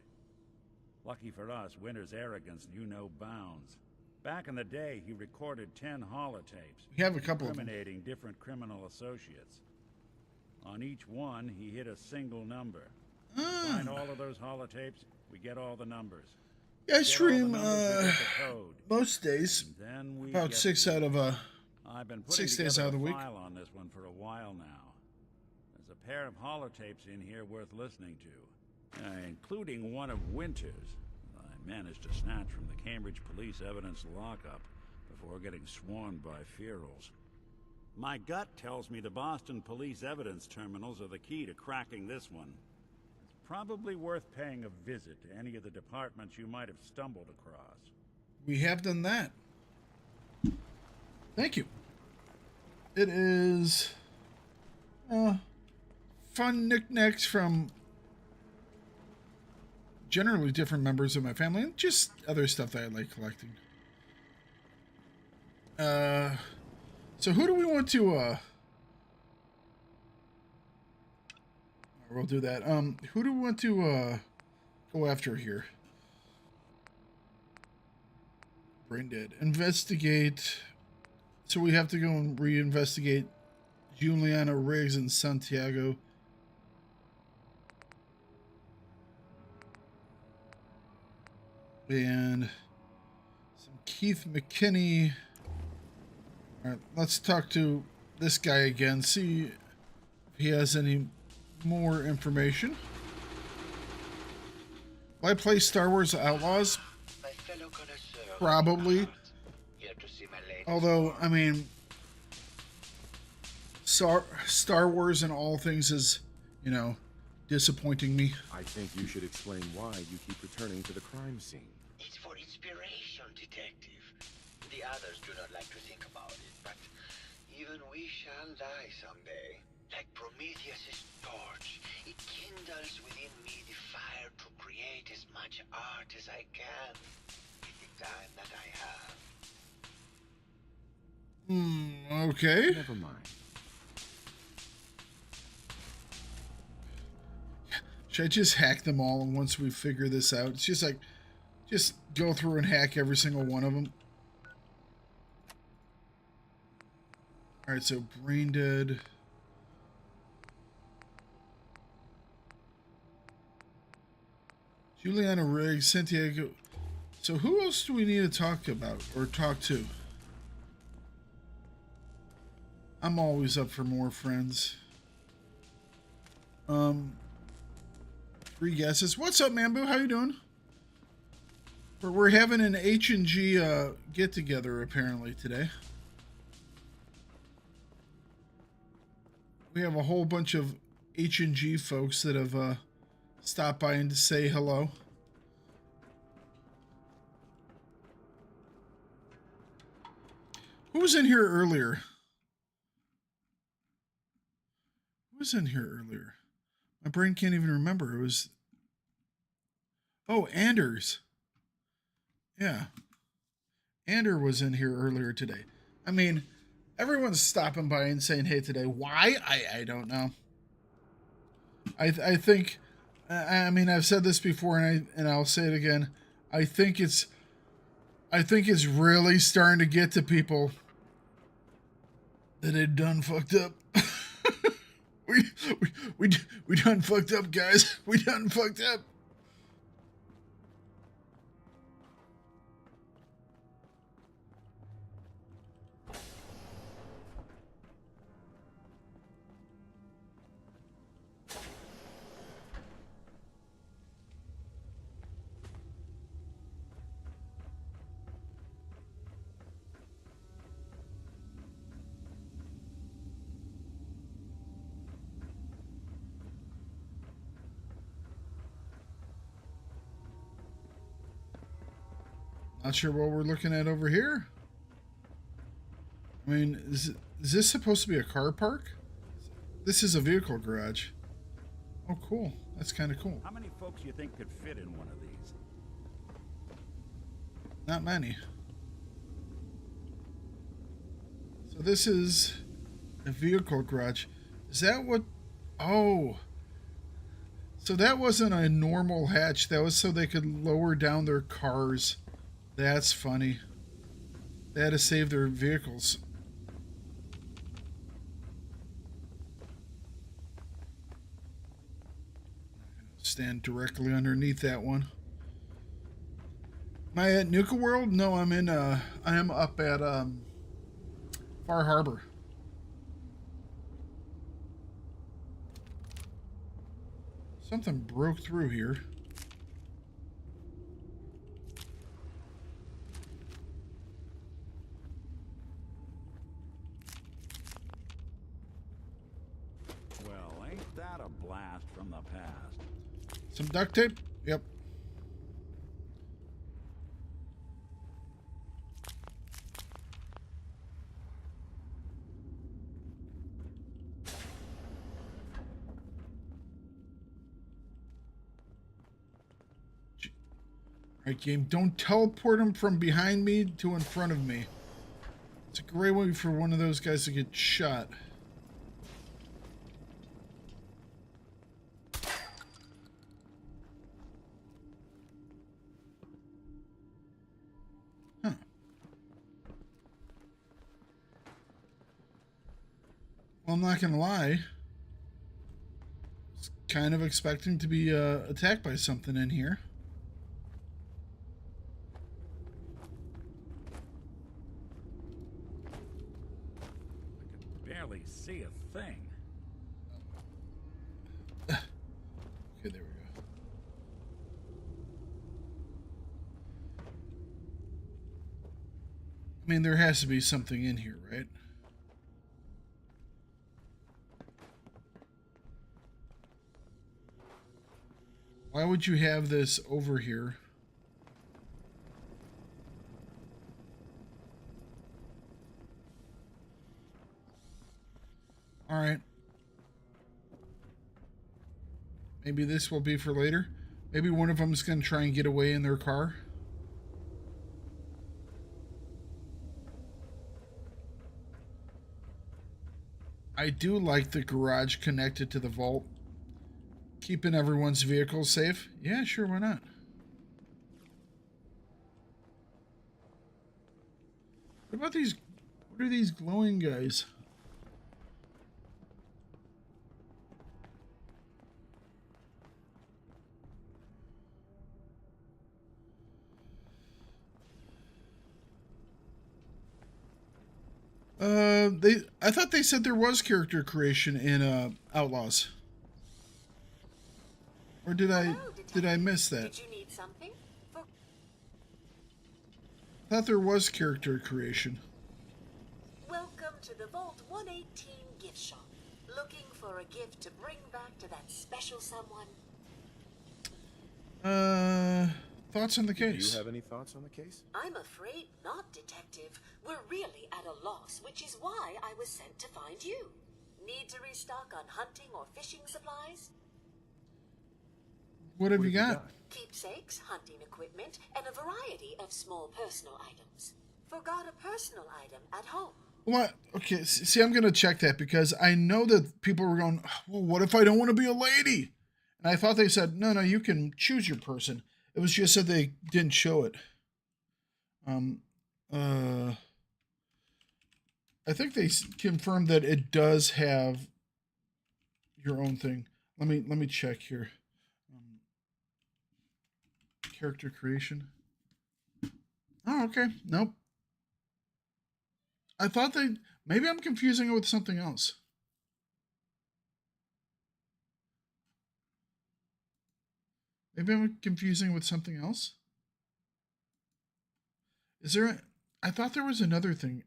B: Lucky for us, Winter's arrogance knew no bounds. Back in the day, he recorded 10 holotapes.
A: We have a couple of them.
B: incriminating different criminal associates. On each one, he hit a single number. Find all of those holotapes, we get all the numbers.
A: Yeah, I
B: Get all the
A: stream
B: numbers, we get the code.
A: most days.
B: And then we
A: About
B: get
A: 6
B: the-
A: out of
B: I've been putting
A: 6 days
B: together
A: out of the
B: a
A: week.
B: file on this one for a while now. There's a pair of holotapes in here worth listening to, including one of Winter's. I managed to snatch from the Cambridge police evidence lockup before getting swarmed by ferals. My gut tells me the Boston police evidence terminals are the key to cracking this one. It's probably worth paying a visit to any of the departments you might have stumbled across.
A: We have done that. Thank you. It is fun knickknacks from generally different members of my family and just other stuff that I like collecting. So who do we want to we'll do that. Who do we want to go after here? Brain dead. Investigate. So we have to go and reinvestigate Juliana Riggs and Santiago. And some Keith McKinney. All right, let's talk to this guy again. See if he has any more information. Will I play Star Wars Outlaws? Probably. Although, I mean, Star Wars and all things is, you know, disappointing me.
F: I think you should explain why you keep returning to the crime scene.
R: It's for inspiration, detective. The others do not like to think about it, but even we shall die someday. Like Prometheus's torch, it kindles within me the fire to create as much art as I can with the time that I have.
A: Okay.
F: Never mind.
A: Should I just hack them all and once we figure this out? It's just like, just go through and hack every single one of them. Alright, so brain dead. Juliana Riggs, Santiago. So who else do we need to talk about or talk to? I'm always up for more friends. 3 guesses. What's up, Mambu? How you doing? We're having an H&G get together apparently today. We have a whole bunch of H&G folks that have stopped by and to say hello. Who was in here earlier? Who was in here earlier? My brain can't even remember. It was... Oh, Anders. Yeah. Ander was in here earlier today. I mean, everyone's stopping by and saying hey today. Why? I don't know. I think... I mean, I've said this before and I'll say it again. I think it's really starting to get to people that it done fucked up. we done fucked up, guys. We done fucked up. Not sure what we're looking at over here. I mean, is this supposed to be a car park? This is a vehicle garage. Oh, cool. That's kind of cool.
B: How many folks you think could fit in one of these?
A: Not many. So this is a vehicle garage. Is that what... Oh. So that wasn't a normal hatch. That was so they could lower down their cars. That's funny. They had to save their vehicles. Stand directly underneath that one. Am I at Nuka World? No, I'm in I am up at Far Harbor. Something broke through here.
B: Well, ain't that a blast from the past?
A: Some duct tape? Yep. Alright, game, don't teleport him from behind me to in front of me. It's a great way for one of those guys to get shot. Huh. Well, I'm not gonna lie. I was kind of expecting to be attacked by something in here.
B: Barely see a thing.
A: Okay, there we go. I mean, there has to be something in here, right? Why would you have this over here? All right. Maybe this will be for later. Maybe one of them is going to try and get away in their car. I do like the garage connected to the vault. Keeping everyone's vehicles safe. Yeah, sure, why not? What about these? What are these glowing guys? I thought they said there was character creation in Outlaws. Or did I miss that?
O: Did you need something?
A: I thought there was character creation.
O: Welcome to the Vault 118 gift shop. Looking for a gift to bring back to that special someone?
A: Thoughts on the case?
F: Do you have any thoughts on the case?
O: I'm afraid not, Detective. We're really at a loss, which is why I was sent to find you. Need to restock on hunting or fishing supplies?
A: What have you got?
O: Keepsakes, hunting equipment, and a variety of small personal items. Forgot a personal item at home.
A: What? Okay, see, I'm going to check that because I know that people were going, well, what if I don't want to be a lady? And I thought they said, no, you can choose your person. It was just that they didn't show it. I think they confirmed that it does have your own thing. Let me check here. Character creation. Oh, okay. Nope. I thought maybe I'm confusing it with something else. Maybe I'm confusing it with something else. Is there I thought there was another thing.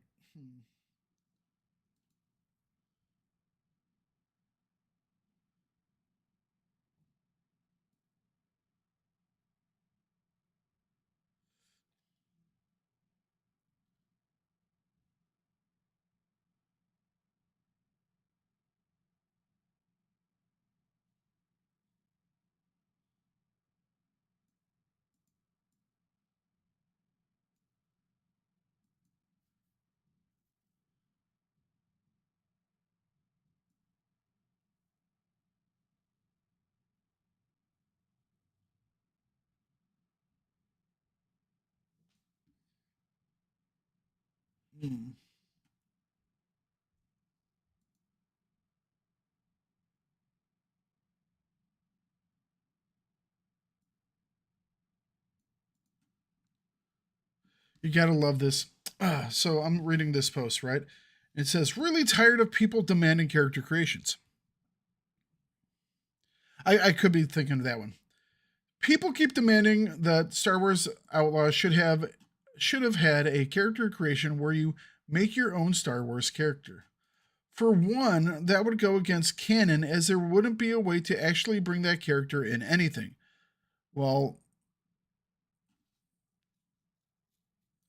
A: You gotta love this. So I'm reading this post, right? It says, really tired of people demanding character creations. I could be thinking of that one. People keep demanding that Star Wars Outlaws should have had a character creation where you make your own Star Wars character. For one, that would go against canon as there wouldn't be a way to actually bring that character in anything. Well,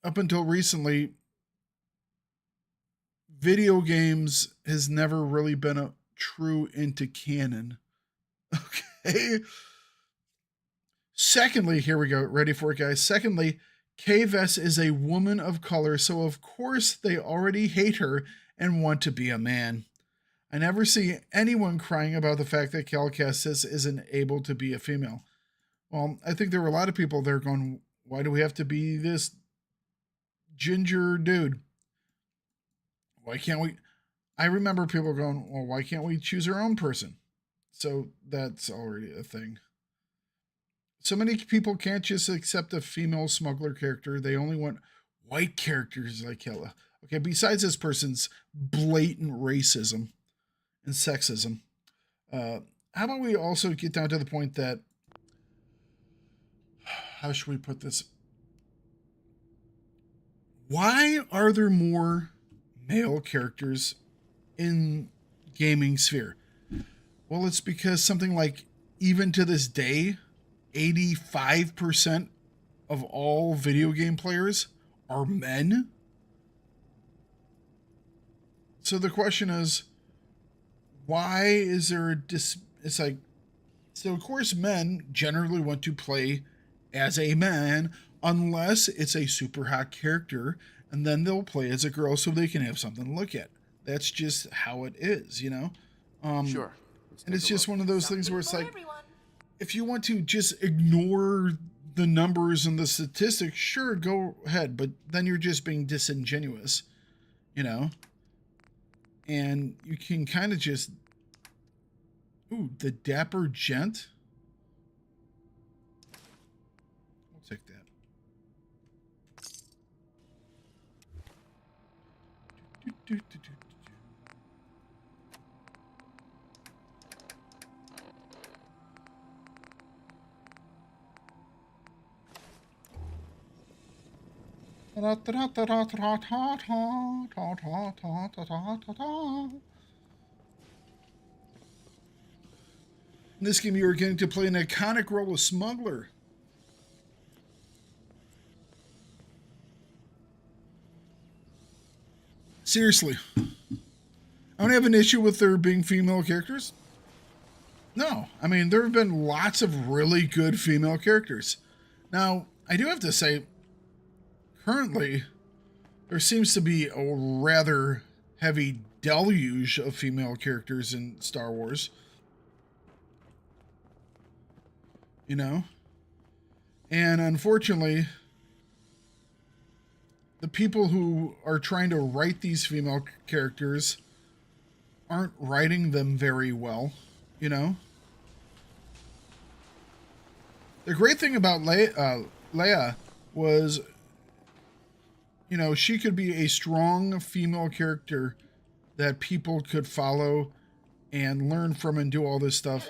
A: up until recently, video games has never really been a true into canon. Okay. Secondly, here we go. Ready for it, guys. Secondly, Kay Vess is a woman of color, so of course they already hate her and want to be a man. I never see anyone crying about the fact that Cal Kestis isn't able to be a female. Well, I think there were a lot of people there going, why do we have to be this ginger dude? Why can't we? I remember people going, well, why can't we choose our own person? So that's already a thing. So many people can't just accept a female smuggler character. They only want white characters like Hella. Okay, besides this person's blatant racism and sexism, how about we also get down to the point that, how should we put this? Why are there more male characters in gaming sphere? Well, it's because something like, even to this day, 85% of all video game players are men. So the question is, why is there it's like, so of course men generally want to play as a man unless it's a super hot character, and then they'll play as a girl so they can have something to look at. That's just how it is, you know?
F: Sure.
A: And it's just one of those things where it's like, if you want to just ignore the numbers and the statistics, sure, go ahead. But then you're just being disingenuous, you know? And you can kind of just... Ooh, the Dapper Gent? We'll take that. In this game, you are getting to play an iconic role of smuggler. Seriously. I don't have an issue with there being female characters. No. I mean, there have been lots of really good female characters. Now, I do have to say, currently, there seems to be a rather heavy deluge of female characters in Star Wars. You know? And unfortunately, the people who are trying to write these female characters aren't writing them very well, you know? The great thing about Leia was, you know, she could be a strong female character that people could follow and learn from and do all this stuff.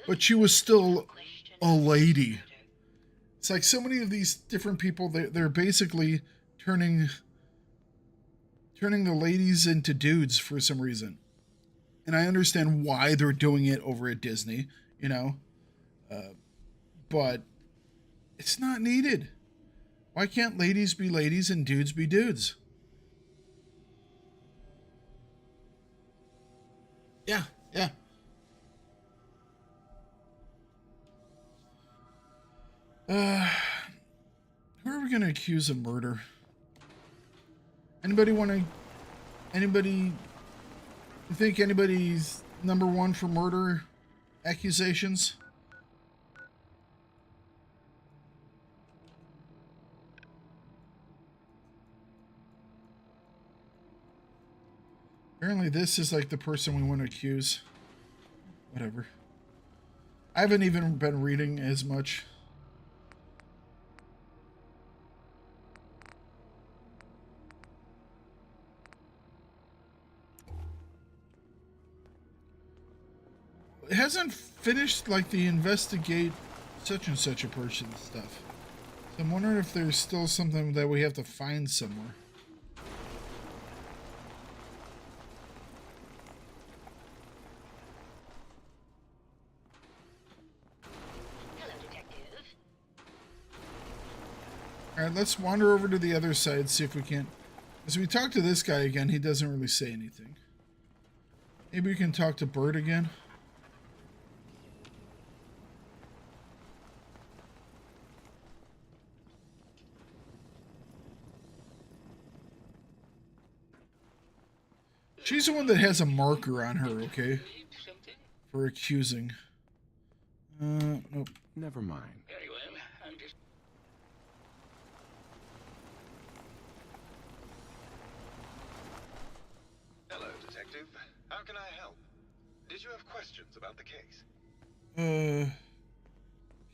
A: But she was still a lady. It's like so many of these different people, they're basically turning the ladies into dudes for some reason. And I understand why they're doing it over at Disney, you know. But it's not needed. Why can't ladies be ladies and dudes be dudes? Yeah. Who are we going to accuse of murder? Anybody you think anybody's number one for murder accusations? Apparently this is like the person we want to accuse. Whatever. I haven't even been reading as much. It hasn't finished like the investigate such and such a person stuff. So I'm wondering if there's still something that we have to find somewhere. Alright, let's wander over to the other side, see if we can't... As we talk to this guy again, he doesn't really say anything. Maybe we can talk to Bert again. She's the one that has a marker on her, okay? For accusing. Nope.
F: Never mind.
J: Very well. I'll just...
U: Hello, Detective. How can I help? Did you have questions about the case?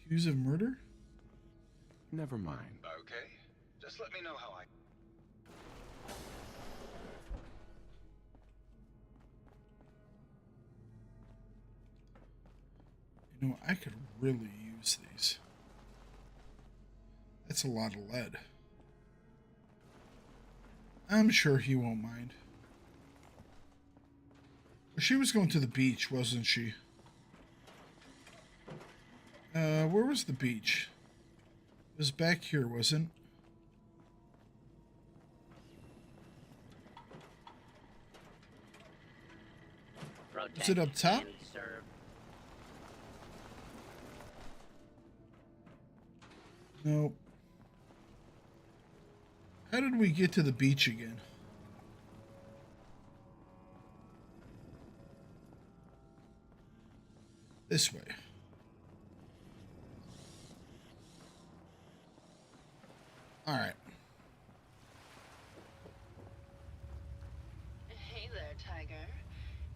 A: Accused of murder?
F: Never mind.
U: Okay. Just let me know how I...
A: You know, I could really use these. That's a lot of lead. I'm sure he won't mind. She was going to the beach, wasn't she? Where was the beach? It was back here, wasn't it? Was it up top? Nope. How did we get to the beach again? This way. All right.
E: Hey there, Tiger.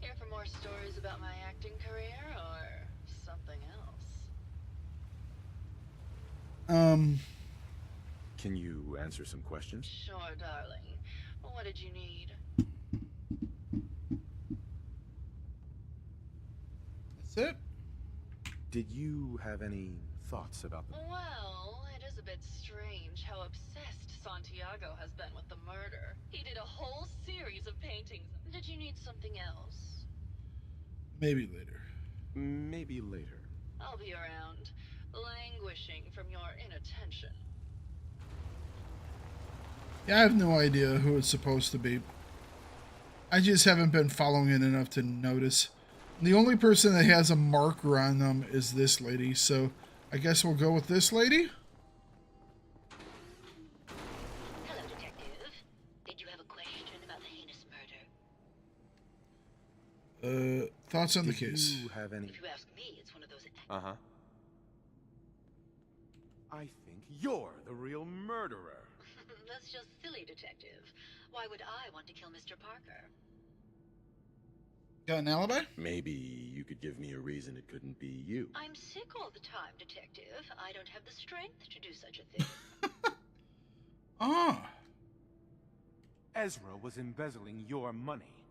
E: Here for more stories about my acting career or something else?
F: Can you answer some questions?
E: Sure, darling. What did you need?
A: That's it?
F: Did you have any thoughts about them?
E: Well, it is a bit strange how obsessed Santiago has been with the murder. He did a whole series of paintings. Did you need something else?
A: Maybe later.
F: Maybe later.
E: I'll be around, languishing from your inattention.
A: Yeah, I have no idea who it's supposed to be. I just haven't been following it enough to notice. The only person that has a marker on them is this lady, so I guess we'll go with this lady?
O: Hello, Detective. Did you have a question about the heinous murder?
A: Thoughts on the case?
F: Do you have any...
O: If you ask me, it's one of those...
F: Uh-huh. I think you're the real murderer.
O: That's just silly, Detective. Why would I want to kill Mr. Parker?
A: Got an alibi?
F: Maybe you could give me a reason it couldn't be you.
O: I'm sick all the time, Detective. I don't have the strength to do such a thing.
A: Ah.
F: Ezra was embezzling your money.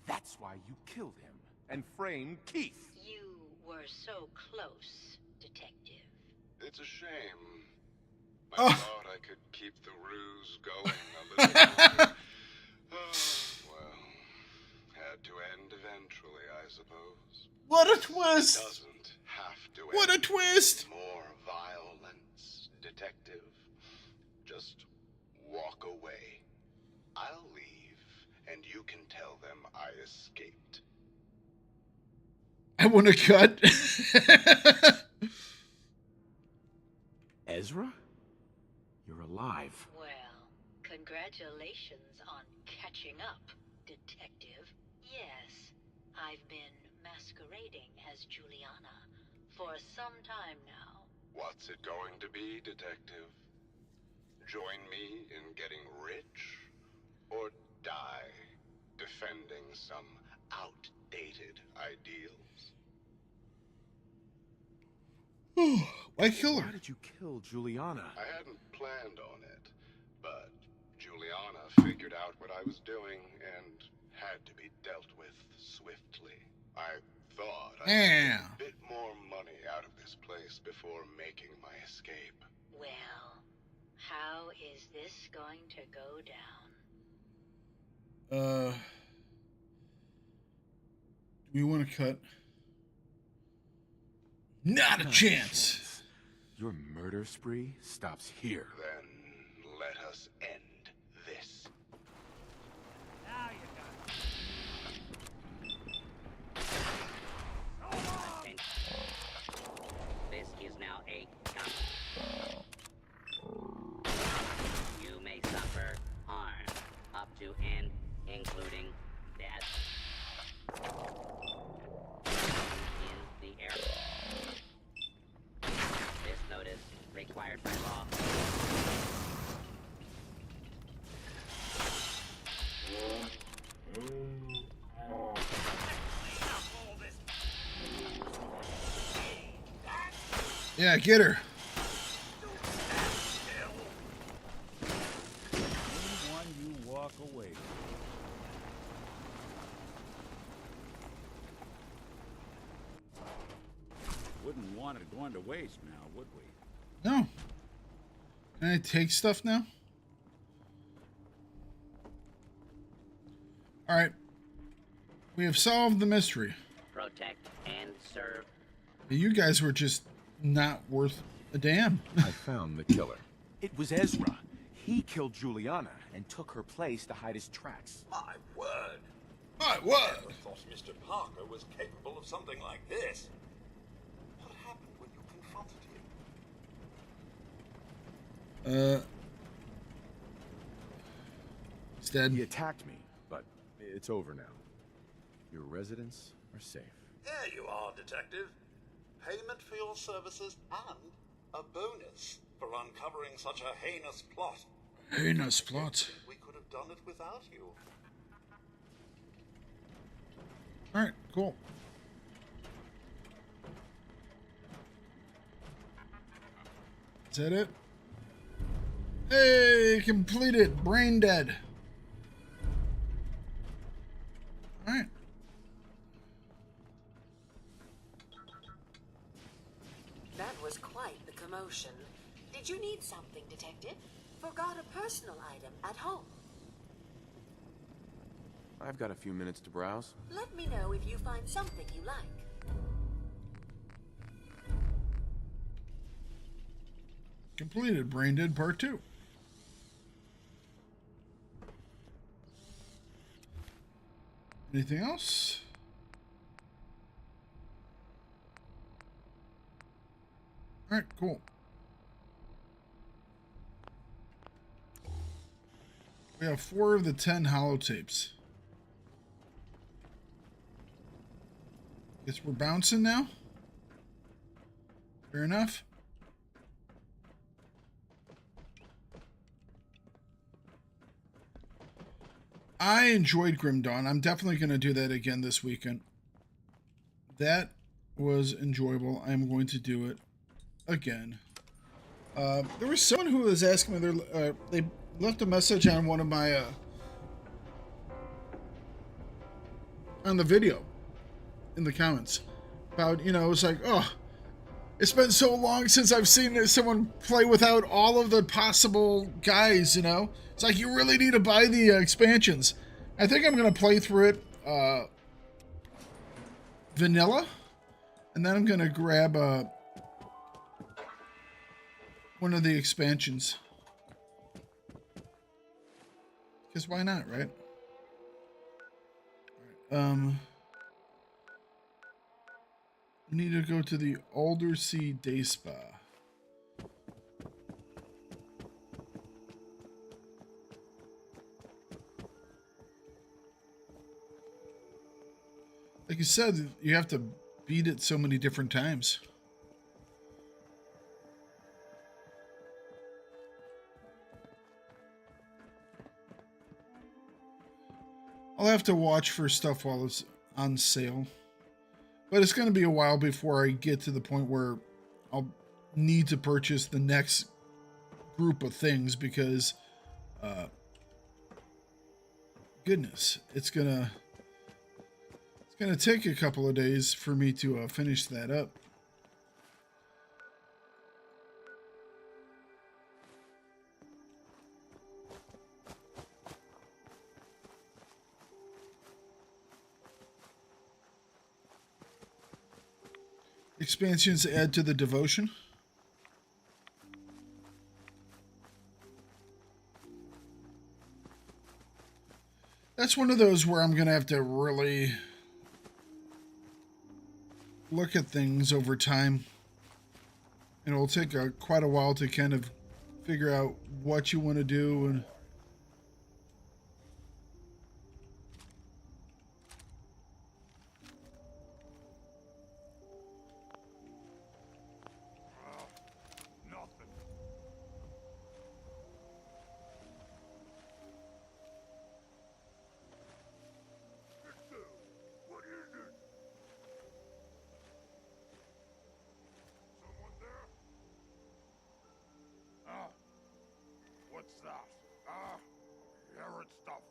F: That's why you killed him and framed Keith.
O: You were so close, Detective.
U: It's a shame. I thought I could keep the ruse going a little longer. Well, had to end eventually, I suppose.
A: What a twist!
U: Doesn't have to end.
A: What a twist!
U: More violence, Detective. Just walk away. I'll leave, and you can tell them I escaped.
A: I want to cut.
F: Ezra? You're alive.
O: Well, congratulations on catching up, Detective. Yes, I've been masquerading as Juliana for some time now.
U: What's it going to be, Detective? Join me in getting rich? Or die defending some outdated ideals?
A: Why kill her?
F: Why did you kill Juliana?
U: I hadn't planned on it, but Juliana figured out what I was doing and had to be dealt with swiftly. I thought I'd get a bit more money out of this place before making my escape.
O: Well, how is this going to go down?
A: Do we want to cut? Not a chance.
F: Your murder spree stops here.
U: Then let us end this.
J: Now you got it.
S: This is now a gun. You may suffer harm up to and including death.
A: Yeah, get her.
B: One you walk away. Wouldn't want it going to waste now, would we?
A: No. Can I take stuff now? All right. We have solved the mystery.
S: Protect and serve.
A: You guys were just not worth a damn.
F: I found the killer. It was Ezra. He killed Juliana and took her place to hide his tracks.
Q: My word.
A: My word.
Q: I never thought Mr. Parker was capable of something like this. What happened when you confronted him?
A: He's dead.
F: He attacked me, but it's over now. Your residents are safe.
Q: There you are, Detective. Payment for your services and a bonus for uncovering such a heinous plot.
A: Heinous plot.
Q: We could have done it without you.
A: All right, cool. Is that it? Hey, completed. Brain dead. All right.
O: That was quite the commotion. Did you need something, Detective? Forgot a personal item at home.
F: I've got a few minutes to browse.
O: Let me know if you find something you like.
A: Completed. Brain dead part 2. Anything else? All right, cool. We have 4 of the 10 holotapes. Guess we're bouncing now. Fair enough. I enjoyed Grim Dawn. I'm definitely going to do that again this weekend. That was enjoyable. I'm going to do it again. There was someone who was asking me, they left a message on one of my, on the video, in the comments, about, you know, it was like, oh, it's been so long since I've seen someone play without all of the possible guys, you know? It's like, you really need to buy the expansions. I think I'm going to play through it vanilla, and then I'm going to grab one of the expansions. Because why not, right? We need to go to the Aldersea Day Spa. Like you said, you have to beat it so many different times. I'll have to watch for stuff while it's on sale. But it's going to be a while before I get to the point where I'll need to purchase the next group of things because, goodness, it's gonna take a couple of days for me to finish that up. Expansions add to the devotion. That's one of those where I'm going to have to really look at things over time. And it'll take quite a while to kind of figure out what you want to do and
Q: What is it? Someone there?
U: What's that? Hearing stuff.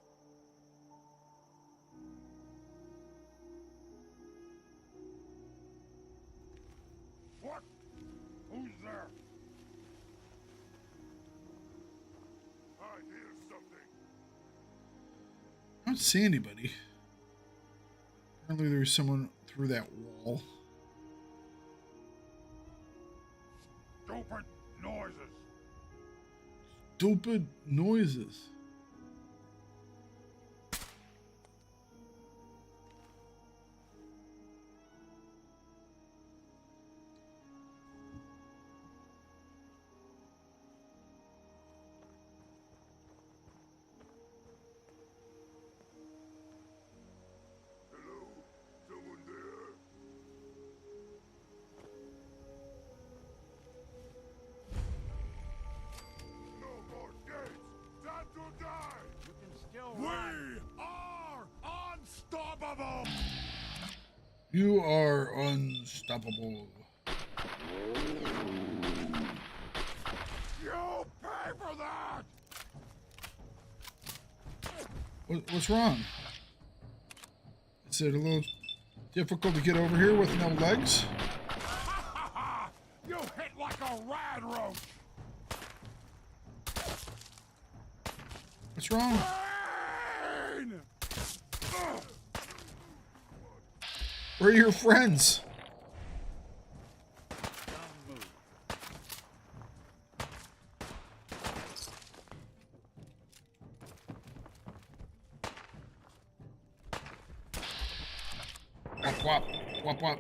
U: What? Who's there? I hear something.
A: I don't see anybody. Apparently there's someone through that wall.
U: Stupid noises.
A: Stupid noises.
U: Hello? Someone there? No more gates! Time to die!
T: You can still
U: We
T: run.
U: are unstoppable!
A: You are unstoppable.
U: You pay for that!
A: What's wrong? Is it a little difficult to get over here with no legs?
U: You hit like a rad roach!
A: What's wrong?
U: Pain!
A: Where are your friends? Wop wop, wop wop.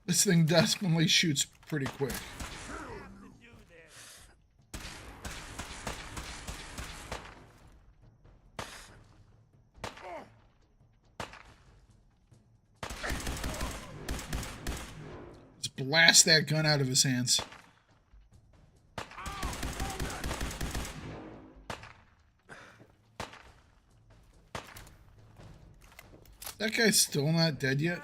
A: This thing definitely shoots pretty quick. Let's blast that gun out of his hands. That guy's still not dead yet.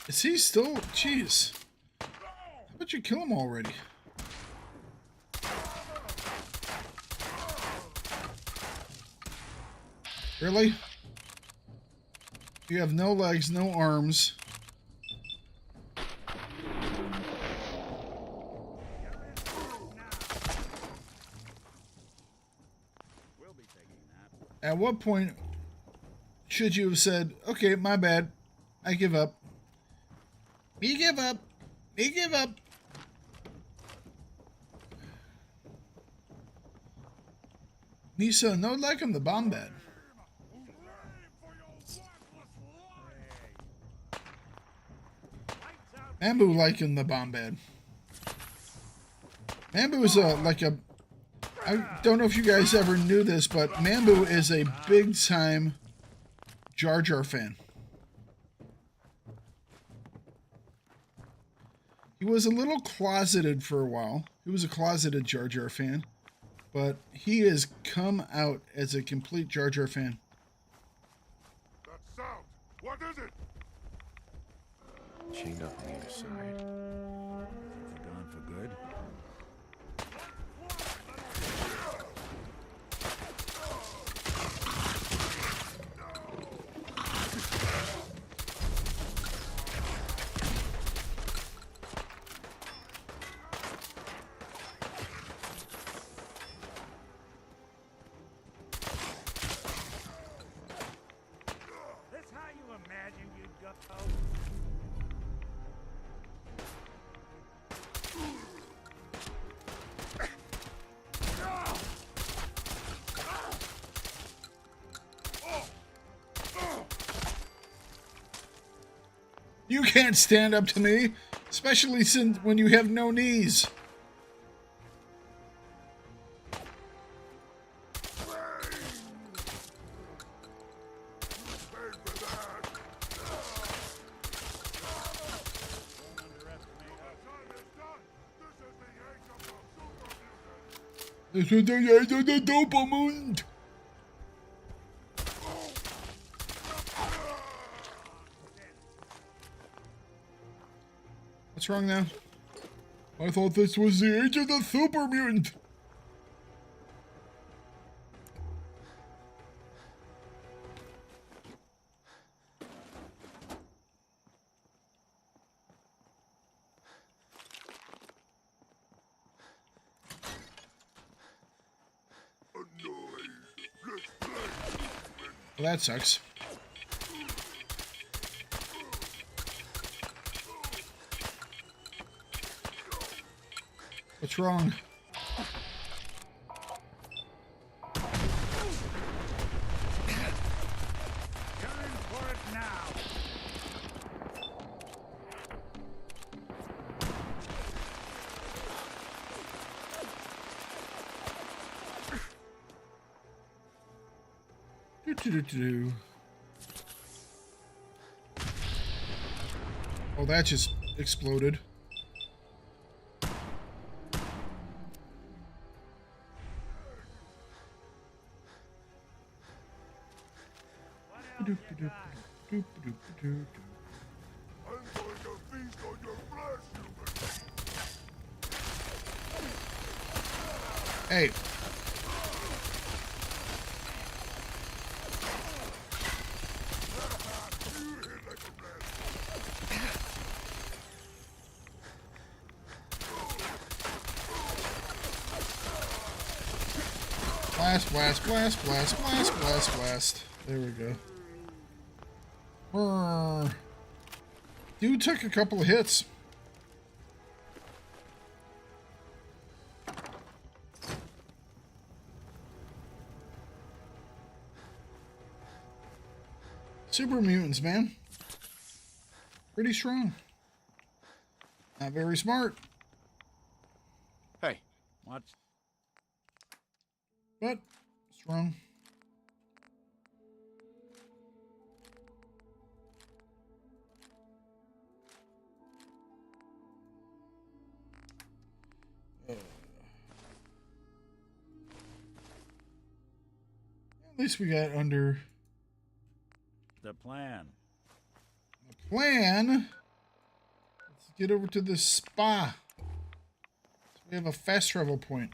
A: Is he still? Jeez. How about you kill him already? Really? You have no legs, no arms. At what point should you have said, okay, my bad, I give up? Me give up. Me give up. Nisa, no like him the bomb bed. Mambu like him the bomb bed. Mambu is like a... I don't know if you guys ever knew this, but Mambu is a big time Jar Jar fan. He was a little closeted for a while. He was a closeted Jar Jar fan. But he has come out as a complete Jar Jar fan.
U: That sound! What is it?
L: Chained up on either side.
T: They're gone for good.
A: You can't stand up to me, especially since when you have no knees. This is the age of the dopamine. What's wrong now? I thought this was the age of the super mutant. Well, that sucks. What's wrong?
B: Turn for it now.
A: Oh, that just exploded. Hey. Blast, blast, blast, blast, blast, blast, blast. There we go. Brr. Dude took a couple of hits. Super mutants, man. Pretty strong. Not very smart.
F: Hey.
T: What?
A: But strong. At least we got under
T: The plan.
A: the plan. Let's get over to the spa. So we have a fast travel point.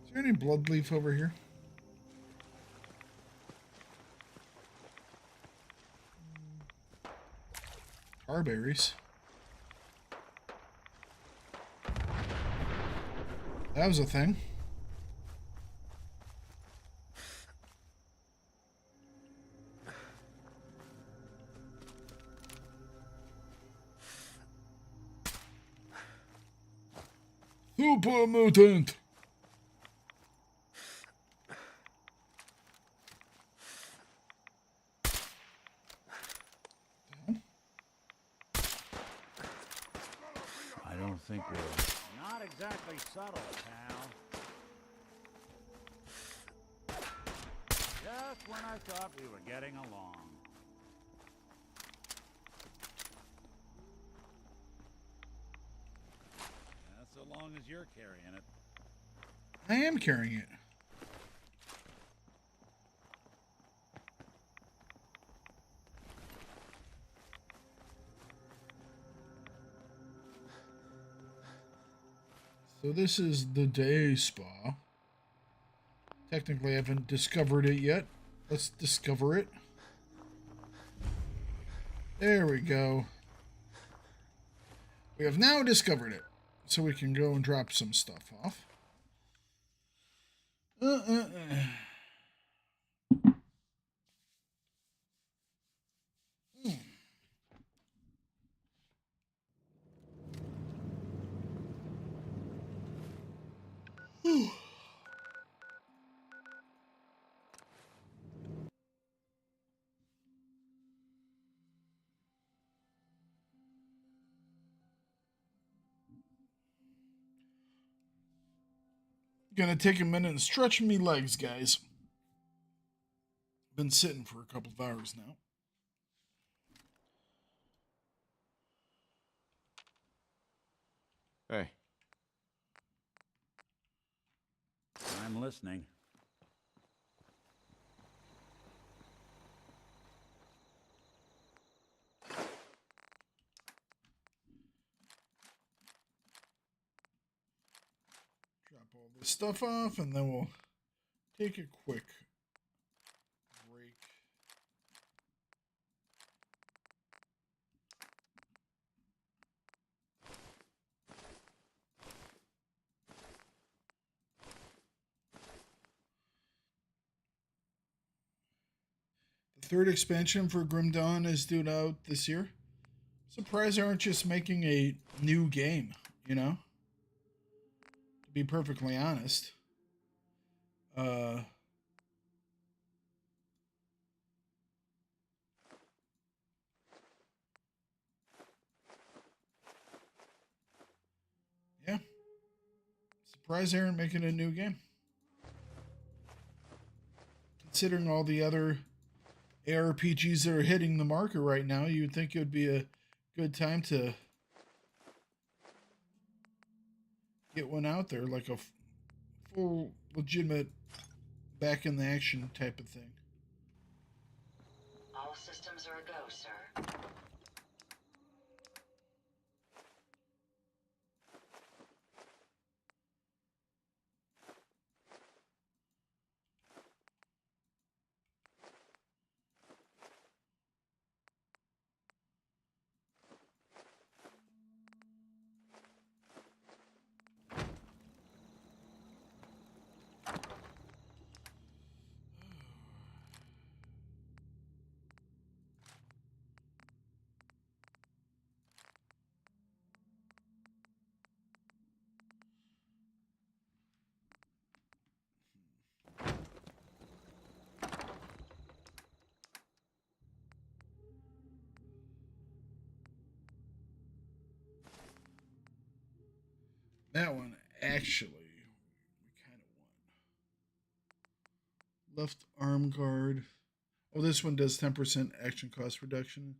A: Is there any blood leaf over here? Barberries. That was a thing. Super mutant.
T: I don't think we're...
B: Not exactly subtle, pal. Just when I thought we were getting along. So long as you're carrying it.
A: I am carrying it. So this is the day spa. Technically, I haven't discovered it yet. Let's discover it. There we go. We have now discovered it. So we can go and drop some stuff off. Gonna take a minute and stretch me legs, guys. Been sitting for a couple of hours now.
F: Hey.
B: I'm listening.
A: Drop all this stuff off, and then we'll take a quick break. The third expansion for Grim Dawn is due out this year. Surprised they aren't just making a new game, you know? To be perfectly honest. Yeah. Surprised they aren't making a new game. Considering all the other ARPGs that are hitting the market right now, you'd think it would be a good time to get one out there, like a full, legitimate, back in the action type of thing.
O: All systems are a go, sir.
A: That one, actually, we kind of won. Left arm guard. Oh, this one does 10% action cost reduction.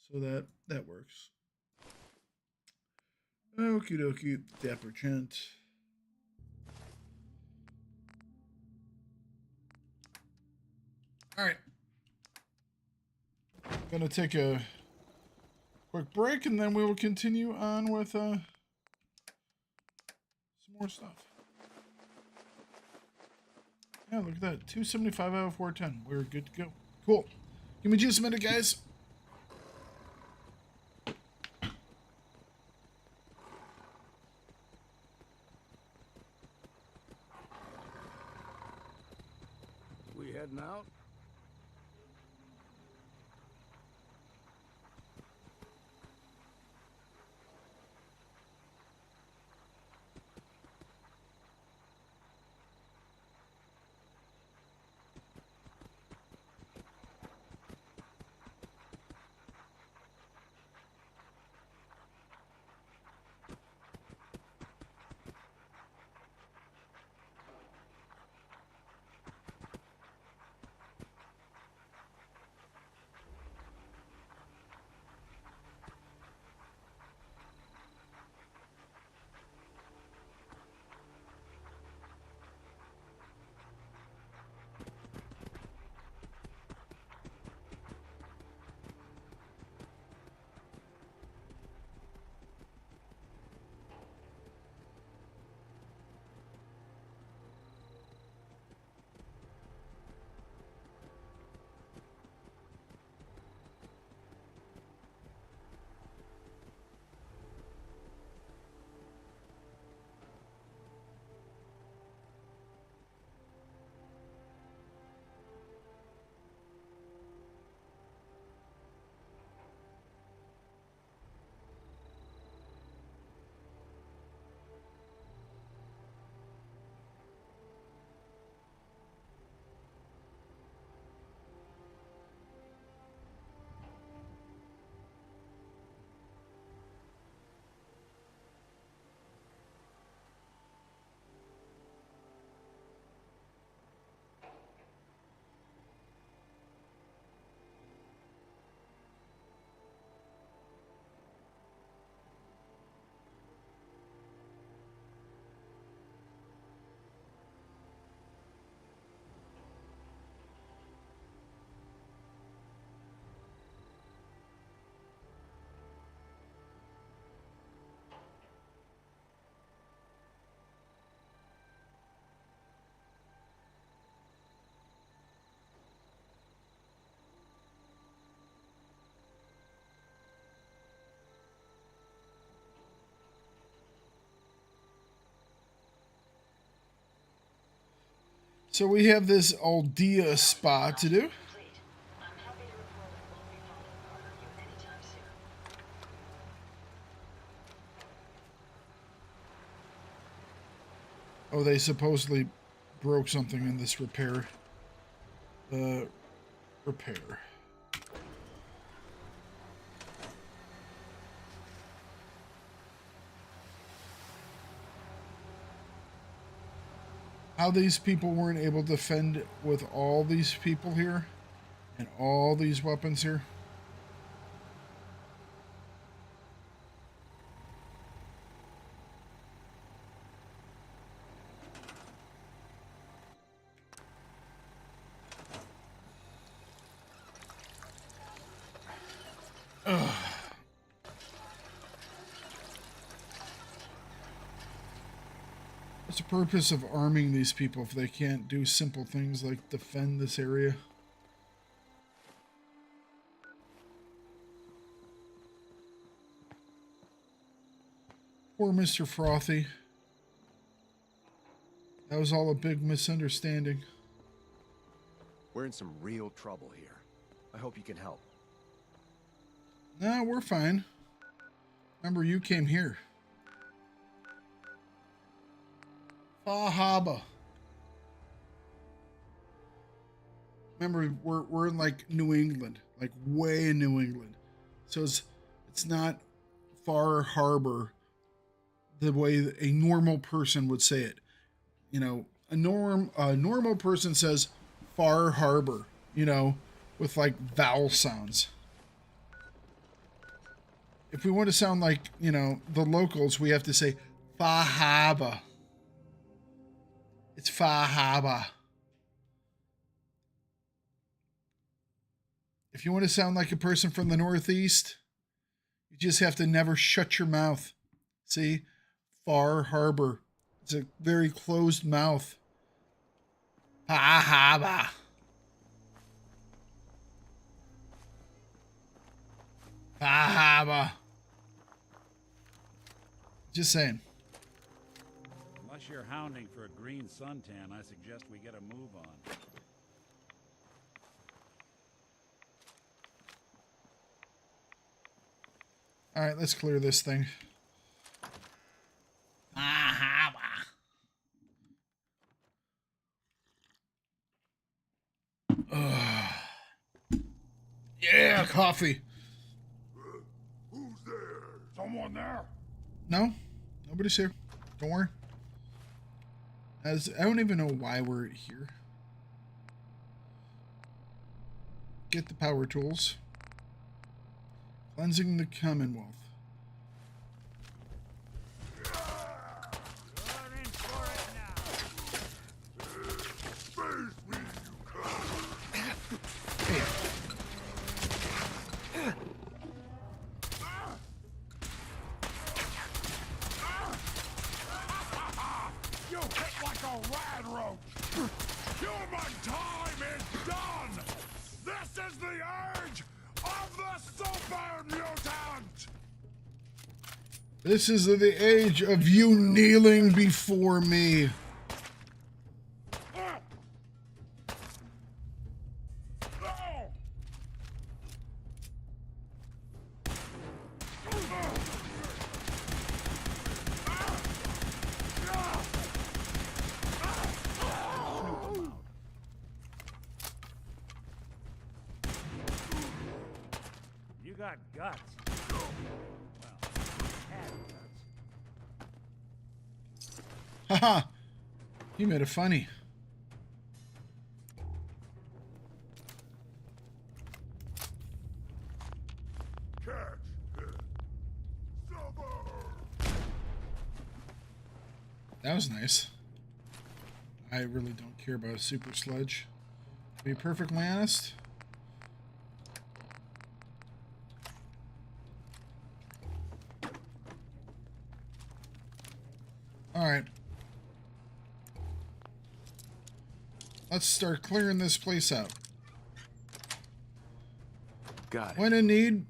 A: So that works. Okie dokie, Dapper Gent. Alright. Gonna take a quick break and then we will continue on with some more stuff. Yeah, look at that. 275 out of 410. We're good to go. Cool. Give me just a minute, guys.
P: We heading out?
A: So we have this Aldea spa to do. Oh, they supposedly broke something in this repair. Repair. How these people weren't able to defend with all these people here and all these weapons here. Ugh. What's the purpose of arming these people if they can't do simple things like defend this area? Poor Mr. Frothy. That was all a big misunderstanding.
D: We're in some real trouble here. I hope you can help.
A: No, we're fine. Remember, you came here. Fahaba. Remember, we're in like New England, like way in New England. So it's not Far Harbor the way a normal person would say it. You know, a normal person says Far Harbor, you know, with like vowel sounds. If we want to sound like, you know, the locals, we have to say Fahaba. It's Fahaba. If you want to sound like a person from the Northeast, you just have to never shut your mouth. See? Far Harbor. It's a very closed mouth. Fahaba. Fahaba. Just saying.
B: Unless you're hounding for a green suntan, I suggest we get a move on.
A: All right, let's clear this thing. Yeah, coffee.
Q: Who's there? Someone there?
A: No, nobody's here. Don't worry. I don't even know why we're here. Get the power tools. Cleansing the Commonwealth.
Q: You hit like a rad roach! Human time is done! This is the age of the super mutant!
A: This is the age of you kneeling before me.
B: You got guts. Well, had guts.
A: Haha. He made it funny. That was nice. I really don't care about a super sledge. To be perfectly honest. Alright. Let's start clearing this place out.
D: Got it.
A: When in need,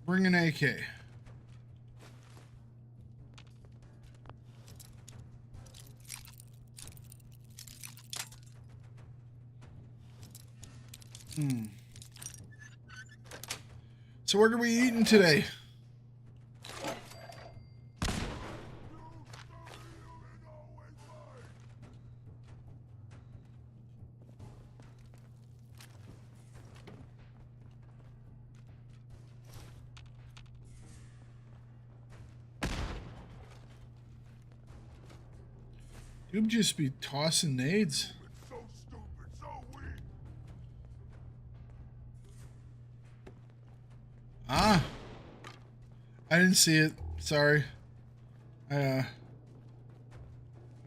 A: bring an AK. So what are we eating today? You'd just be tossing nades. Ah, I didn't see it. Sorry. There've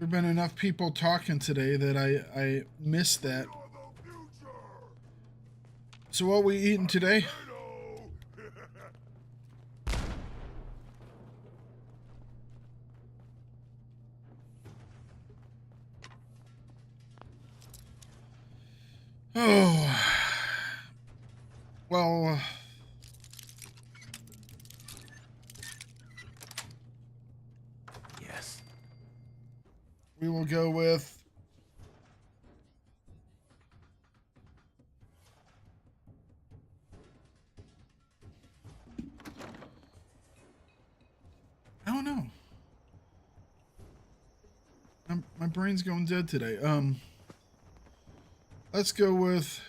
A: been enough people talking today that I missed that. So what we eating today? Oh, well,
F: Yes.
A: we will go with I don't know. My brain's going dead today. Let's go with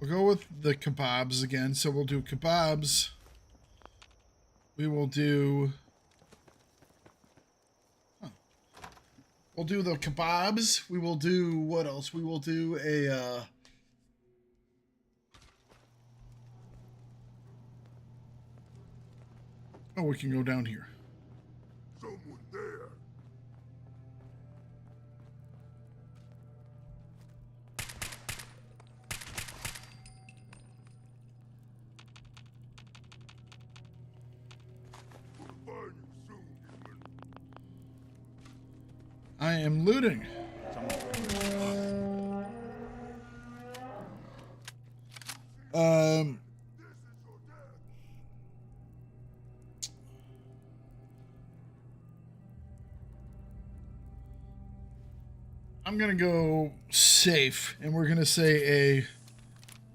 A: we'll go with the kebabs again. So we'll do kebabs. We will do we'll do the kebabs. We will do what else? We will do a oh, we can go down here.
P: Someone there.
A: I am looting. I'm gonna go safe, and we're gonna say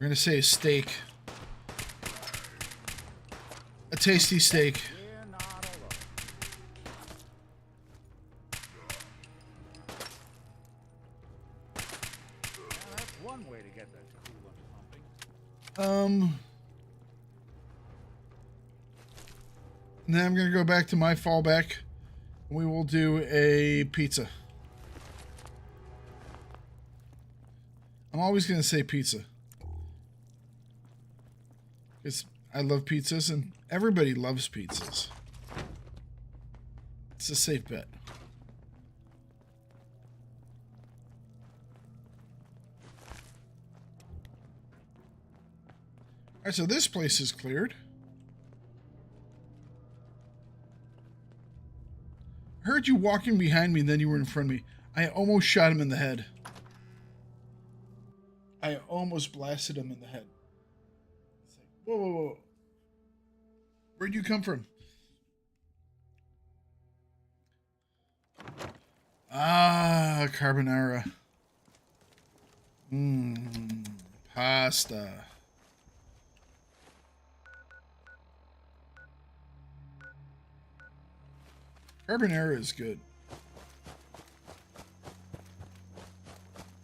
A: a steak, a tasty steak.
T: One way to get that coolant pumping.
A: And then I'm gonna go back to my fallback. We will do a pizza. I'm always gonna say pizza. Because I love pizzas and everybody loves pizzas. It's a safe bet. Alright, so this place is cleared. I heard you walking behind me, and then you were in front of me. I almost shot him in the head. I almost blasted him in the head. It's like, whoa, whoa, whoa. Where'd you come from? Ah, carbonara. Pasta. Carbonara is good.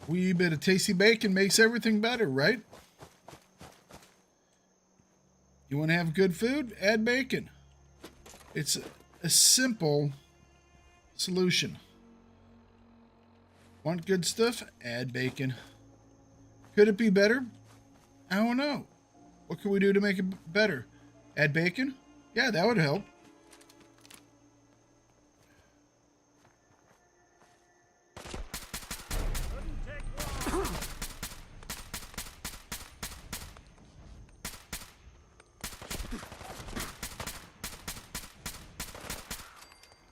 A: Wee bit of tasty bacon makes everything better, right? You want to have good food? Add bacon. It's a simple solution. Want good stuff? Add bacon. Could it be better? I don't know. What can we do to make it better? Add bacon? Yeah, that would help.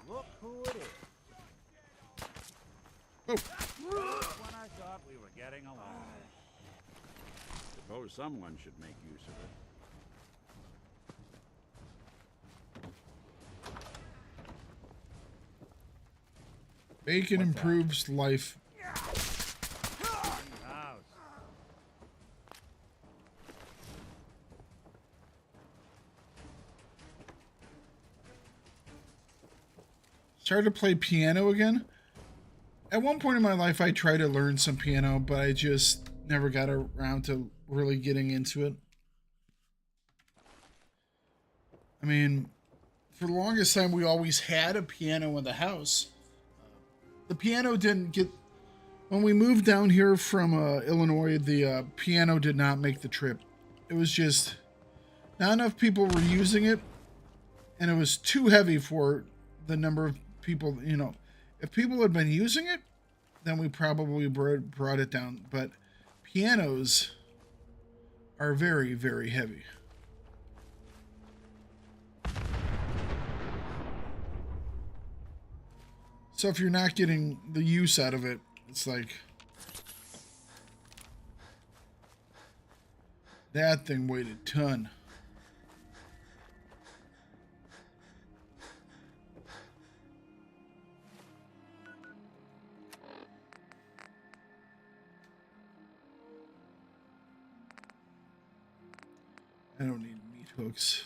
M: Look who it is.
A: Oh.
T: When I thought we were getting along. Suppose someone should make use of it.
A: Bacon
T: What's
A: improves life. Started to play piano again. At one point in my life, I tried to learn some piano, but I just never got around to really getting into it. I mean, for the longest time, we always had a piano in the house. The piano didn't get... When we moved down here from Illinois, the piano did not make the trip. It was just... Not enough people were using it, and it was too heavy for the number of people, you know. If people had been using it, then we probably brought it down. But pianos are very, very heavy. So if you're not getting the use out of it, it's like... That thing weighed a ton. I don't need meat hooks.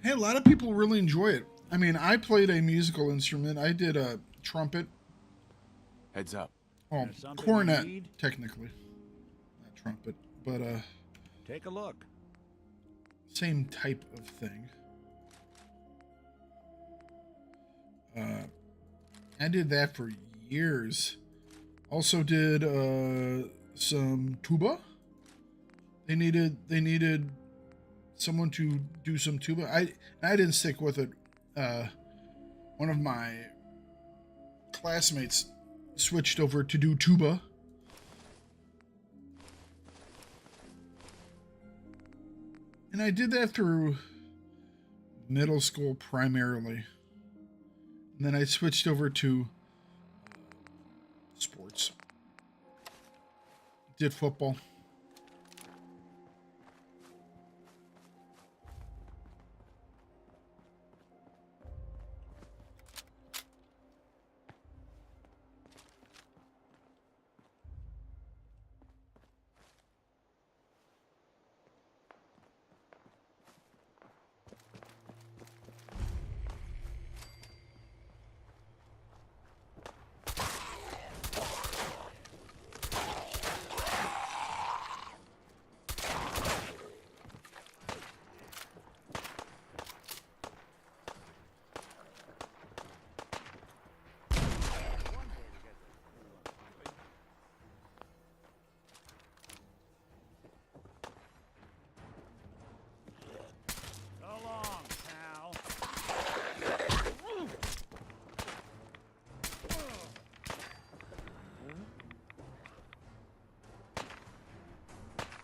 A: Hey, a lot of people really enjoy it. I mean, I played a musical instrument. I did a trumpet.
F: Heads up.
A: Oh, cornet, technically. Not trumpet, but
B: take a look.
A: Same type of thing. I did that for years. Also did some tuba. They needed someone to do some tuba. I didn't stick with it. One of my classmates switched over to do tuba. And I did that through middle school primarily. And then I switched over to sports. Did football.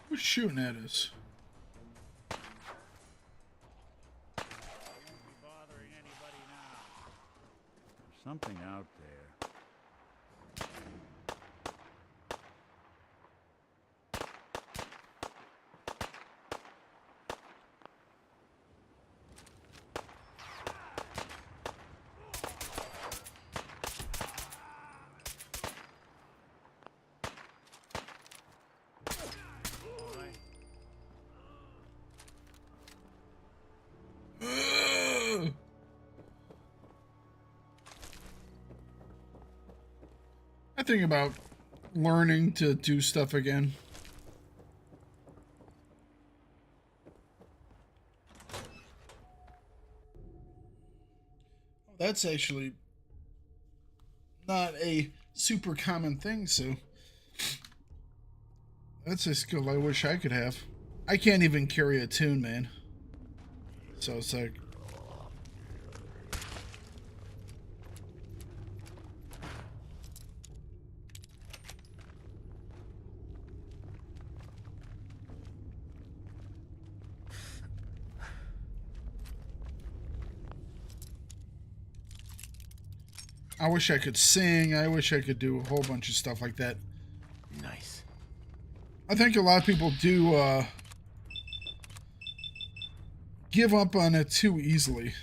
A: Who's shooting at us?
B: Something out there.
A: I think about learning to do stuff again. That's actually not a super common thing, so that's a skill I wish I could have. I can't even carry a tune, man. So it's like... I wish I could sing. I wish I could do a whole bunch of stuff like that. I think a lot of people do give up on it too easily.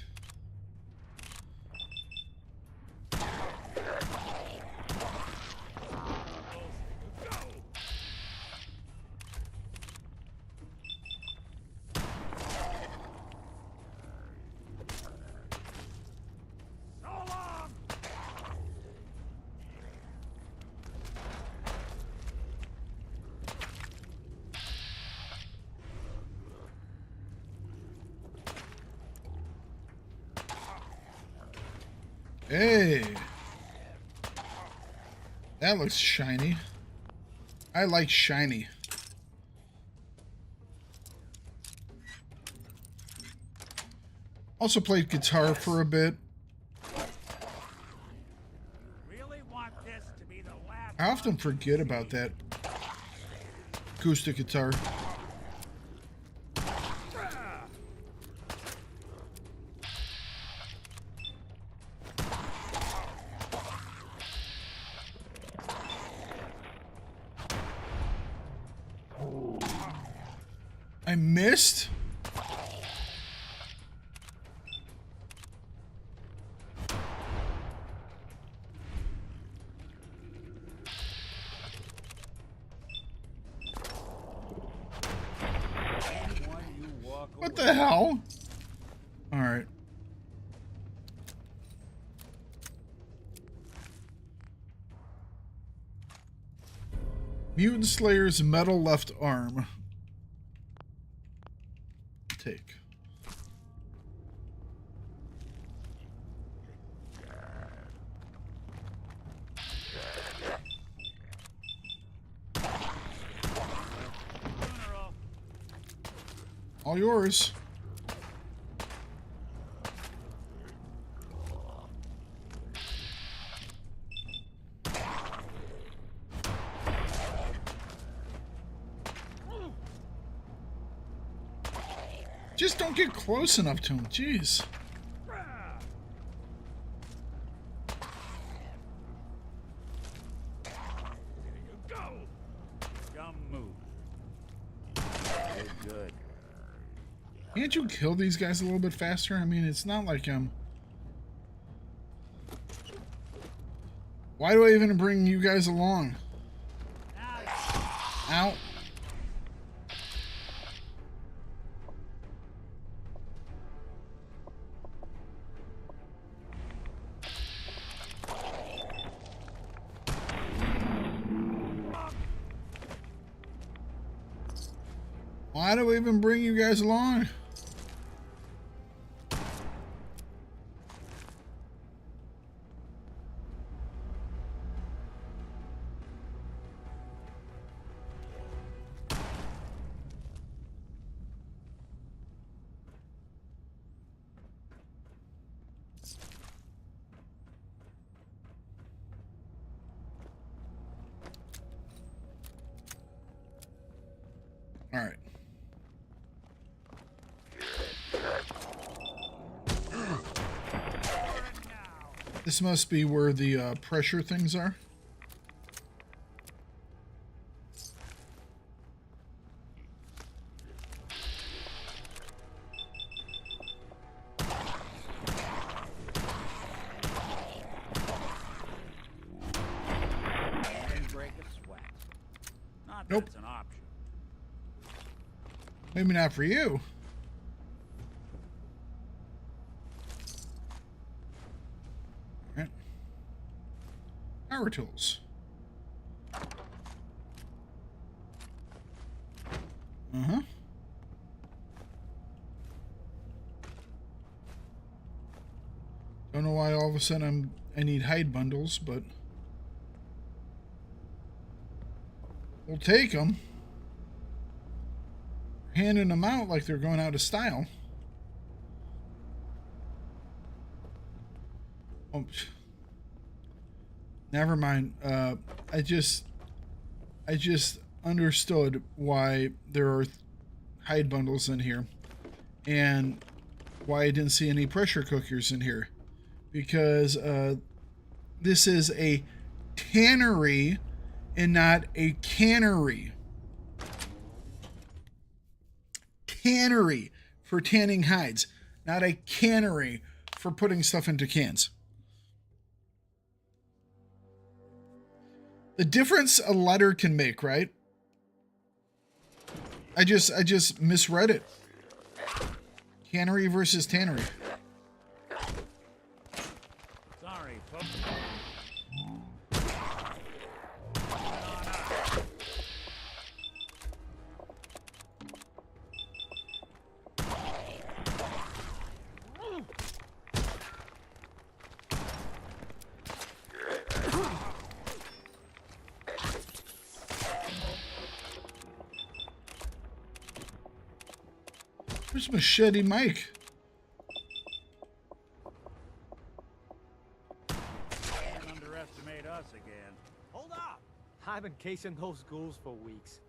A: Hey, that looks shiny. I like shiny. Also played guitar for a bit.
B: Really want this to be the last.
A: I often forget about that acoustic guitar. I missed? What the hell? All right. Mutant Slayer's metal left arm. Take. All yours. Just don't get close enough to him. Jeez.
B: Good.
A: Can't you kill these guys a little bit faster? I mean, it's not like Why do I even bring you guys along? Ow. Why do we even bring you guys along? All right. This must be where the pressure things are.
B: Break a sweat. Not that
A: Nope.
B: it's an option.
A: Maybe not for you. All right. Power tools. Uh-huh. Don't know why all of a sudden I need hide bundles, but we'll take them. Handing them out like they're going out of style. Oh, never mind. I just understood why there are hide bundles in here, and why I didn't see any pressure cookers in here, because this is a tannery and not a cannery. tannery for tanning hides, not a cannery for putting stuff into cans. The difference a letter can make, right? I just misread it. Cannery versus tannery.
B: Sorry, folks.
A: Where's Machete Mike?
B: Can't underestimate us again.
M: Hold up! I've been casing those ghouls for weeks,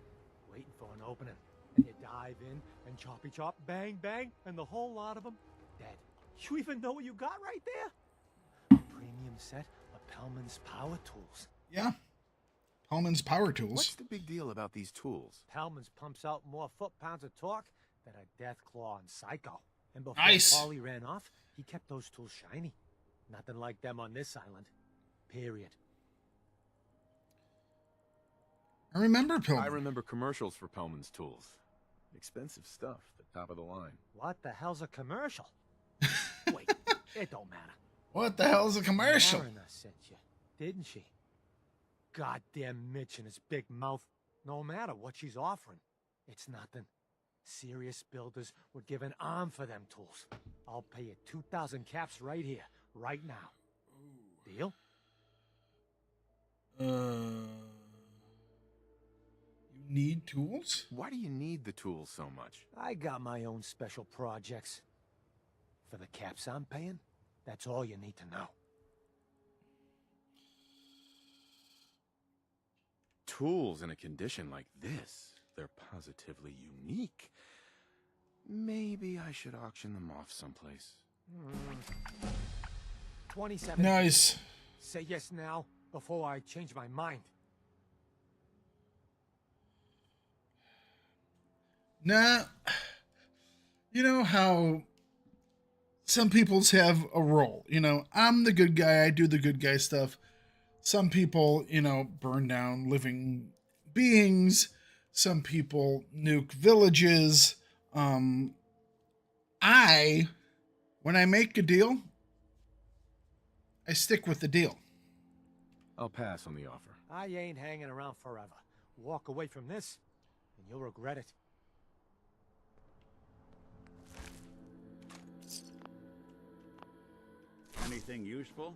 M: waiting for an opening. And you dive in and choppy chop, bang bang, and the whole lot of them dead. You even know what you got right there? A premium set of Pellman's power tools.
A: Yeah. Pellman's power tools.
D: What's the big deal about these tools?
M: Pellman's pumps out more foot-pounds of torque than a death claw and psycho. And before
A: Nice.
M: Paulie ran off, he kept those tools shiny. Nothing like them on this island. Period.
A: I remember Pellman.
D: I remember commercials for Pellman's tools. Expensive stuff, the top of the line.
M: What the hell's a commercial? Wait, it don't matter.
A: What the hell's a commercial?
M: Marina sent you, didn't she? Goddamn Mitch and his big mouth. No matter what she's offering, it's nothing. Serious builders would give an arm for them tools. I'll pay you 2,000 caps right here, right now. Deal?
A: You need tools?
D: Why do you need the tools so much?
M: I got my own special projects. For the caps I'm paying, that's all you need to know.
D: Tools in a condition like this, they're positively unique. Maybe I should auction them off someplace.
M: 27.
A: Nice.
M: Say yes now, before I change my mind.
A: Nah. You know how some people's have a role. You know, I'm the good guy. I do the good guy stuff. Some people, you know, burn down living beings. Some people nuke villages. When I make a deal, I stick with the deal.
D: I'll pass on the offer.
M: I ain't hanging around forever. Walk away from this, and you'll regret it.
B: Anything useful?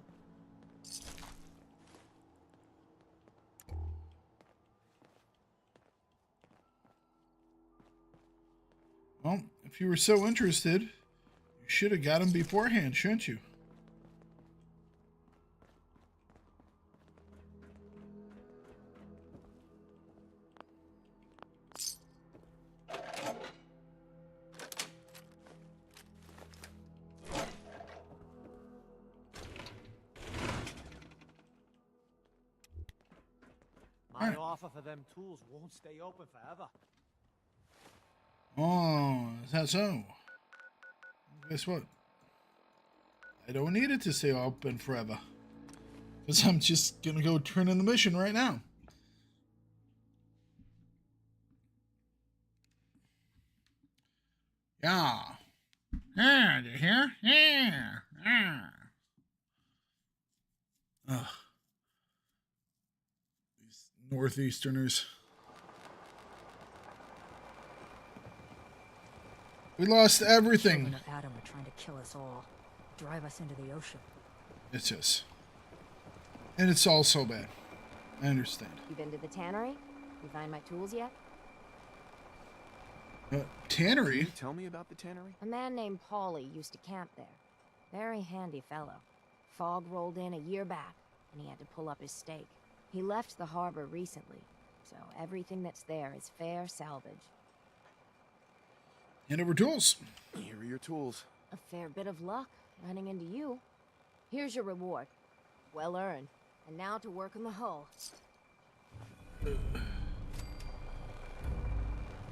A: Well, if you were so interested, you should have got him beforehand, shouldn't you?
M: My offer for them tools won't stay open forever.
A: Oh, is that so? Guess what? I don't need it to stay open forever. Because I'm just going to go turn in the mission right now. Yeah. Yeah, did you hear? Yeah. Yeah. Ugh. These Northeasterners. We lost everything.
K: Children of Adam are trying to kill us all. Drive us into the ocean.
A: It's just. And it's all so bad. I understand.
V: You been to the tannery? You find my tools yet?
A: Tannery?
D: Can you tell me about the tannery?
V: A man named Paulie used to camp there. Very handy fellow. Fog rolled in a year back, and he had to pull up his stake. He left the harbor recently, so everything that's there is fair salvage.
A: Hand over tools.
D: Here are your tools.
V: A fair bit of luck running into you. Here's your reward. Well earned. And now to work on the hull.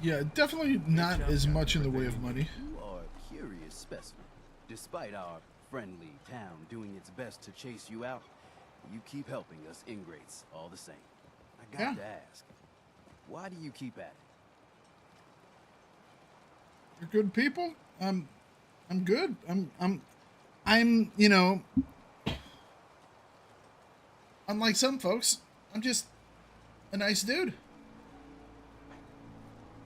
A: Yeah, definitely not as much in the way of money.
L: You are a curious specimen. Despite our friendly town doing its best to chase you out, you keep helping us ingrates all the same. I got to ask, why do you keep at it?
A: You're good people. I'm good. I'm you know, unlike some folks, I'm just a nice dude.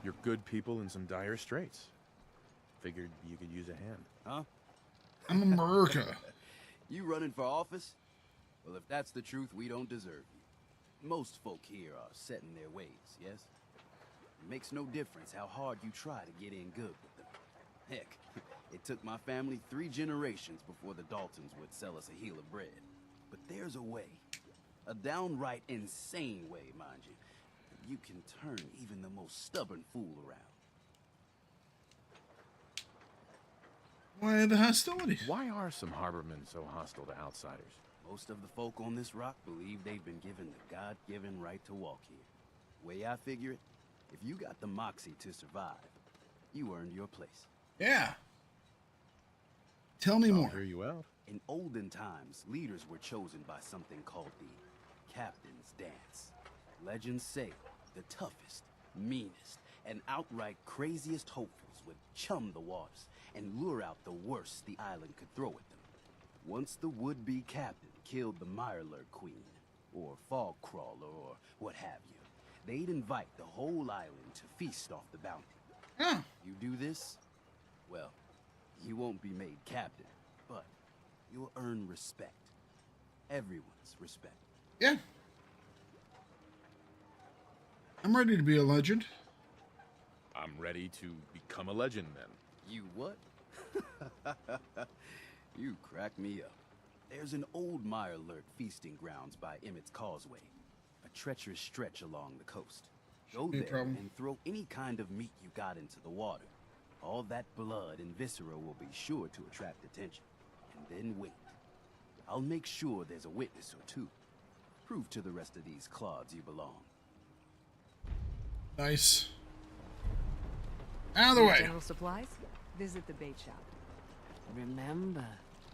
D: You're good people in some dire straits. Figured you could use a hand.
L: Huh?
A: I'm America.
L: You running for office? Well, if that's the truth, we don't deserve you. Most folk here are set in their ways, yes? It makes no difference how hard you try to get in good with them. Heck, it took my family 3 generations before the Daltons would sell us a heel of bread. But there's a way. A downright insane way, mind you. You can turn even the most stubborn fool around.
A: Why the hostility?
D: Why are some harbormen so hostile to outsiders?
L: Most of the folk on this rock believe they've been given the God-given right to walk here. Way I figure it, if you got the moxie to survive, you earned your place.
A: Yeah. Tell me more.
D: I'll hear you out.
L: In olden times, leaders were chosen by something called the Captain's Dance. Legends say the toughest, meanest, and outright craziest hopefuls would chum the waters and lure out the worst the island could throw at them. Once the would-be captain killed the Mirelurk Queen, or Fog Crawler, or what have you, they'd invite the whole island to feast off the bounty. You do this, well, you won't be made captain, but you'll earn respect. Everyone's respect.
A: Yeah. I'm ready to be a legend.
D: I'm ready to become a legend, then.
L: You what? You crack me up. There's an old Mirelurk feasting grounds by Emmett's Causeway, a treacherous stretch along the coast. Go there and throw any kind of meat you got into the water. All that blood and viscera will be sure to attract attention. And then wait. I'll make sure there's a witness or two. Prove to the rest of these clods you belong.
A: Nice. Out of the way.
H: General supplies? Visit the bait shop.
G: Remember,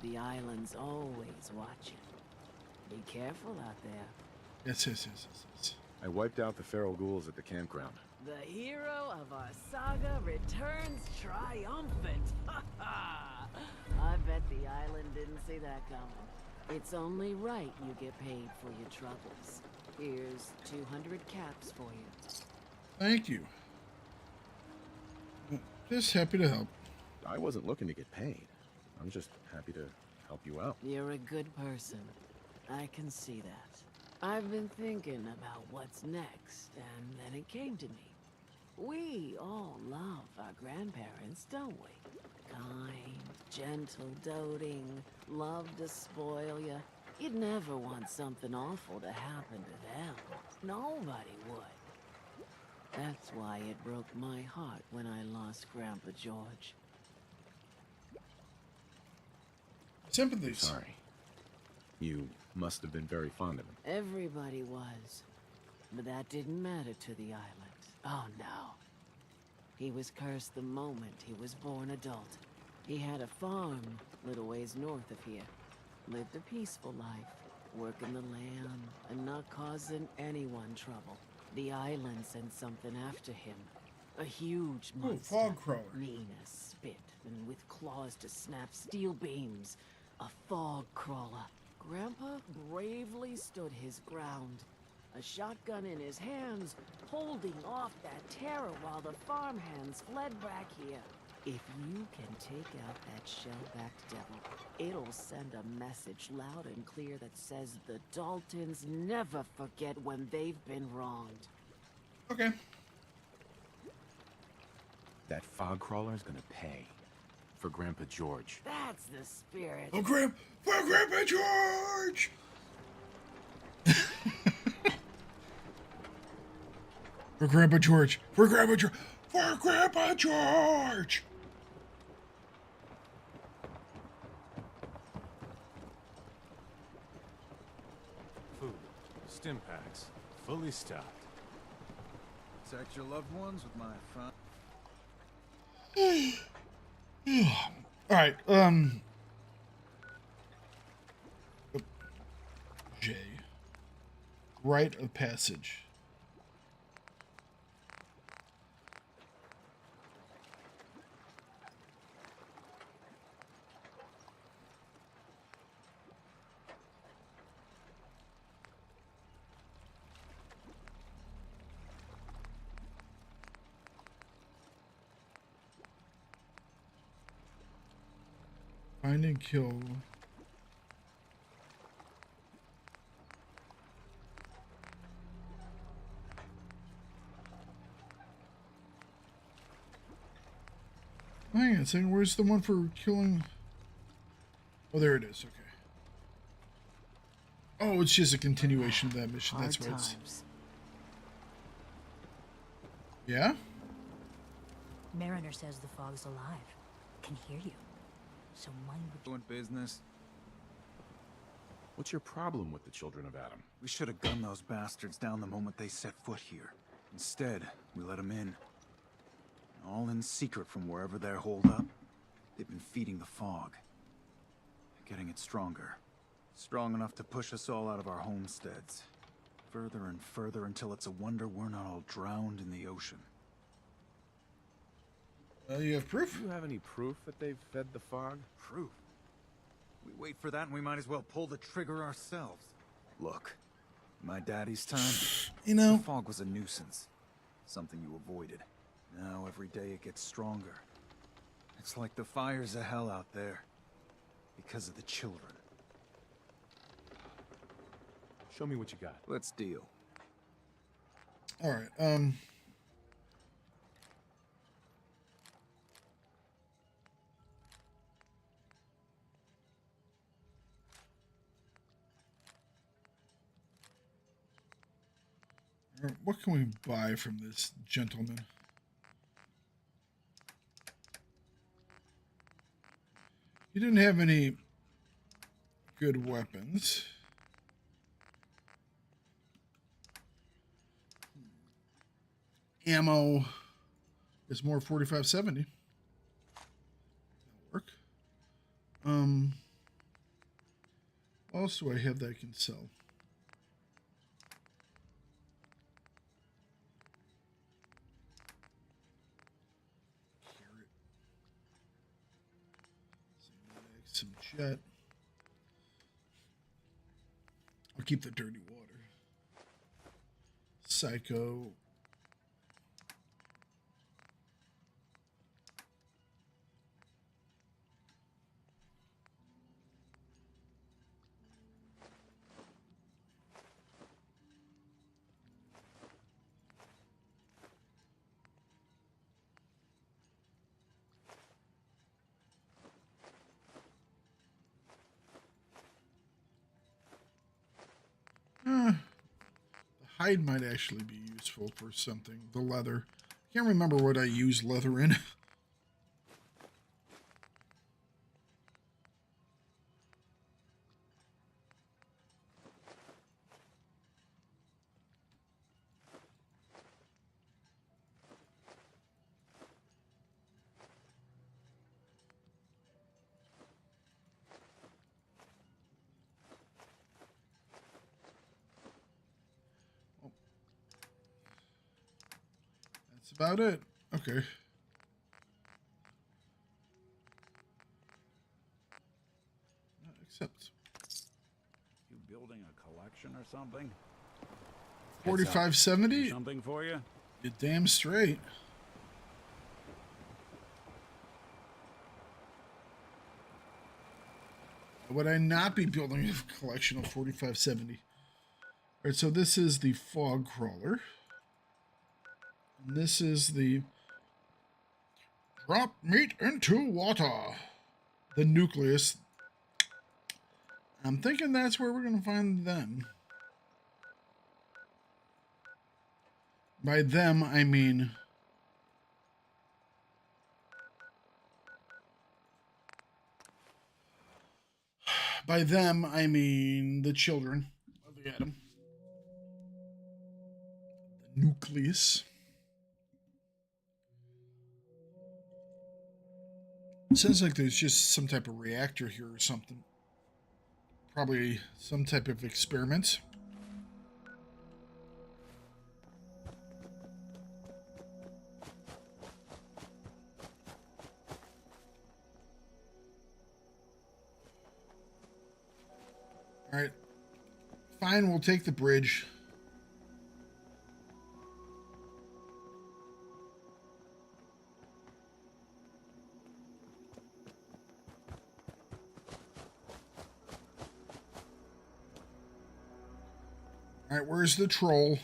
G: the island's always watching. Be careful out there.
A: Yes.
D: I wiped out the feral ghouls at the campground.
G: The hero of our saga returns triumphant. I bet the island didn't see that coming. It's only right you get paid for your troubles. Here's 200 caps for you.
A: Thank you. Just happy to help.
D: I wasn't looking to get paid. I'm just happy to help you out.
G: You're a good person. I can see that. I've been thinking about what's next, and then it came to me. We all love our grandparents, don't we? Kind, gentle, doting, love to spoil you. You'd never want something awful to happen to them. Nobody would. That's why it broke my heart when I lost Grandpa George.
A: Sympathies.
D: Sorry. You must have been very fond of him.
G: Everybody was. But that didn't matter to the island. Oh no. He was cursed the moment he was born adult. He had a farm little ways north of here. Lived a peaceful life, working the land and not causing anyone trouble. The island sent something after him. A huge monster.
A: Fog crawler.
G: Mean as spit and with claws to snap steel beams. A fog crawler. Grandpa bravely stood his ground. A shotgun in his hands, holding off that terror while the farmhands fled back here. If you can take out that shell-backed devil, it'll send a message loud and clear that says the Daltons never forget when they've been wronged.
A: Okay.
D: That fog crawler's gonna pay. For Grandpa George.
G: That's the spirit.
A: For Grandpa George! For Grandpa George! For Grandpa George! For Grandpa George!
F: Food, stim packs, fully stocked.
T: Protect your loved ones with my
A: All right. J. Rite of passage. Find and kill. Hang on a second, where's the one for killing? Oh, there it is, okay. Oh, it's just a continuation of that mission, that's why it's... Yeah?
K: Mariner says the fog's alive. Can hear you. So mine would...
D: Doing business. What's your problem with the children of Adam?
F: We should have gunned those bastards down the moment they set foot here. Instead, we let them in. All in secret from wherever they're holed up. They've been feeding the fog. They're getting it stronger. Strong enough to push us all out of our homesteads. Further and further until it's a wonder we're not all drowned in the ocean.
A: You have proof?
D: Do you have any proof that they've fed the fog?
F: Proof? We wait for that and we might as well pull the trigger ourselves. Look, in my daddy's time,
A: you know,
F: the fog was a nuisance. Something you avoided. Now every day it gets stronger. It's like the fires of hell out there. Because of the children.
D: Show me what you got.
F: Let's deal.
A: Alright, what can we buy from this gentleman? He didn't have any good weapons. Ammo is more 4570. That'll work. What else do I have that I can sell? Some jet. I'll keep the dirty water. Psycho. The hide might actually be useful for something. The leather. I can't remember what I use leather in. That's about it. Okay. Except
B: You building a collection or something?
A: 4570?
B: Something for you?
A: You're damn straight. Would I not be building a collection of 4570? Alright, so this is the fog crawler. And this is the drop meat into water. The nucleus. I'm thinking that's where we're going to find them. By them, I mean... By them, I mean the children of the atom. The nucleus. Sounds like there's just some type of reactor here or something. Probably some type of experiment. All right. Fine, we'll take the bridge. All right, where's the troll?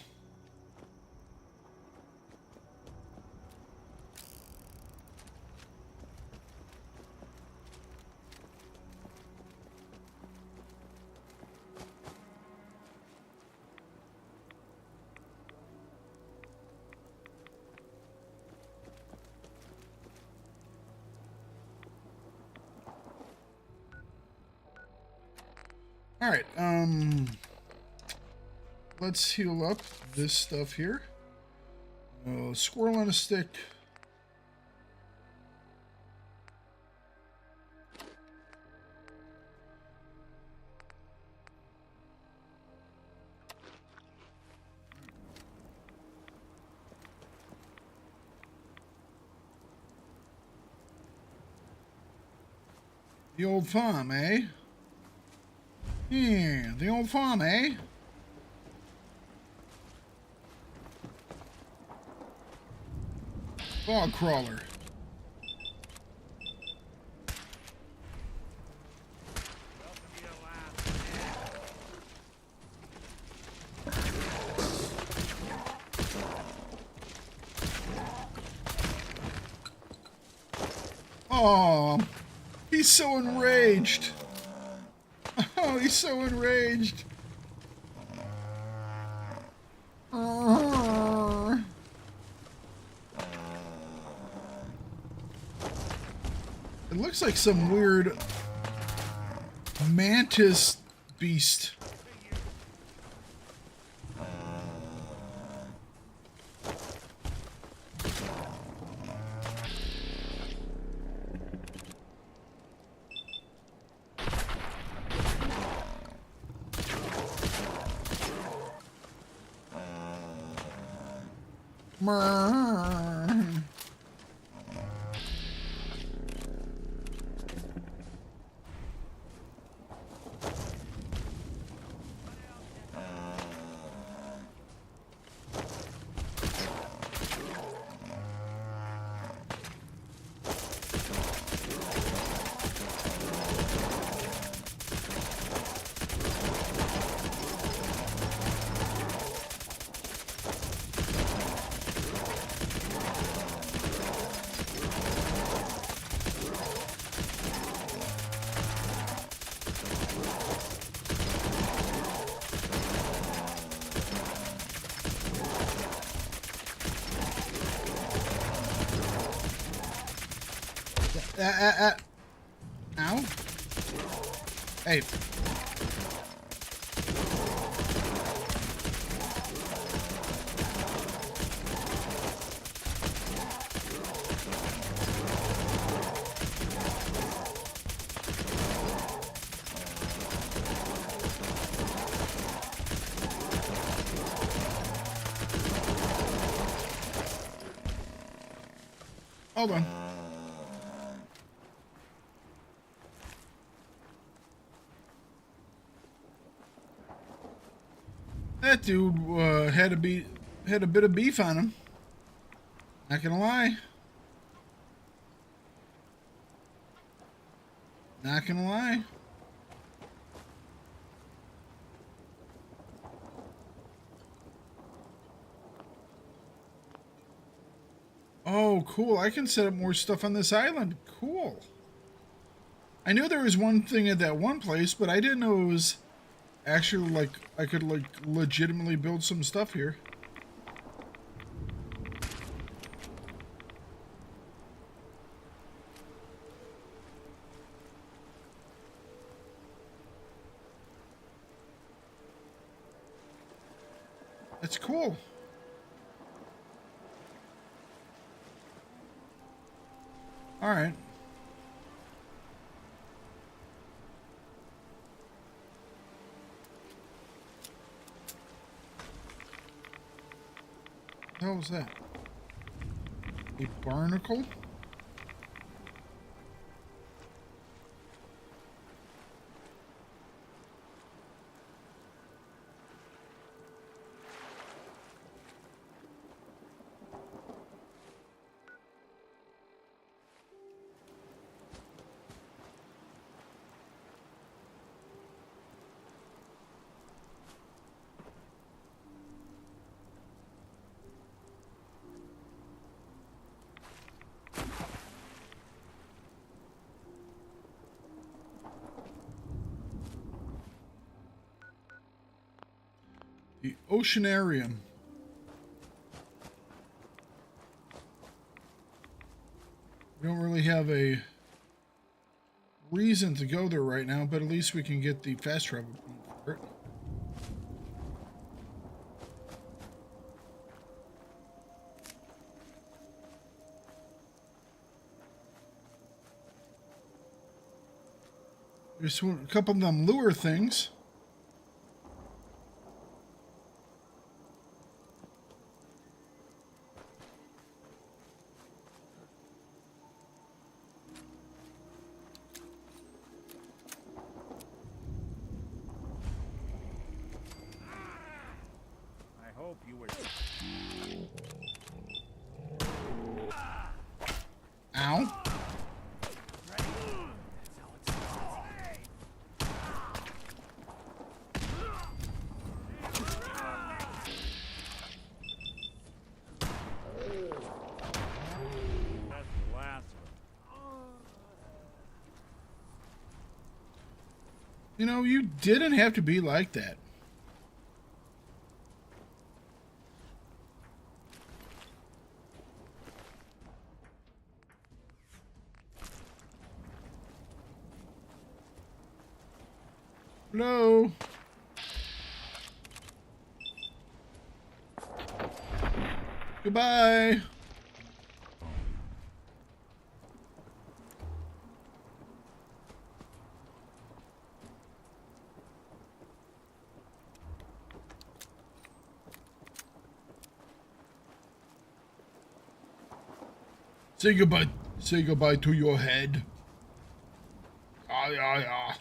A: All right, let's heal up this stuff here. Squirrel on a stick. The old farm, eh? Yeah, the old farm, eh? Fog crawler. Oh, he's so enraged. Oh, he's so enraged. It looks like some weird mantis beast. Ow. Hey. Hold on. That dude had a bit of beef on him. Not gonna lie. Not gonna lie. Oh, cool. I can set up more stuff on this island. Cool. I knew there was one thing at that one place, but I didn't know it was actually, like, I could, like, legitimately build some stuff here. That's cool. All right. the hell was that? A barnacle? The Oceanarium. We don't really have a reason to go there right now, but at least we can get the fast travel point for it. There's a couple of them lure things. Ow. You know, you didn't have to be like that. Hello. Goodbye. Say goodbye. Say goodbye to your head. Ah, yeah, yeah.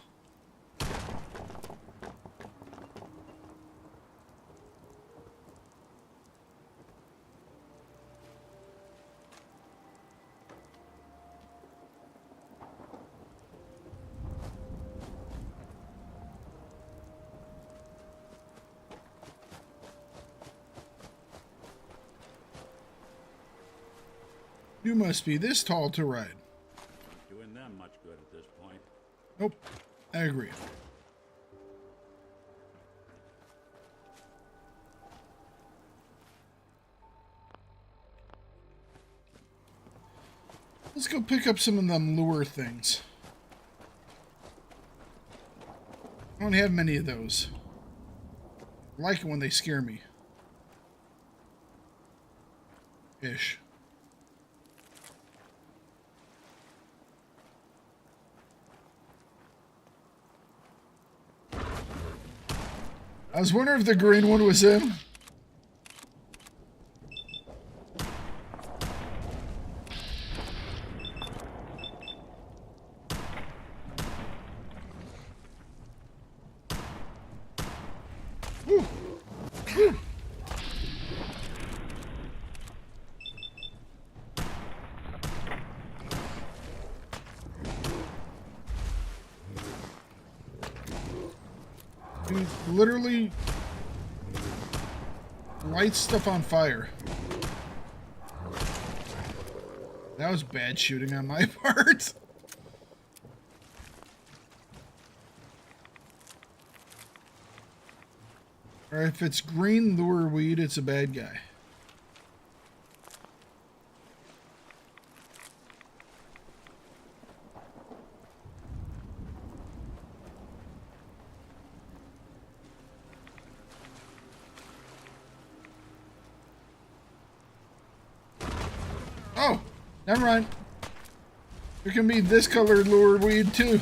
A: You must be this tall to ride.
B: Not doing them much good at this point.
A: Nope, I agree. Let's go pick up some of them lure things. I don't have many of those. I like it when they scare me. Ish. I was wondering if the green one was in. Woo. Woo. Dude, literally lights stuff on fire. That was bad shooting on my part. Or if it's green lure weed, it's a bad guy. Oh, never mind. There can be this colored lure weed too.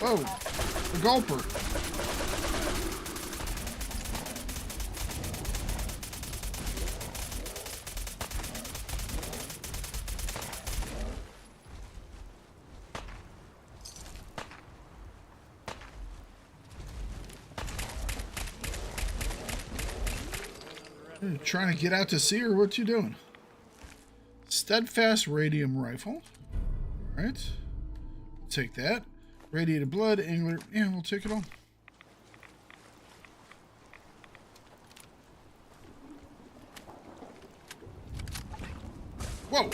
A: Whoa, the gulper. Trying to get out to sea, or what you doing? Steadfast radium rifle. All right, take that. Radiated blood, angler. Yeah, we'll take it all. Whoa!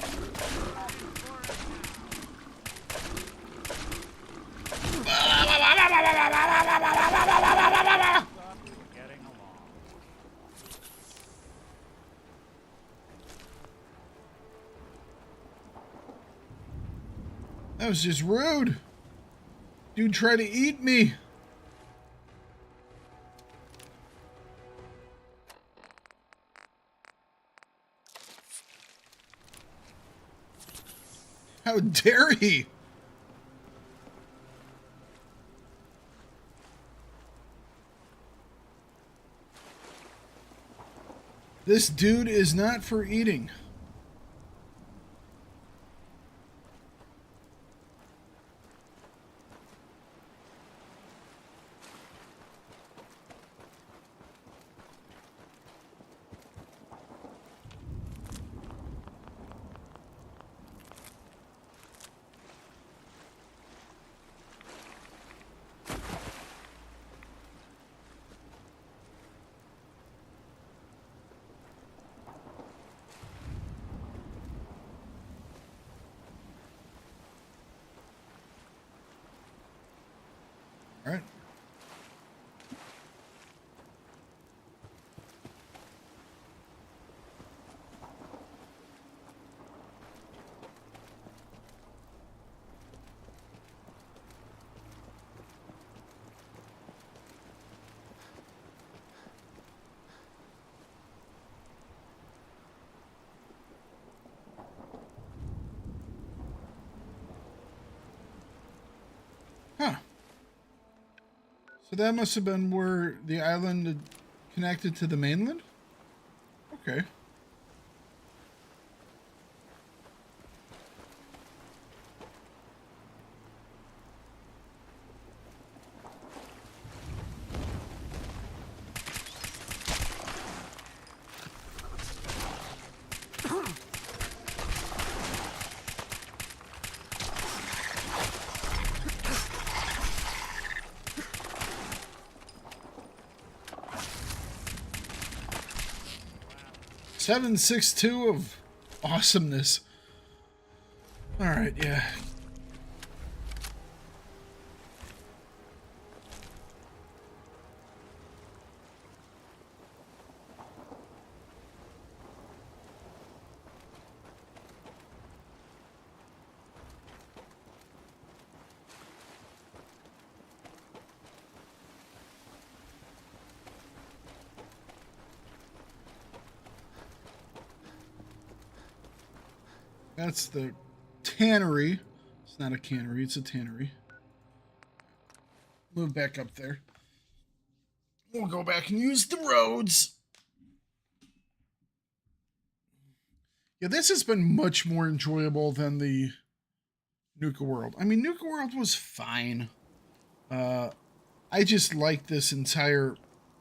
A: That was just rude. Dude tried to eat me. How dare he? This dude is not for eating. All right. Huh. So that must have been where the island connected to the mainland? Okay. $762 of awesomeness. All right, yeah. That's the tannery. It's not a cannery, it's a tannery. Move back up there. We'll go back and use the roads. Yeah, this has been much more enjoyable than the Nuka World. I mean, Nuka World was fine. I just like this entire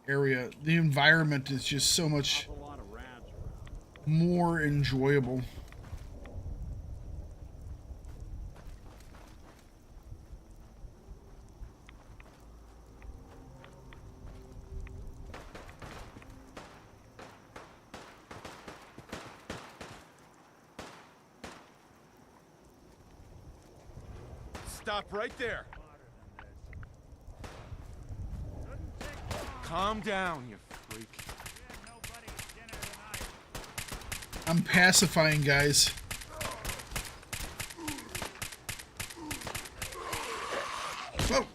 A: area. The environment is just so much more enjoyable.
D: Stop right there. Calm down, you freak.
A: I'm pacifying guys. Whoa!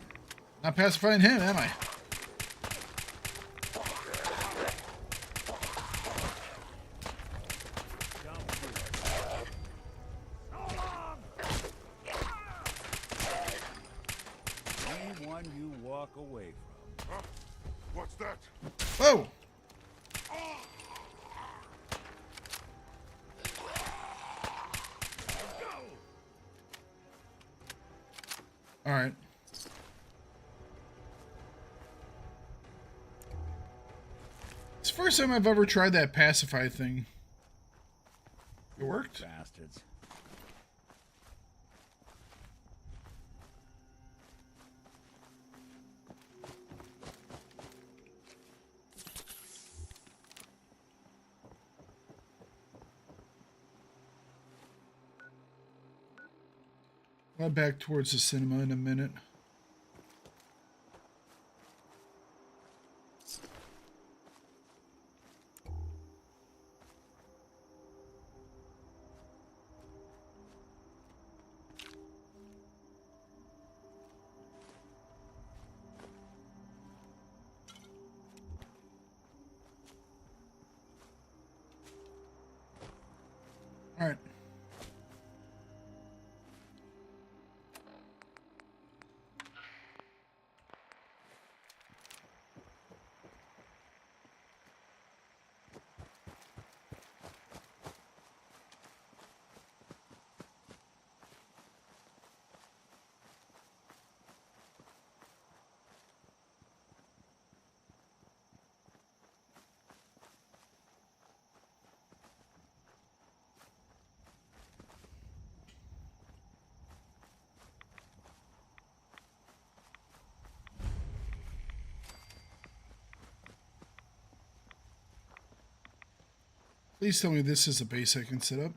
A: Not pacifying him, am I?
I: one you walk away from.
N: Huh? What's that?
A: Whoa! All right. It's the first time I've ever tried that pacify thing. It worked?
I: Bastards.
A: I'll head back towards the cinema in a minute. All right. Please tell me this is a base I can set up.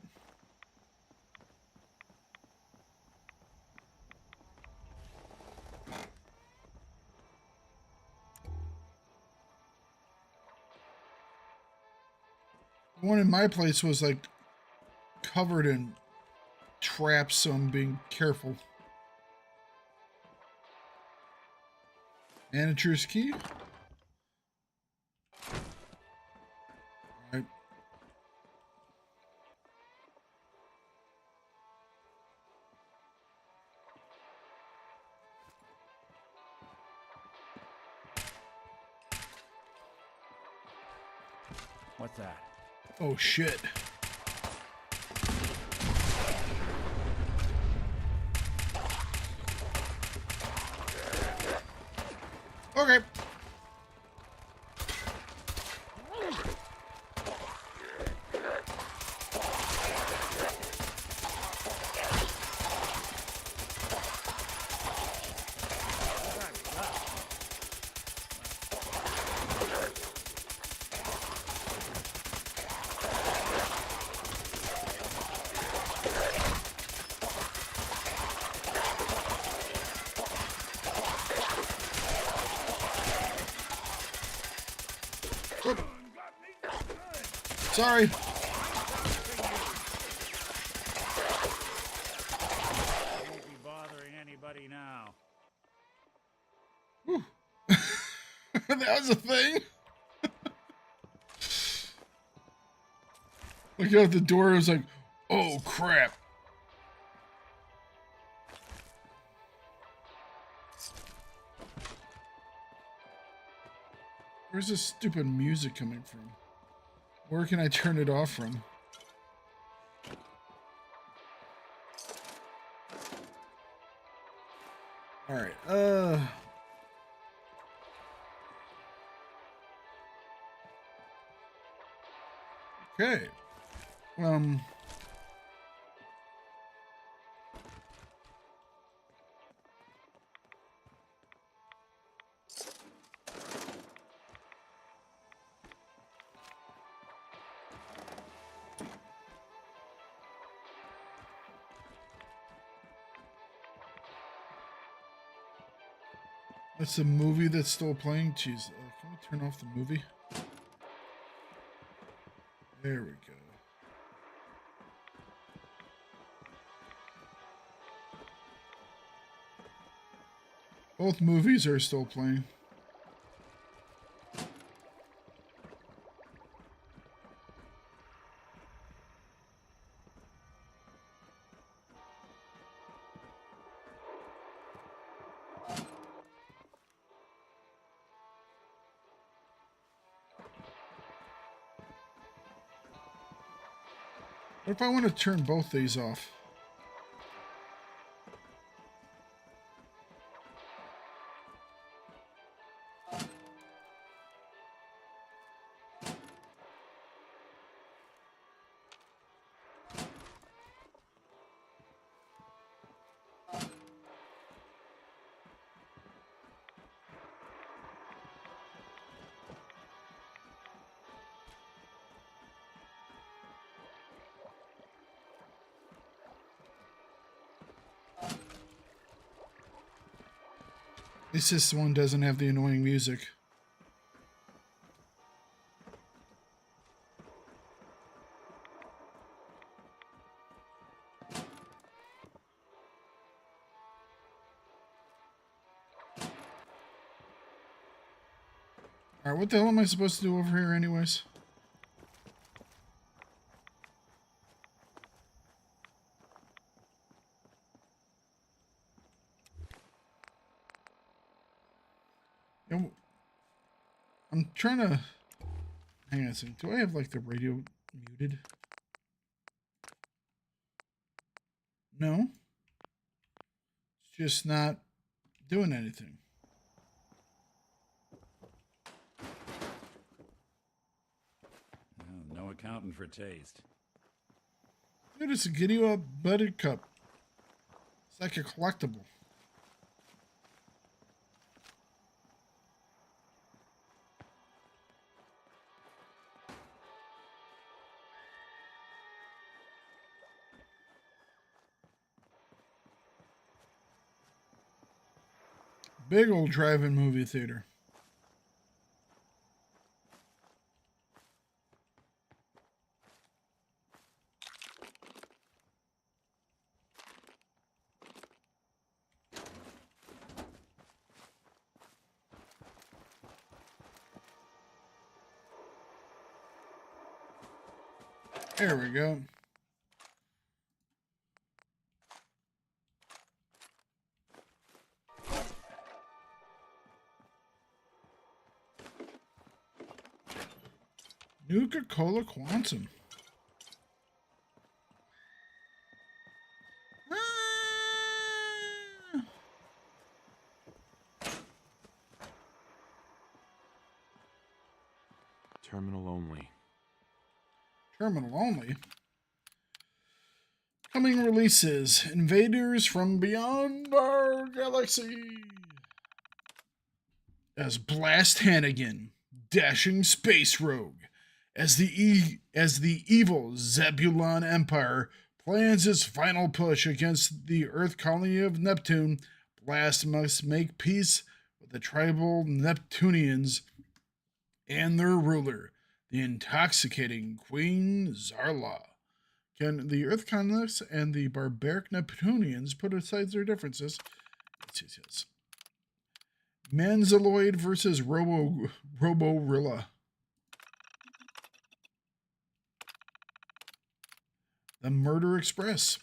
A: The one in my place was like covered in traps, so I'm being careful. Manager's key. All right.
I: What's that?
A: Oh shit. Okay. Sorry.
I: Won't be bothering anybody now.
A: Whew. That was a thing. Look out the door. It was like, oh crap. Where's this stupid music coming from? Where can I turn it off from? All right. Okay. That's a movie that's still playing. Jeez, can we turn off the movie? There we go. Both movies are still playing. What if I want to turn both these off? At least this one doesn't have the annoying music. Alright, what the hell am I supposed to do over here anyways? I'm trying to... Hang on a second. Do I have, like, the radio muted? No. It's just not doing anything.
B: Oh, no accounting for taste.
A: Dude, it's a Giddy Up Buttercup. It's like a collectible. Big old drive-in movie theater. There we go. Nuka-Cola Quantum.
D: Terminal only.
A: Terminal only. Coming releases. Invaders from Beyond Our Galaxy. As Blast Hannigan, dashing space rogue. As the evil Zebulon Empire plans its final push against the Earth colony of Neptune, Blast must make peace with the tribal Neptunians and their ruler, the intoxicating Queen Zarla. Can the Earth colonists and the barbaric Neptunians put aside their differences? Yes. Manzaloid versus Roborilla. The Murder Express.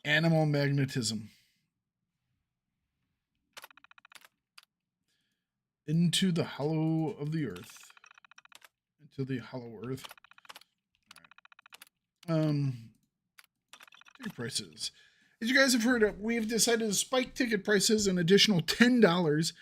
A: Animal Magnetism. Into the Hollow of the Earth. Into the Hollow Earth. All right. Ticket prices. As you guys have heard, we have decided to spike ticket prices an additional $10.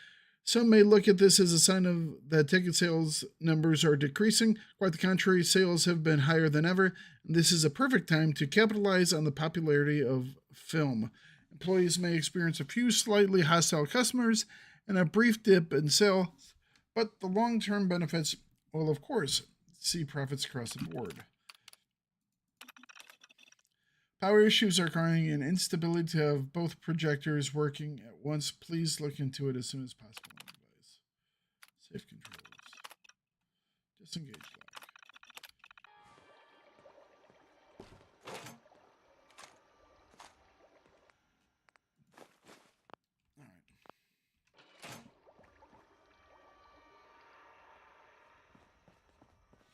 A: Some may look at this as a sign of that ticket sales numbers are decreasing. Quite the contrary, sales have been higher than ever. And this is a perfect time to capitalize on the popularity of film. Employees may experience a few slightly hostile customers and a brief dip in sales, but the long-term benefits will, of course, see profits across the board. Power issues are causing an instability to have both projectors working at once. Please look into it as soon as possible. Device. Safe controls. Disengage lock. All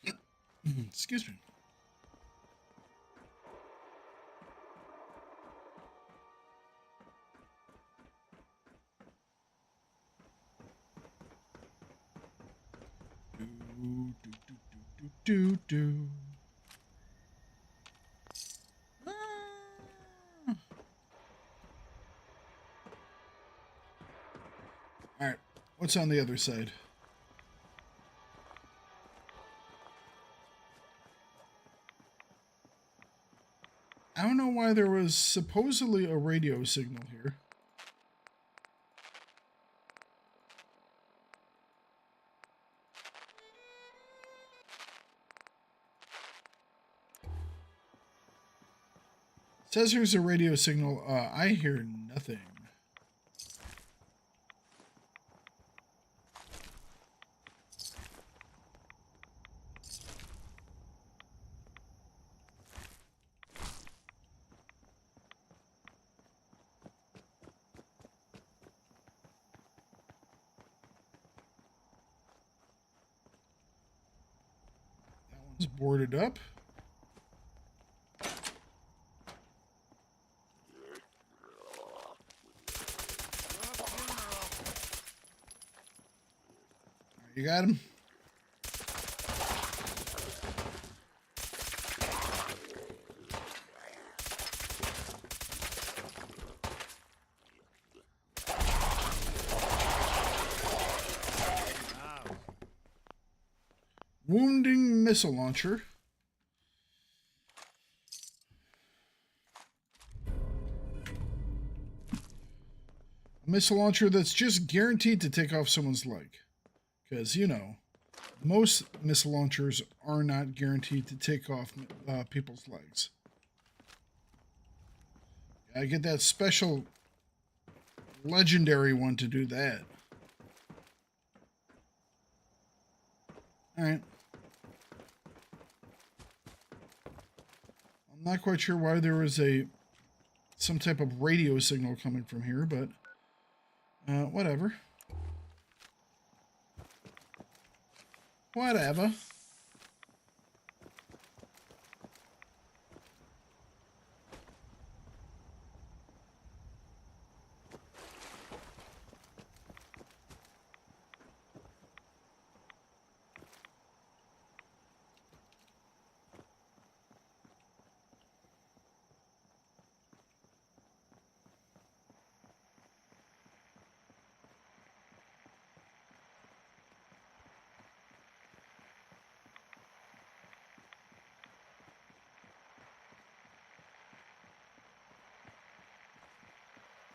A: right. Excuse me. Do, do, do. All right, what's on the other side? I don't know why there was supposedly a radio signal here. It says here's a radio signal. I hear nothing. That one's boarded up. You got him? Wounding missile launcher. A missile launcher that's just guaranteed to take off someone's leg. Because, you know, most missile launchers are not guaranteed to take off people's legs. I get that special legendary one to do that. Alright. I'm not quite sure why there was some type of radio signal coming from here, but whatever. Whatever.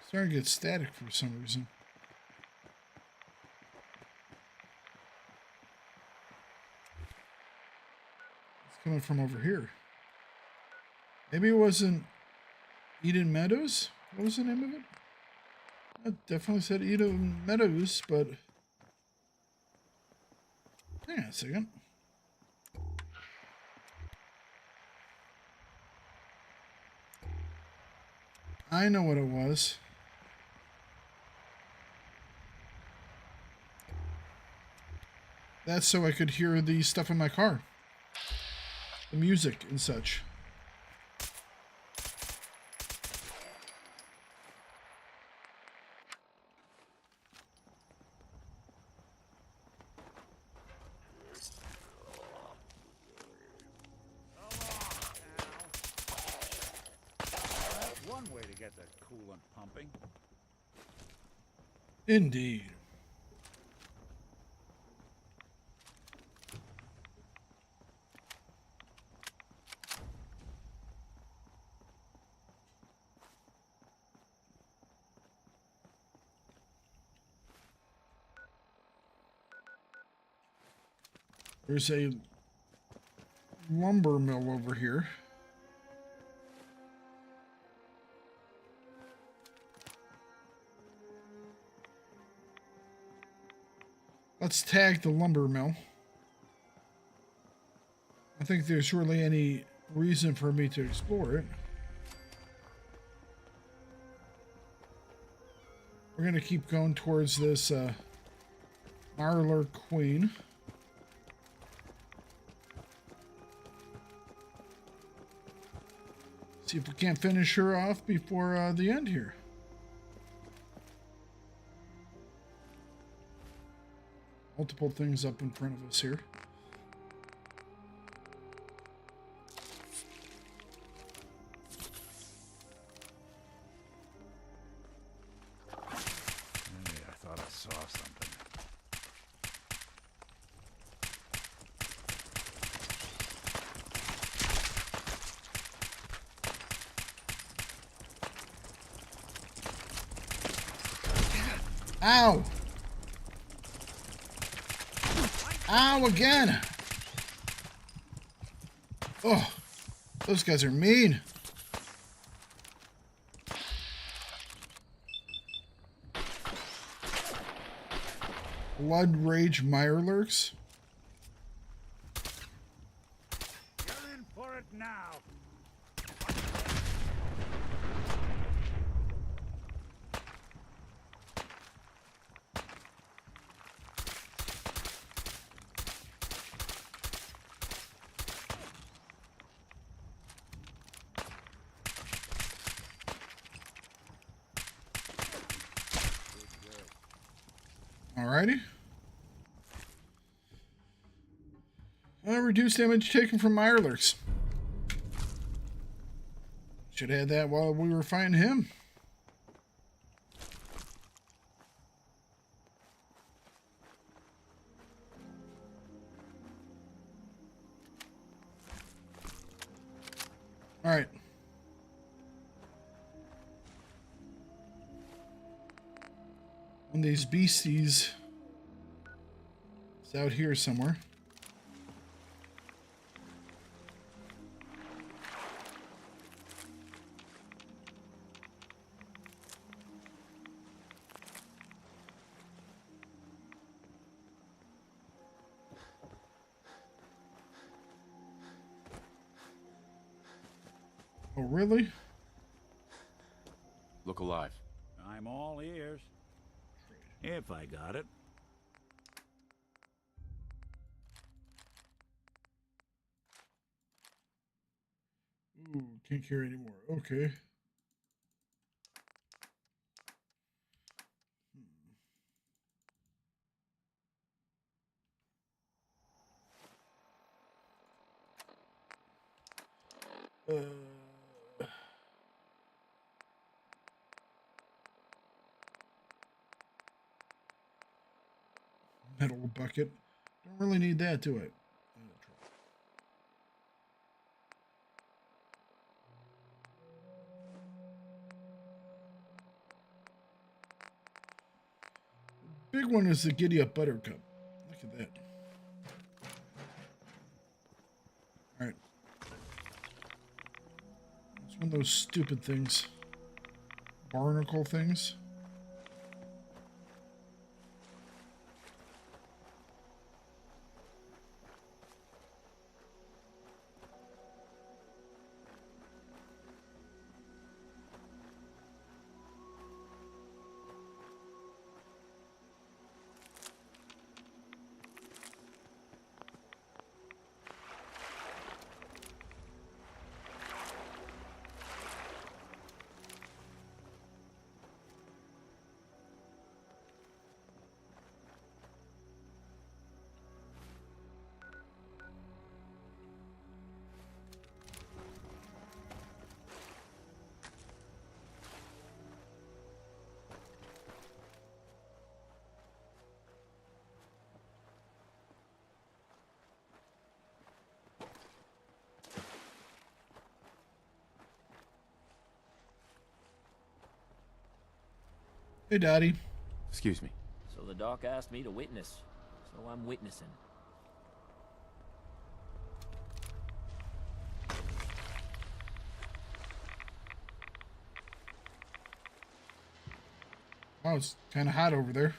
A: Starting to get static for some reason. It's coming from over here. Maybe it wasn't Eden Meadows? What was the name of it? I definitely said Eden Meadows, but... Hang on a second. I know what it was. That's so I could hear the stuff in my car. The music and such.
I: That's one way to get the coolant pumping.
A: Indeed. There's a lumber mill over here. Let's tag the lumber mill. I think there's really any reason for me to explore it. We're going to keep going towards this Marlar Queen. See if we can't finish her off before the end here. multiple things up in front of us here.
T: Hey, I thought I saw something.
A: Ow! Ow again! Oh, those guys are mean. Blood Rage Mirelurks.
I: You're in for it now.
A: Alrighty. Reduce damage taken from Mirelurks. Should have had that while we were fighting him. Alright. One of these beasties is out here somewhere. Oh, really?
D: Look alive.
I: I'm all ears. If I got it.
A: Ooh, can't carry anymore. Okay. Metal bucket. Don't really need that, do I? Big one is the Giddy Up Buttercup. Look at that. Alright. It's one of those stupid things. Barnacle things. Hey, Daddy.
D: Excuse me.
C: So the doc asked me to witness, so I'm witnessing.
A: Wow, it's kind of hot over there.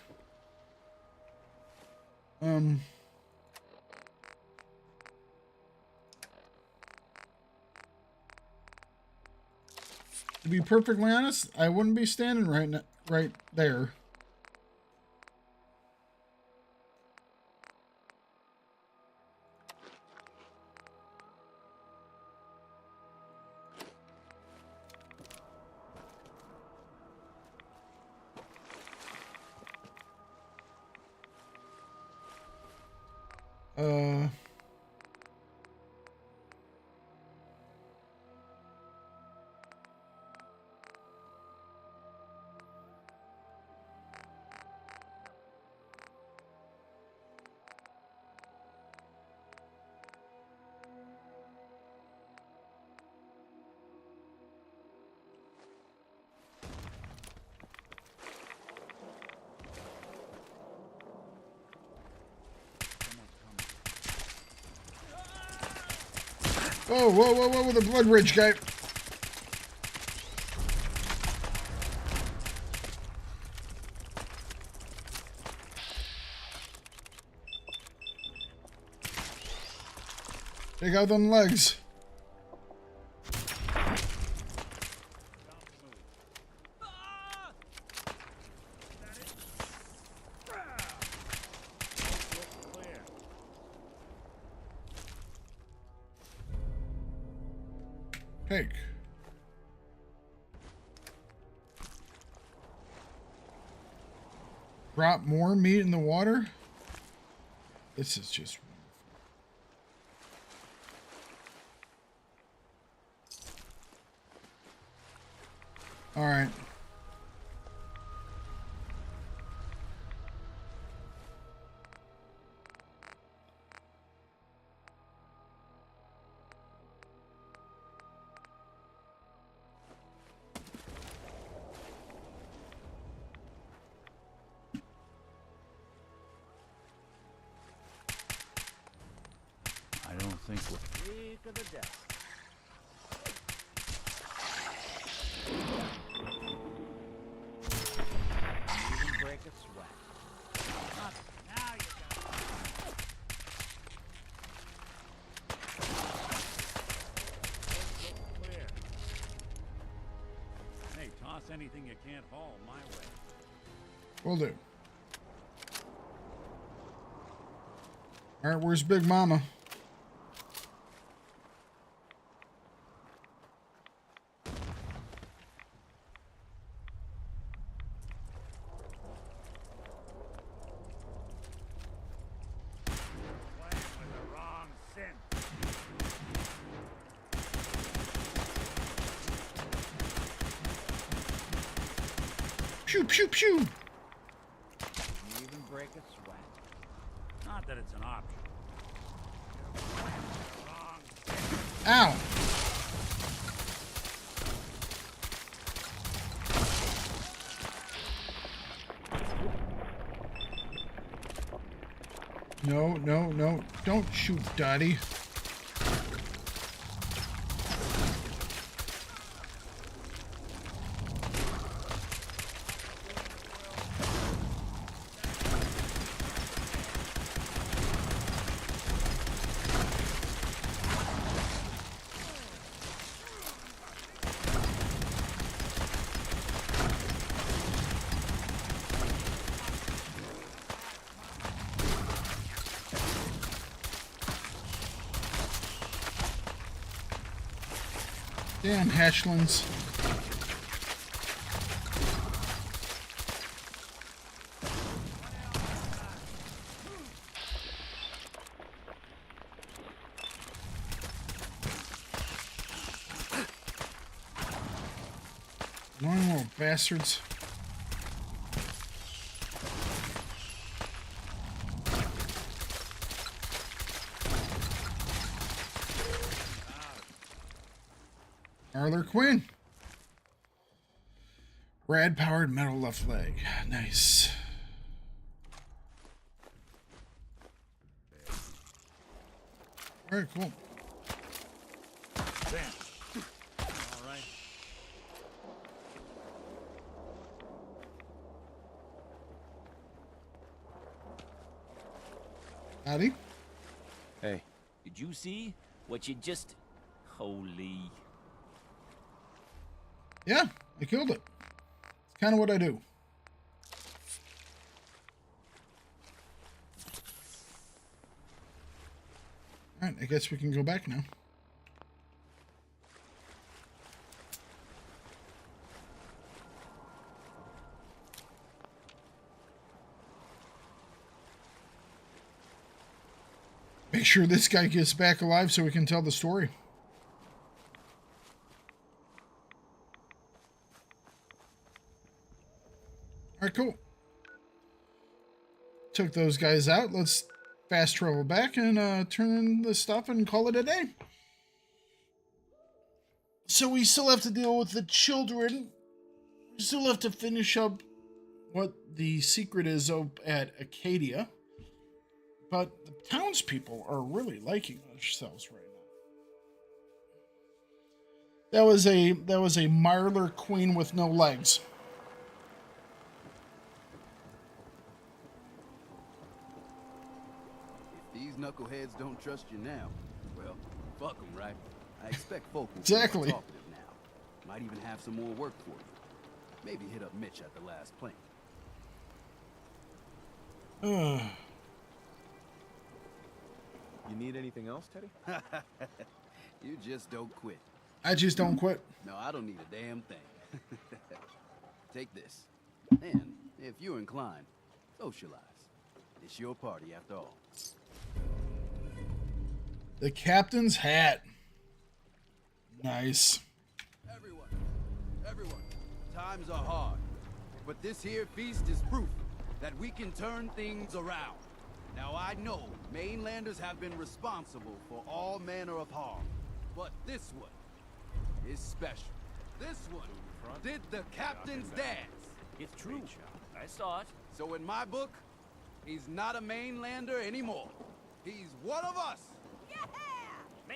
A: To be perfectly honest, I wouldn't be standing right there. Whoa, whoa, whoa, whoa, the blood rage guy. Take out them legs. Take. Drop more meat in the water. This is just wonderful. All right.
T: I don't think we're...
C: Freak of the desk. Even break a sweat.
I: Now you got clear.
B: Hey, toss anything you can't haul my way.
A: Will do. All right, where's Big Mama? Pew, pew, pew.
C: Even break a sweat.
B: Not that it's an option.
A: Ow. No, no, no. Don't shoot, Daddy. Damn hatchlings. Annoying little bastards. Arthur Quinn. Rad powered metal left leg. Nice. All right, cool.
B: Bam. All right.
A: Howdy.
D: Hey.
C: Did you see what you just... Holy...
A: Yeah, I killed it. It's kind of what I do. All right, I guess we can go back now. Make sure this guy gets back alive so we can tell the story. Alright, cool. Took those guys out. Let's fast travel back and turn in the stuff and call it a day. So we still have to deal with the children. We still have to finish up what the secret is up at Acadia. But the townspeople are really liking themselves right now. That was a Marler queen with no legs.
L: If these knuckleheads don't trust you now, well, fuck them, right? I expect folk will
A: Exactly.
L: be more talkative now. Might even have some more work for you. Maybe hit up Mitch at the last plant.
D: You need anything else, Teddy?
L: You just don't quit.
A: I just don't quit.
L: No, I don't need a damn thing. Take this. And if you're inclined, socialize. It's your party after all.
A: The captain's hat. Nice.
L: Everyone, times are hard. But this here feast is proof that we can turn things around. Now I know mainlanders have been responsible for all manner of harm, but this one is special. This one did the captain's dance.
C: It's true. I saw it.
L: So in my book, he's not a mainlander anymore. He's one of us.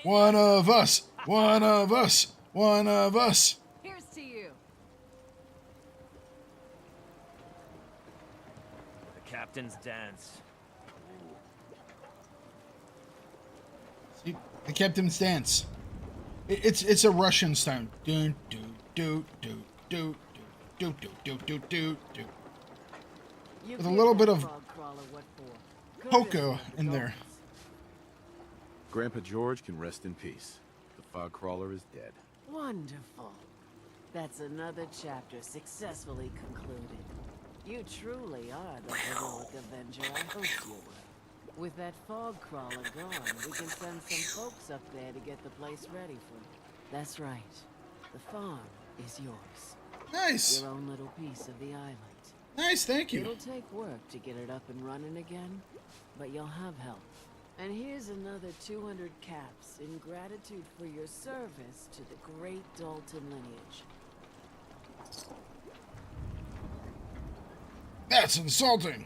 A: One of us. One of us. One of us.
H: Here's to you.
C: The captain's dance.
A: See, the captain's dance. It's a Russian style. Do do do do do do do do do do do. With a little bit of polka in there.
D: Grandpa George can rest in peace. The fog crawler is dead.
G: Wonderful. That's another chapter successfully concluded. You truly are the heroic avenger I hoped you were. With that fog crawler gone, we can send some folks up there to get the place ready for you. That's right. The farm is yours.
A: Nice.
G: Your own little piece of the island.
A: Nice, thank you.
G: It'll take work to get it up and running again, but you'll have help. And here's another 200 caps in gratitude for your service to the great Dalton lineage.
A: That's insulting.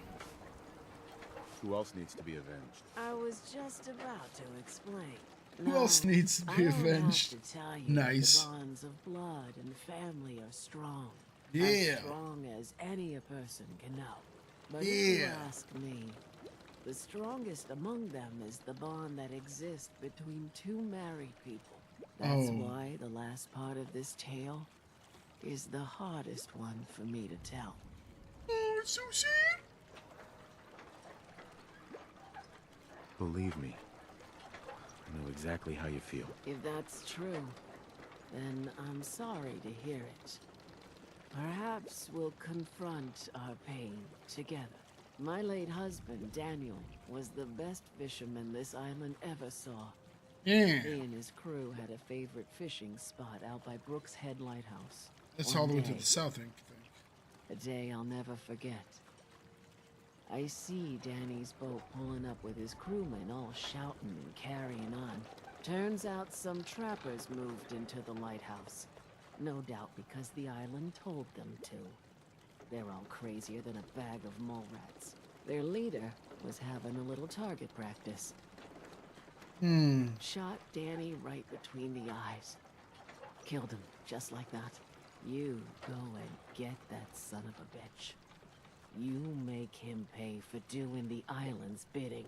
D: Who else needs to be avenged?
G: I was just about to explain.
A: Who else needs to be avenged?
G: I don't have to tell you
A: Nice.
G: The bonds of blood and family are strong.
A: Yeah.
G: As strong as any a person can know. But if you
A: Yeah.
G: ask me, the strongest among them is the bond that exists between two married people. That's
A: Oh.
G: why the last part of this tale is the hardest one for me to tell.
A: Oh, it's so sad.
D: Believe me, I know exactly how you feel.
G: If that's true, then I'm sorry to hear it. Perhaps we'll confront our pain together. My late husband, Daniel, was the best fisherman this island ever saw.
A: Yeah.
G: He and his crew had a favorite fishing spot out by Brooks Head Lighthouse.
A: That's
G: One
A: all the way to
G: day,
A: the south, I think.
G: a day I'll never forget. I see Danny's boat pulling up with his crewmen all shouting and carrying on. Turns out some trappers moved into the lighthouse. No doubt because the island told them to. They're all crazier than a bag of mole rats. Their leader was having a little target practice. Shot Danny right between the eyes. Killed him, just like that. You go and get that son of a bitch. You make him pay for doing the island's bidding.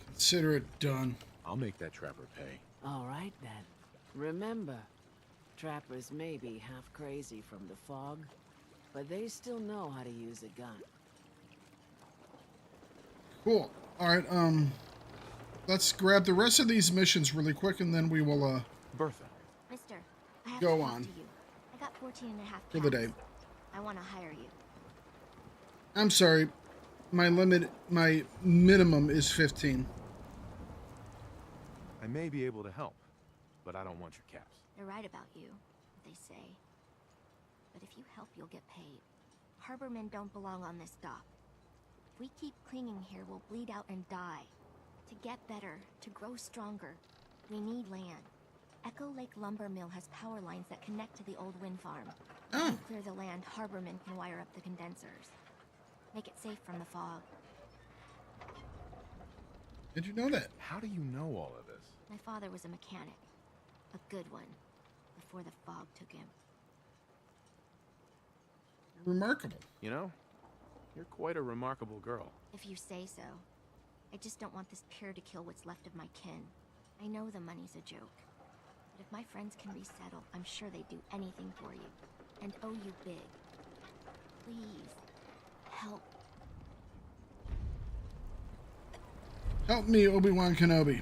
A: Consider it done.
D: I'll make that trapper pay.
G: All right, then. Remember, trappers may be half crazy from the fog, but they still know how to use a gun.
A: Cool. All right, let's grab the rest of these missions really quick, and then we will,
D: Bertha.
N: Mister, I have
A: Go
N: to talk
A: on.
N: to you. I got 14 and a half
A: For the
N: caps.
A: day.
N: I want to hire you.
A: I'm sorry. my minimum is 15.
D: I may be able to help, but I don't want your caps.
N: They're right about you, they say. But if you help, you'll get paid. Harbormen don't belong on this dock. If we keep clinging here, we'll bleed out and die. To get better, to grow stronger, we need land. Echo Lake Lumber Mill has power lines that connect to the old wind farm. If we clear the land, Harbormen can wire up the condensers. Make it safe from the fog.
A: Did you know that?
D: How do you know all of this?
N: My father was a mechanic. A good one. Before the fog took him.
A: Remarkable.
D: You know, you're quite a remarkable girl.
N: If you say so. I just don't want this pier to kill what's left of my kin. I know the money's a joke. But if my friends can resettle, I'm sure they'd do anything for you. And owe you big. Please. Help.
A: Help me, Obi-Wan Kenobi.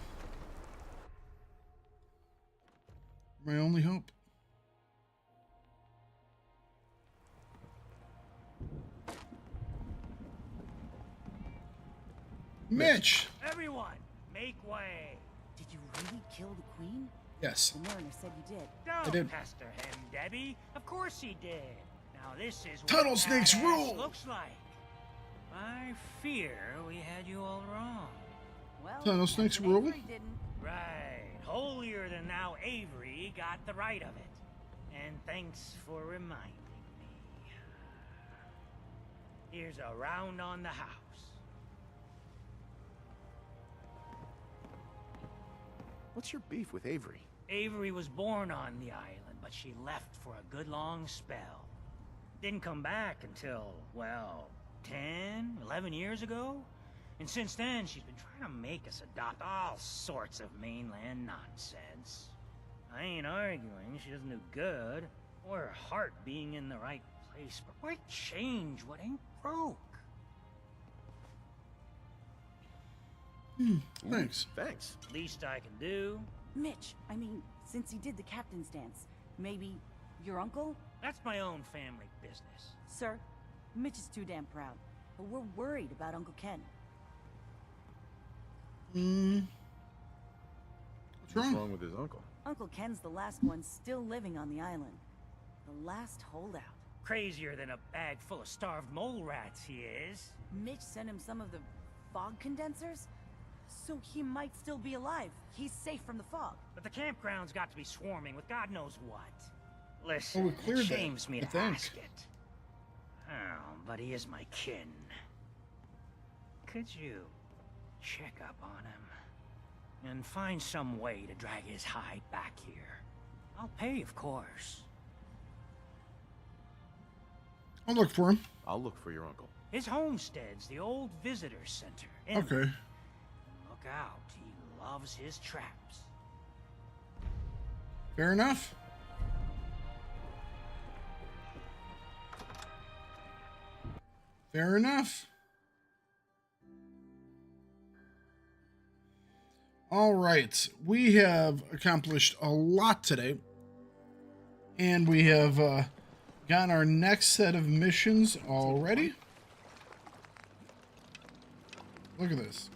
A: My only hope. Mitch!
I: Everyone, make way.
E: Did you really kill the queen?
A: Yes.
E: The mariner said you did.
I: Don't
A: did.
I: pester him, Debbie. Of course he did. Now this is what
A: Tunnel snakes
I: badass
A: rule.
I: looks like. I fear we had you all wrong.
E: Well,
A: Tunnel snakes rule?
E: Avery didn't.
I: Right. Holier than thou Avery got the right of it. And thanks for reminding me. Here's a round on the house.
D: What's your beef with Avery?
I: Avery was born on the island, but she left for a good long spell. Didn't come back until, well, 10, 11 years ago? And since then, she's been trying to make us adopt all sorts of mainland nonsense. I ain't arguing she doesn't do good, or her heart being in the right place, but why change what ain't broke?
A: Thanks.
D: Thanks.
I: Least I can do.
E: Mitch, I mean, since he did the captain's dance, maybe your uncle?
I: That's my own family business.
E: Sir, Mitch is too damn proud, but we're worried about Uncle Ken.
D: What's wrong with his uncle?
E: Uncle Ken's the last one still living on the island. The last holdout.
I: Crazier than a bag full of starved mole rats, he is.
E: Mitch sent him some of the fog condensers? So he might still be alive. He's safe from the fog.
I: But the campground's got to be swarming with God knows what.
A: Oh,
I: Listen,
A: we cleared
I: it
A: that,
I: shames me
A: I
I: to
A: think.
I: ask it. Oh, but he is my kin. Could you check up on him? And find some way to drag his hide back here. I'll pay, of course.
A: I'll look for him.
D: I'll look for your uncle.
I: His homestead's the old visitor center.
A: Okay.
I: Look out, he loves his traps.
A: Fair enough. Fair enough. All right. We have accomplished a lot today. And we have gotten our next set of missions already. Look at this.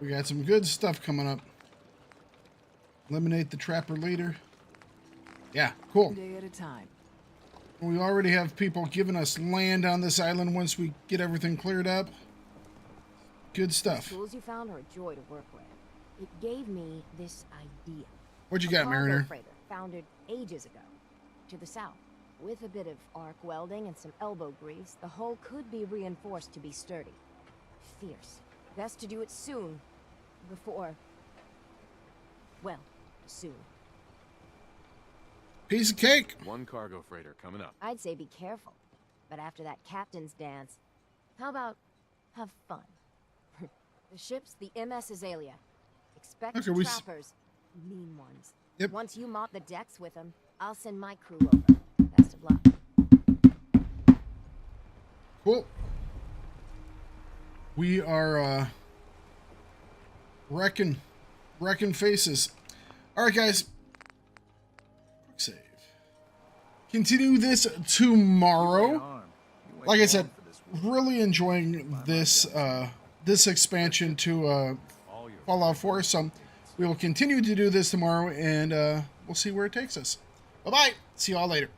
A: We got some good stuff coming up. Eliminate the trapper leader. Yeah, cool.
G: Day at a time.
A: We already have people giving us land on this island once we get everything cleared up. Good stuff.
V: The tools you found are a joy to work with. It gave me this idea.
A: What you got, Mariner?
V: A freighter founded ages ago. To the south. With a bit of arc welding and some elbow grease, the hull could be reinforced to be sturdy. Fierce. Best to do it soon. Before... well, soon.
A: Piece of cake.
D: One cargo freighter coming up.
V: I'd say be careful. But after that captain's dance, how about have fun? The ship's the MS Azalea. Expect
A: Okay, we
V: trappers, mean ones.
A: Yep.
V: Once you mop the decks with them, I'll send my crew over. Best of luck.
A: Cool. We are wrecking faces. All right, guys. Quick save. Continue this tomorrow. Like I said, really enjoying this this expansion to Fallout 4. So we will continue to do this tomorrow, and we'll see where it takes us. Bye-bye. See you all later.